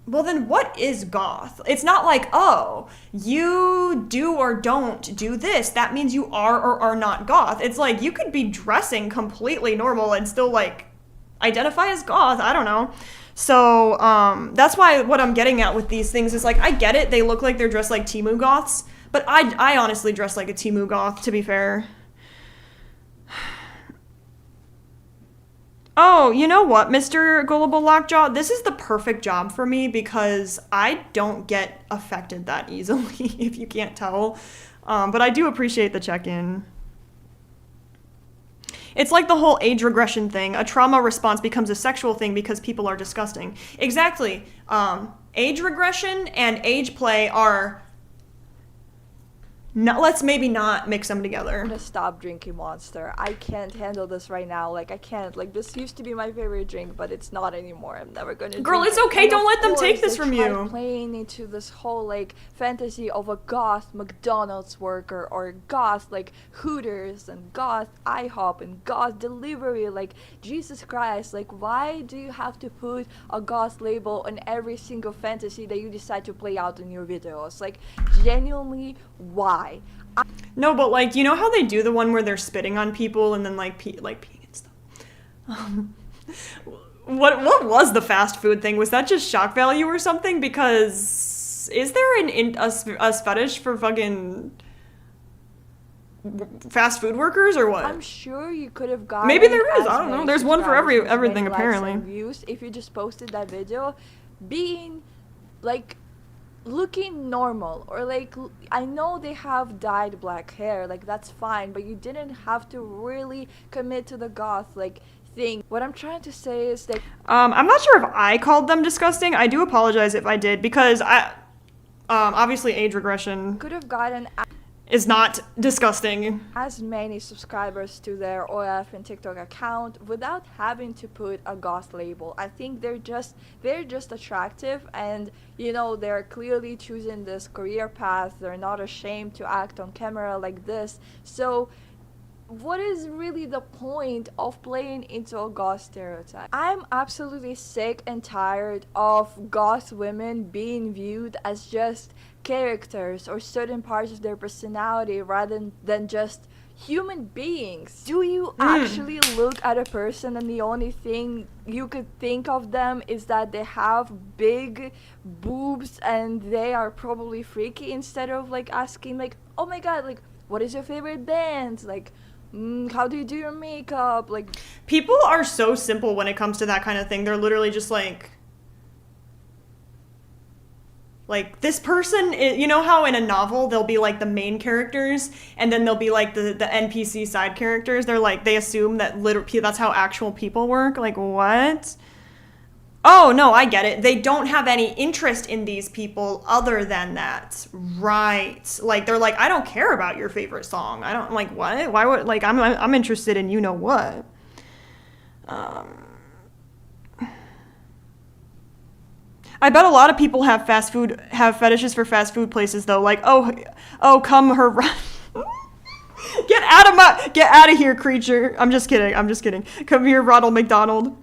well, then what is goth? It's not like, oh, you do or don't do this, that means you are or are not goth. It's like, you could be dressing completely normal and still, like, identify as goth. I don't know. So, that's why what I'm getting at with these things is, like, I get it. They look like they're dressed like Temu goths, but I honestly dress like a Temu goth, to be fair. Oh, you know what, Mr. Gullible Lockjaw? This is the perfect job for me because I don't get affected that easily, if you can't tell. But I do appreciate the check-in. It's like the whole age regression thing. A trauma response becomes a sexual thing because people are disgusting. Exactly. Age regression and age play are No, let's maybe not mix them together. I'm gonna stop drinking Monster. I can't handle this right now. Like, I can't. Like, this used to be my favorite drink, but it's not anymore. I'm never gonna Girl, drink it's it. okay. And Don't of let them take course, this they from try you. playing into this whole, like, fantasy of a goth McDonald's worker or goth, like, Hooters and goth IHOP and goth delivery. Like, Jesus Christ. Like, why do you have to put a goth label on every single fantasy that you decide to play out in your videos? Like, genuinely, why? No, but like, you know how they do the one where they're spitting on people and then like peeing and stuff. What was the fast food thing? Was that just shock value or something? Because is there a fetish for fucking fast food workers or what? I'm sure you could have gotten. Maybe there is. as I don't know. many There's one for subscribers, as everything many likes apparently. and views if you just posted that video, being like looking normal or like I know they have dyed black hair, like that's fine, but you didn't have to really commit to the goth like thing. What I'm trying to say is that I'm not sure if I called them disgusting. I do apologize if I did because I obviously age regression could have gotten is not disgusting. as many subscribers to their OF and TikTok account without having to put a goth label. I think they're just attractive, and you know, they're clearly choosing this career path. They're not ashamed to act on camera like this. So what is really the point of playing into a goth stereotype? I'm absolutely sick and tired of goth women being viewed as just characters or certain parts of their personality rather than just human beings. Do you actually look at a person and the only thing you could think of them is that they have big boobs and they are probably freaky, instead of like asking like, oh my god, like what is your favorite band, like how do you do your makeup? Like, people are so simple when it comes to that kind of thing. They're literally just like this person is, you know how in a novel there'll be like the main characters and then there'll be like the NPC side characters. They're like, they assume that literally that's how actual people work. Like, what? Oh no, I get it. They don't have any interest in these people other than that. Right. Like, they're like, I don't care about your favorite song. I don't, like, what? Why would, like, I'm interested in you know what. I bet a lot of people have fetishes for fast food places though. Like, oh, come her run. Get out of here, creature. I'm just kidding. Come here, Ronald McDonald.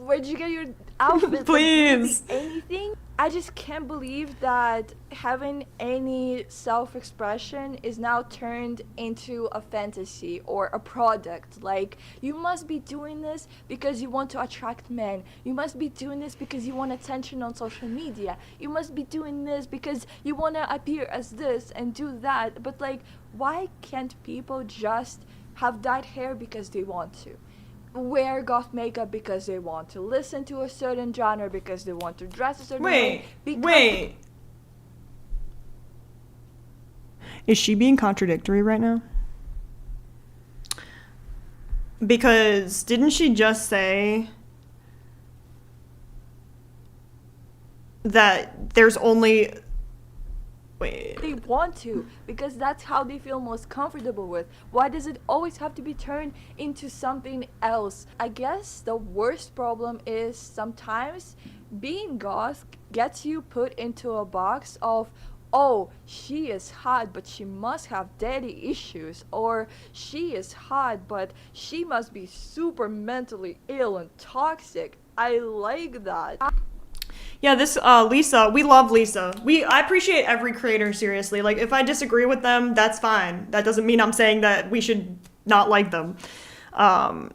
where'd you get your outfits? Please. Like, anything? I just can't believe that having any self-expression is now turned into a fantasy or a product. Like, you must be doing this because you want to attract men. You must be doing this because you want attention on social media. You must be doing this because you want to appear as this and do that. But, like, why can't people just have dyed hair because they want to? Wear goth makeup because they want to, listen to a certain genre because they want to, dress a certain way. Wait. Is she being contradictory right now? Because didn't she just say that there's only... Wait. They want to, because that's how they feel most comfortable with. Why does it always have to be turned into something else? I guess the worst problem is sometimes being goth gets you put into a box of, oh, she is hot, but she must have daddy issues, or she is hot, but she must be super mentally ill and toxic. I like that. Yeah, this Lisa, we love Lisa. I appreciate every creator, seriously. Like, if I disagree with them, that's fine. That doesn't mean I'm saying that we should not like them. But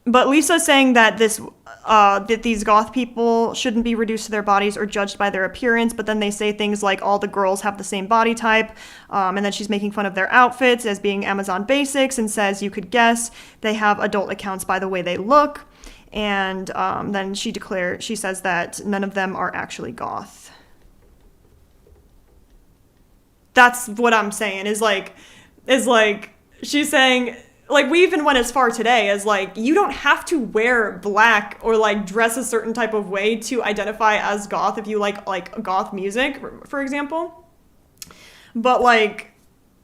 Lisa's saying that that these goth people shouldn't be reduced to their bodies or judged by their appearance, but then they say things like all the girls have the same body type, and then she's making fun of their outfits as being Amazon basics and says you could guess they have adult accounts by the way they look. And then she says that none of them are actually goth. That's what I'm saying, is like, she's saying, like, we even went as far today as, like, you don't have to wear black or, like, dress a certain type of way to identify as goth if you like goth music, for example. But, like,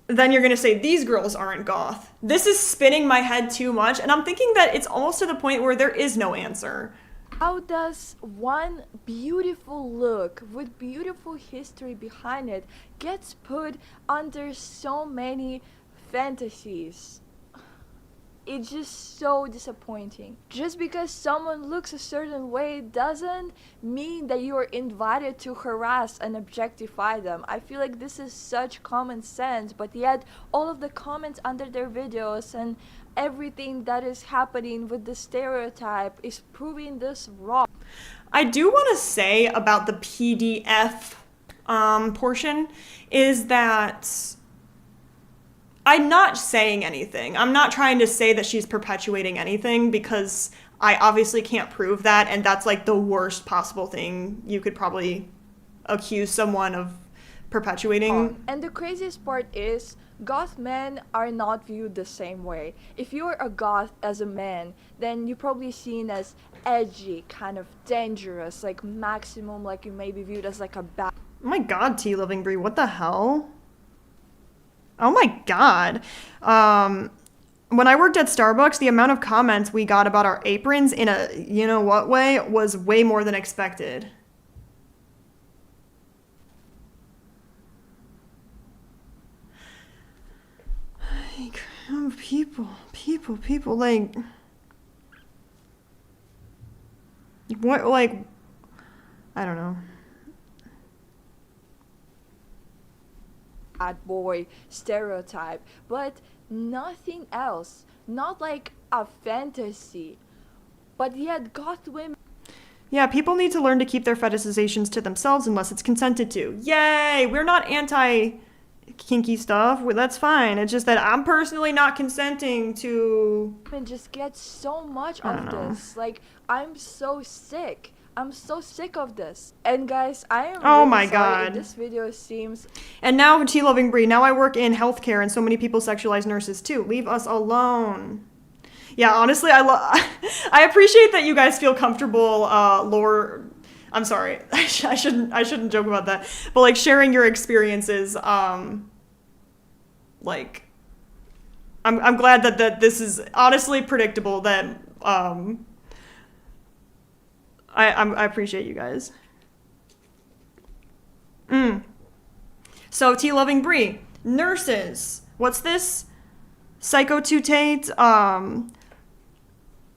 then you're gonna say these girls aren't goth. This is spinning my head too much, and I'm thinking that it's almost to the point where there is no answer. How does one beautiful look with beautiful history behind it gets put under so many fantasies? It's just so disappointing. Just because someone looks a certain way doesn't mean that you are invited to harass and objectify them. I feel like this is such common sense, but yet all of the comments under their videos and everything that is happening with the stereotype is proving this wrong. I do want to say about the PDF portion is that I'm not saying anything. I'm not trying to say that she's perpetuating anything because I obviously can't prove that, and that's like the worst possible thing you could probably accuse someone of perpetuating. And the craziest part is goth men are not viewed the same way. If you're a goth as a man, then you're probably seen as edgy, kind of dangerous, like maximum, like you may be viewed as like a bad. Oh my god, T Living Brie, what the hell? Oh my god. When I worked at Starbucks, the amount of comments we got about our aprons in a you-know-what way was way more than expected. Like, people, like... What, like... I don't know. Bad boy stereotype, but nothing else. Not like a fantasy, but yet goth women. Yeah, people need to learn to keep their fetishizations to themselves unless it's consented to. Yay! We're not anti-kinky stuff. That's fine. It's just that I'm personally not consenting to... And just get so much of this. Like, I'm so sick. I'm so sick of this. And guys, I am oh really my sorry god. if this video seems... And now, T Loving Brie, now I work in healthcare and so many people sexualize nurses too. Leave us alone. Yeah, honestly, I appreciate that you guys feel comfortable, I'm sorry, I shouldn't joke about that. But like sharing your experiences, like, I'm glad that this is honestly predictable that, I appreciate you guys. So T Loving Brie, nurses. What's this? Psychotutate,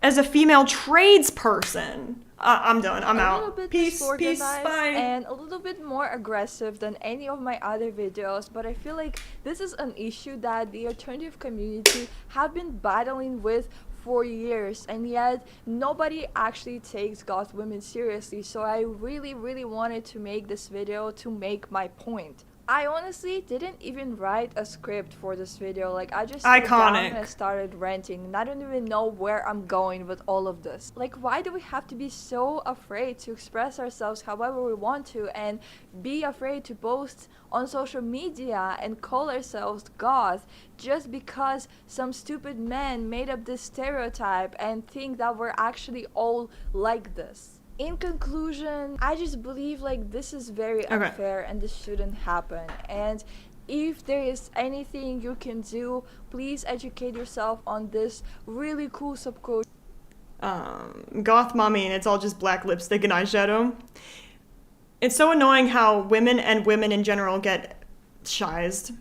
as a female tradesperson. I'm done. I'm out. A little bit Peace, disorganized bye. and a little bit more aggressive than any of my other videos, but I feel like this is an issue that the alternative community have been battling with for years, and yet nobody actually takes goth women seriously. So I really wanted to make this video to make my point. I honestly didn't even write a script for this video. Like, I just sat down and I started ranting, and I don't even know where I'm going with all of this. Like, why do we have to be so afraid to express ourselves however we want to, and be afraid to post on social media and call ourselves goth just because some stupid man made up this stereotype and think that we're actually all like this? In conclusion, I just believe like this is very unfair and this shouldn't happen. And if there is anything you can do, please educate yourself on this really cool subculture. Goth mommy, and it's all just black lipstick and eyeshadow. It's so annoying how women in general get shized.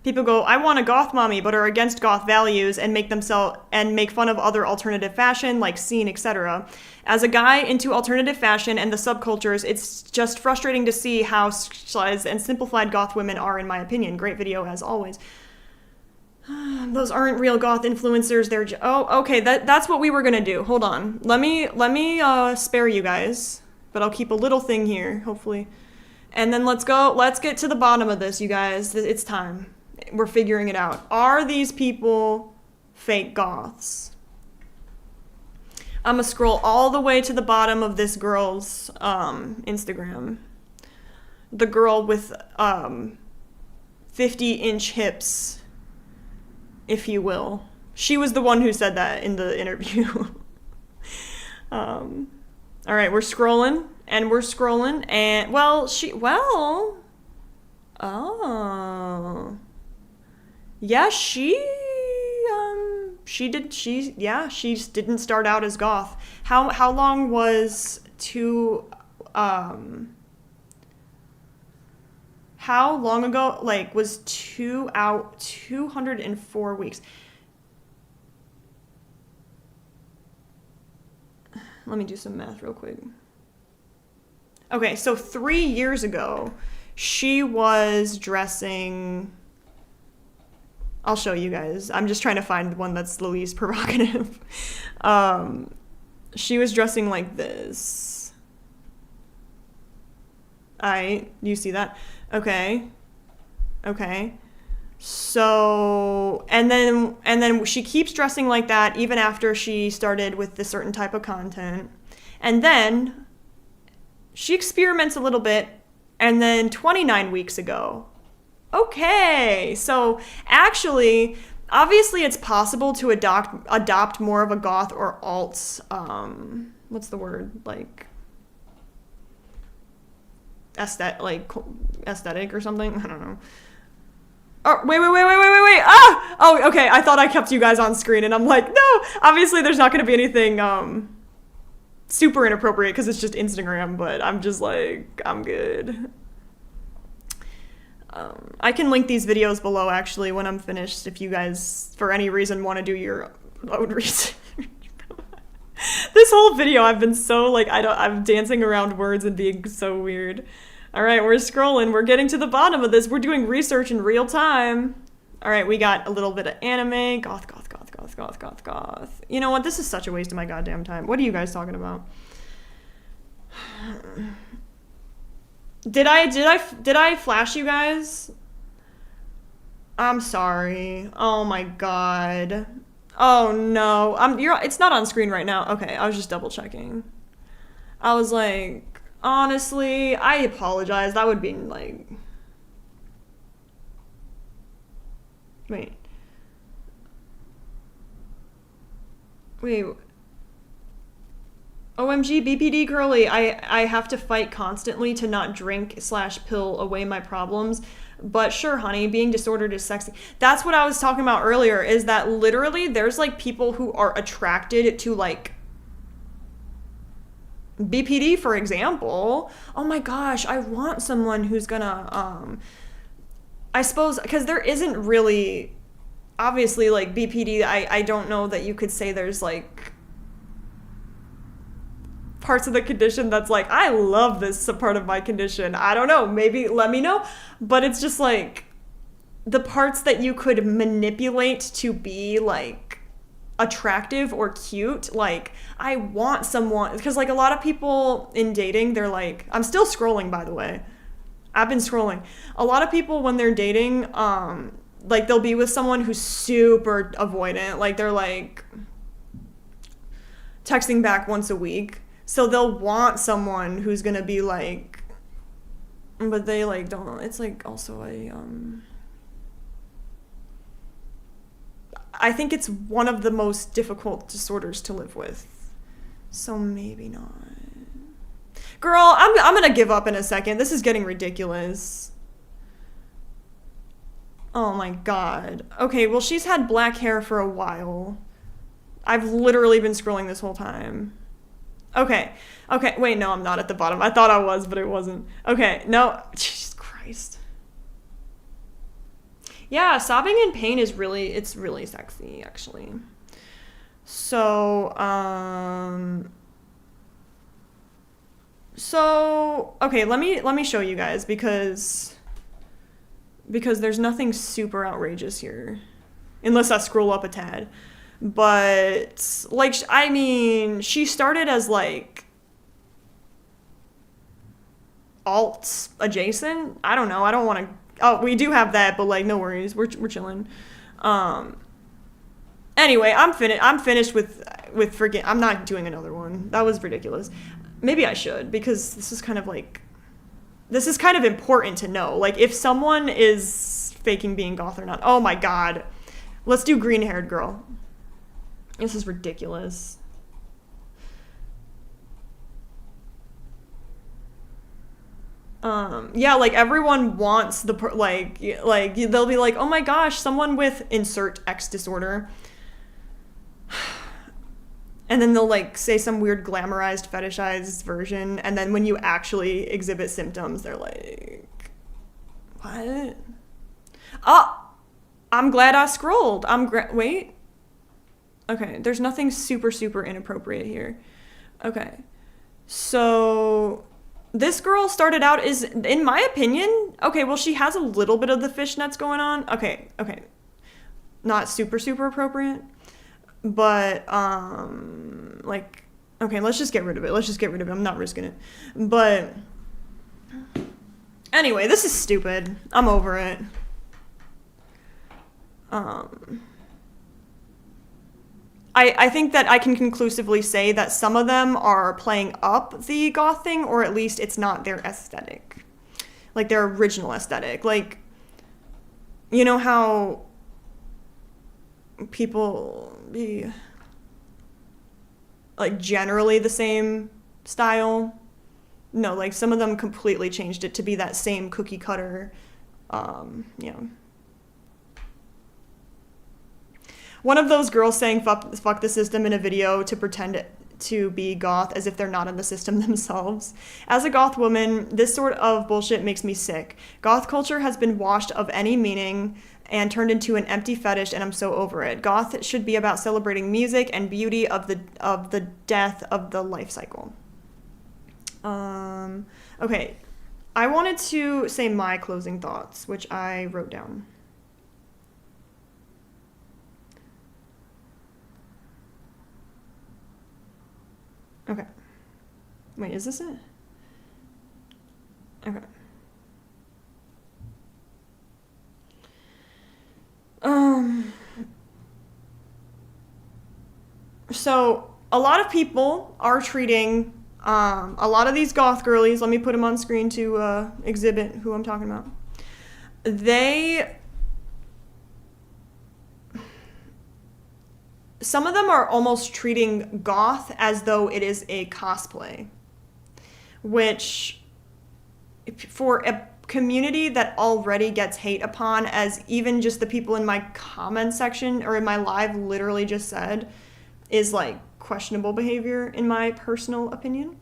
People go, I want a goth mommy, but are against goth values and make fun of other alternative fashion like scene, etc. As a guy into alternative fashion and the subcultures, it's just frustrating to see how sexualized and simplified goth women are, in my opinion. Great video as always. Those aren't real goth influencers. They're oh, okay. That's what we were gonna do. Hold on. Let me spare you guys, but I'll keep a little thing here, hopefully. And then let's get to the bottom of this, you guys. It's time. We're figuring it out. Are these people fake goths? I'm gonna scroll all the way to the bottom of this girl's Instagram. The girl with 50-inch hips if you will. She was the one who said that in the interview. All right, we're scrolling and we're scrolling and oh. Yeah, she just didn't start out as goth. How long was how long ago, like, was 204 weeks? Let me do some math real quick. Okay, so 3 years ago, she was dressing... I'll show you guys. I'm just trying to find one that's the least provocative. She was dressing like this. You see that? Okay. So, and then she keeps dressing like that even after she started with this certain type of content. And then she experiments a little bit, and then 29 weeks ago. Okay, so actually, obviously it's possible to adopt more of a goth or alt, what's the word, like, aesthetic or something? I don't know. Oh, wait. Ah! Oh, okay, I thought I kept you guys on screen, and I'm like, no! Obviously there's not going to be anything, super inappropriate, because it's just Instagram, but I'm just like, I'm good. I can link these videos below, actually, when I'm finished, if you guys, for any reason, want to do your own research. This whole video, I've been so, like, I'm dancing around words and being so weird. All right, we're scrolling. We're getting to the bottom of this. We're doing research in real time. All right, we got a little bit of anime. Goth. You know what? This is such a waste of my goddamn time. What are you guys talking about? Did I flash you guys? I'm sorry. Oh my god. Oh no. It's not on screen right now. Okay, I was just double checking. I was like, honestly, I apologize. That would be like... Wait. OMG, BPD girly, I have to fight constantly to not drink/pill away my problems. But sure, honey, being disordered is sexy. That's what I was talking about earlier, is that literally there's like people who are attracted to like BPD, for example. Oh my gosh, I want someone who's gonna, I suppose, because there isn't really, obviously, like BPD, I don't know that you could say there's like parts of the condition that's like, I love this part of my condition. I don't know, maybe let me know. But it's just like the parts that you could manipulate to be like attractive or cute. Like, I want someone, because like a lot of people in dating, they're like, I'm still scrolling, by the way. I've been scrolling. A lot of people when they're dating, like they'll be with someone who's super avoidant. Like they're like texting back once a week. So they'll want someone who's gonna be like, but they like don't know. It's like also I think it's one of the most difficult disorders to live with. So maybe not. Girl, I'm gonna give up in a second. This is getting ridiculous. Oh my god. Okay, well she's had black hair for a while. I've literally been scrolling this whole time. Okay, wait, no, I'm not at the bottom. I thought I was, but it wasn't. Okay, no, Jesus Christ. Yeah, sobbing in pain is it's really sexy, actually. So, okay, let me show you guys, because there's nothing super outrageous here. Unless I scroll up a tad. But, like, I mean, she started as, like, alt adjacent? I don't know. I don't want to... Oh, we do have that, but, like, no worries. We're chilling. Anyway, I'm finished with I'm not doing another one. That was ridiculous. Maybe I should, because this is kind of, like... This is kind of important to know. Like, if someone is faking being goth or not. Oh, my God. Let's do green-haired girl. This is ridiculous. Yeah, like everyone wants the like they'll be like, oh my gosh, someone with insert X disorder, and then they'll like say some weird glamorized fetishized version, and then when you actually exhibit symptoms, they're like, what? Oh, I'm glad I scrolled. Wait. Okay, there's nothing super inappropriate here. Okay, so this girl started out is, in my opinion, okay, well, she has a little bit of the fishnets going on. Okay. Not super appropriate. But, like, okay, let's just get rid of it. I'm not risking it. But, anyway, this is stupid. I'm over it. I think that I can conclusively say that some of them are playing up the goth thing, or at least it's not their aesthetic. Like, their original aesthetic. Like, you know how people be, like, generally the same style? No, like, some of them completely changed it to be that same cookie cutter, yeah. One of those girls saying fuck the system in a video to pretend to be goth as if they're not in the system themselves. As a goth woman, this sort of bullshit makes me sick. Goth culture has been washed of any meaning and turned into an empty fetish, and I'm so over it. Goth should be about celebrating music and beauty of the death of the life cycle. Okay. I wanted to say my closing thoughts, which I wrote down. Okay. Wait, is this it? Okay. So a lot of people are treating a lot of these goth girlies, let me put them on screen to exhibit who I'm talking about. Some of them are almost treating goth as though it is a cosplay, which for a community that already gets hate upon, as even just the people in my comment section or in my live literally just said, is like questionable behavior in my personal opinion.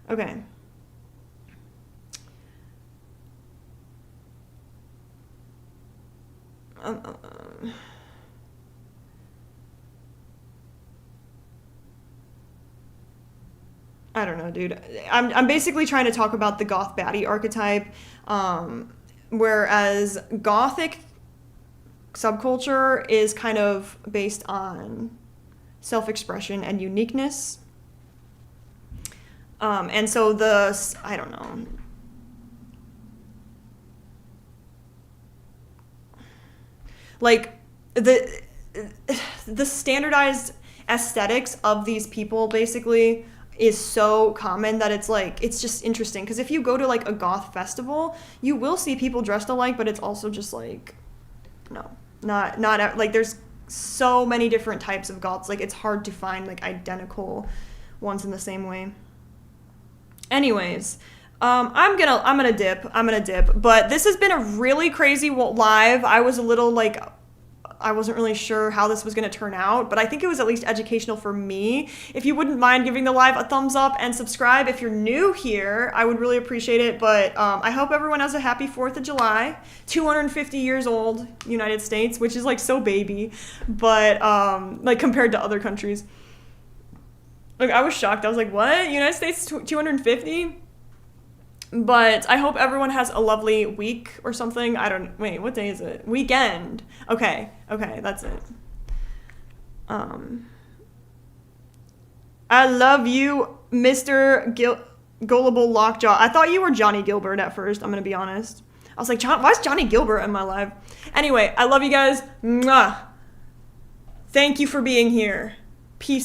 Okay. I don't know, dude. I'm basically trying to talk about the goth baddie archetype, whereas gothic subculture is kind of based on self-expression and uniqueness. And so I don't know. Like, the standardized aesthetics of these people basically is so common that it's like, it's just interesting. Because if you go to like a goth festival, you will see people dressed alike, but it's also just like, no, not like there's so many different types of goths. Like, it's hard to find like identical ones in the same way. Anyways, I'm gonna dip, but this has been a really crazy live. I was a little like, I wasn't really sure how this was going to turn out, but I think it was at least educational for me. If you wouldn't mind giving the live a thumbs up and subscribe if you're new here, I would really appreciate it. But I hope everyone has a happy 4th of July. 250 years old, United States, which is like so baby, but like compared to other countries. Like, I was shocked. I was like, what? United States 250? But I hope everyone has a lovely week or something. Wait, what day is it? Weekend. Okay, that's it. I love you, Mr. Gullible Lockjaw. I thought you were Johnny Gilbert at first, I'm gonna be honest. I was like, why is Johnny Gilbert in my live? Anyway, I love you guys. Mwah. Thank you for being here. Peace.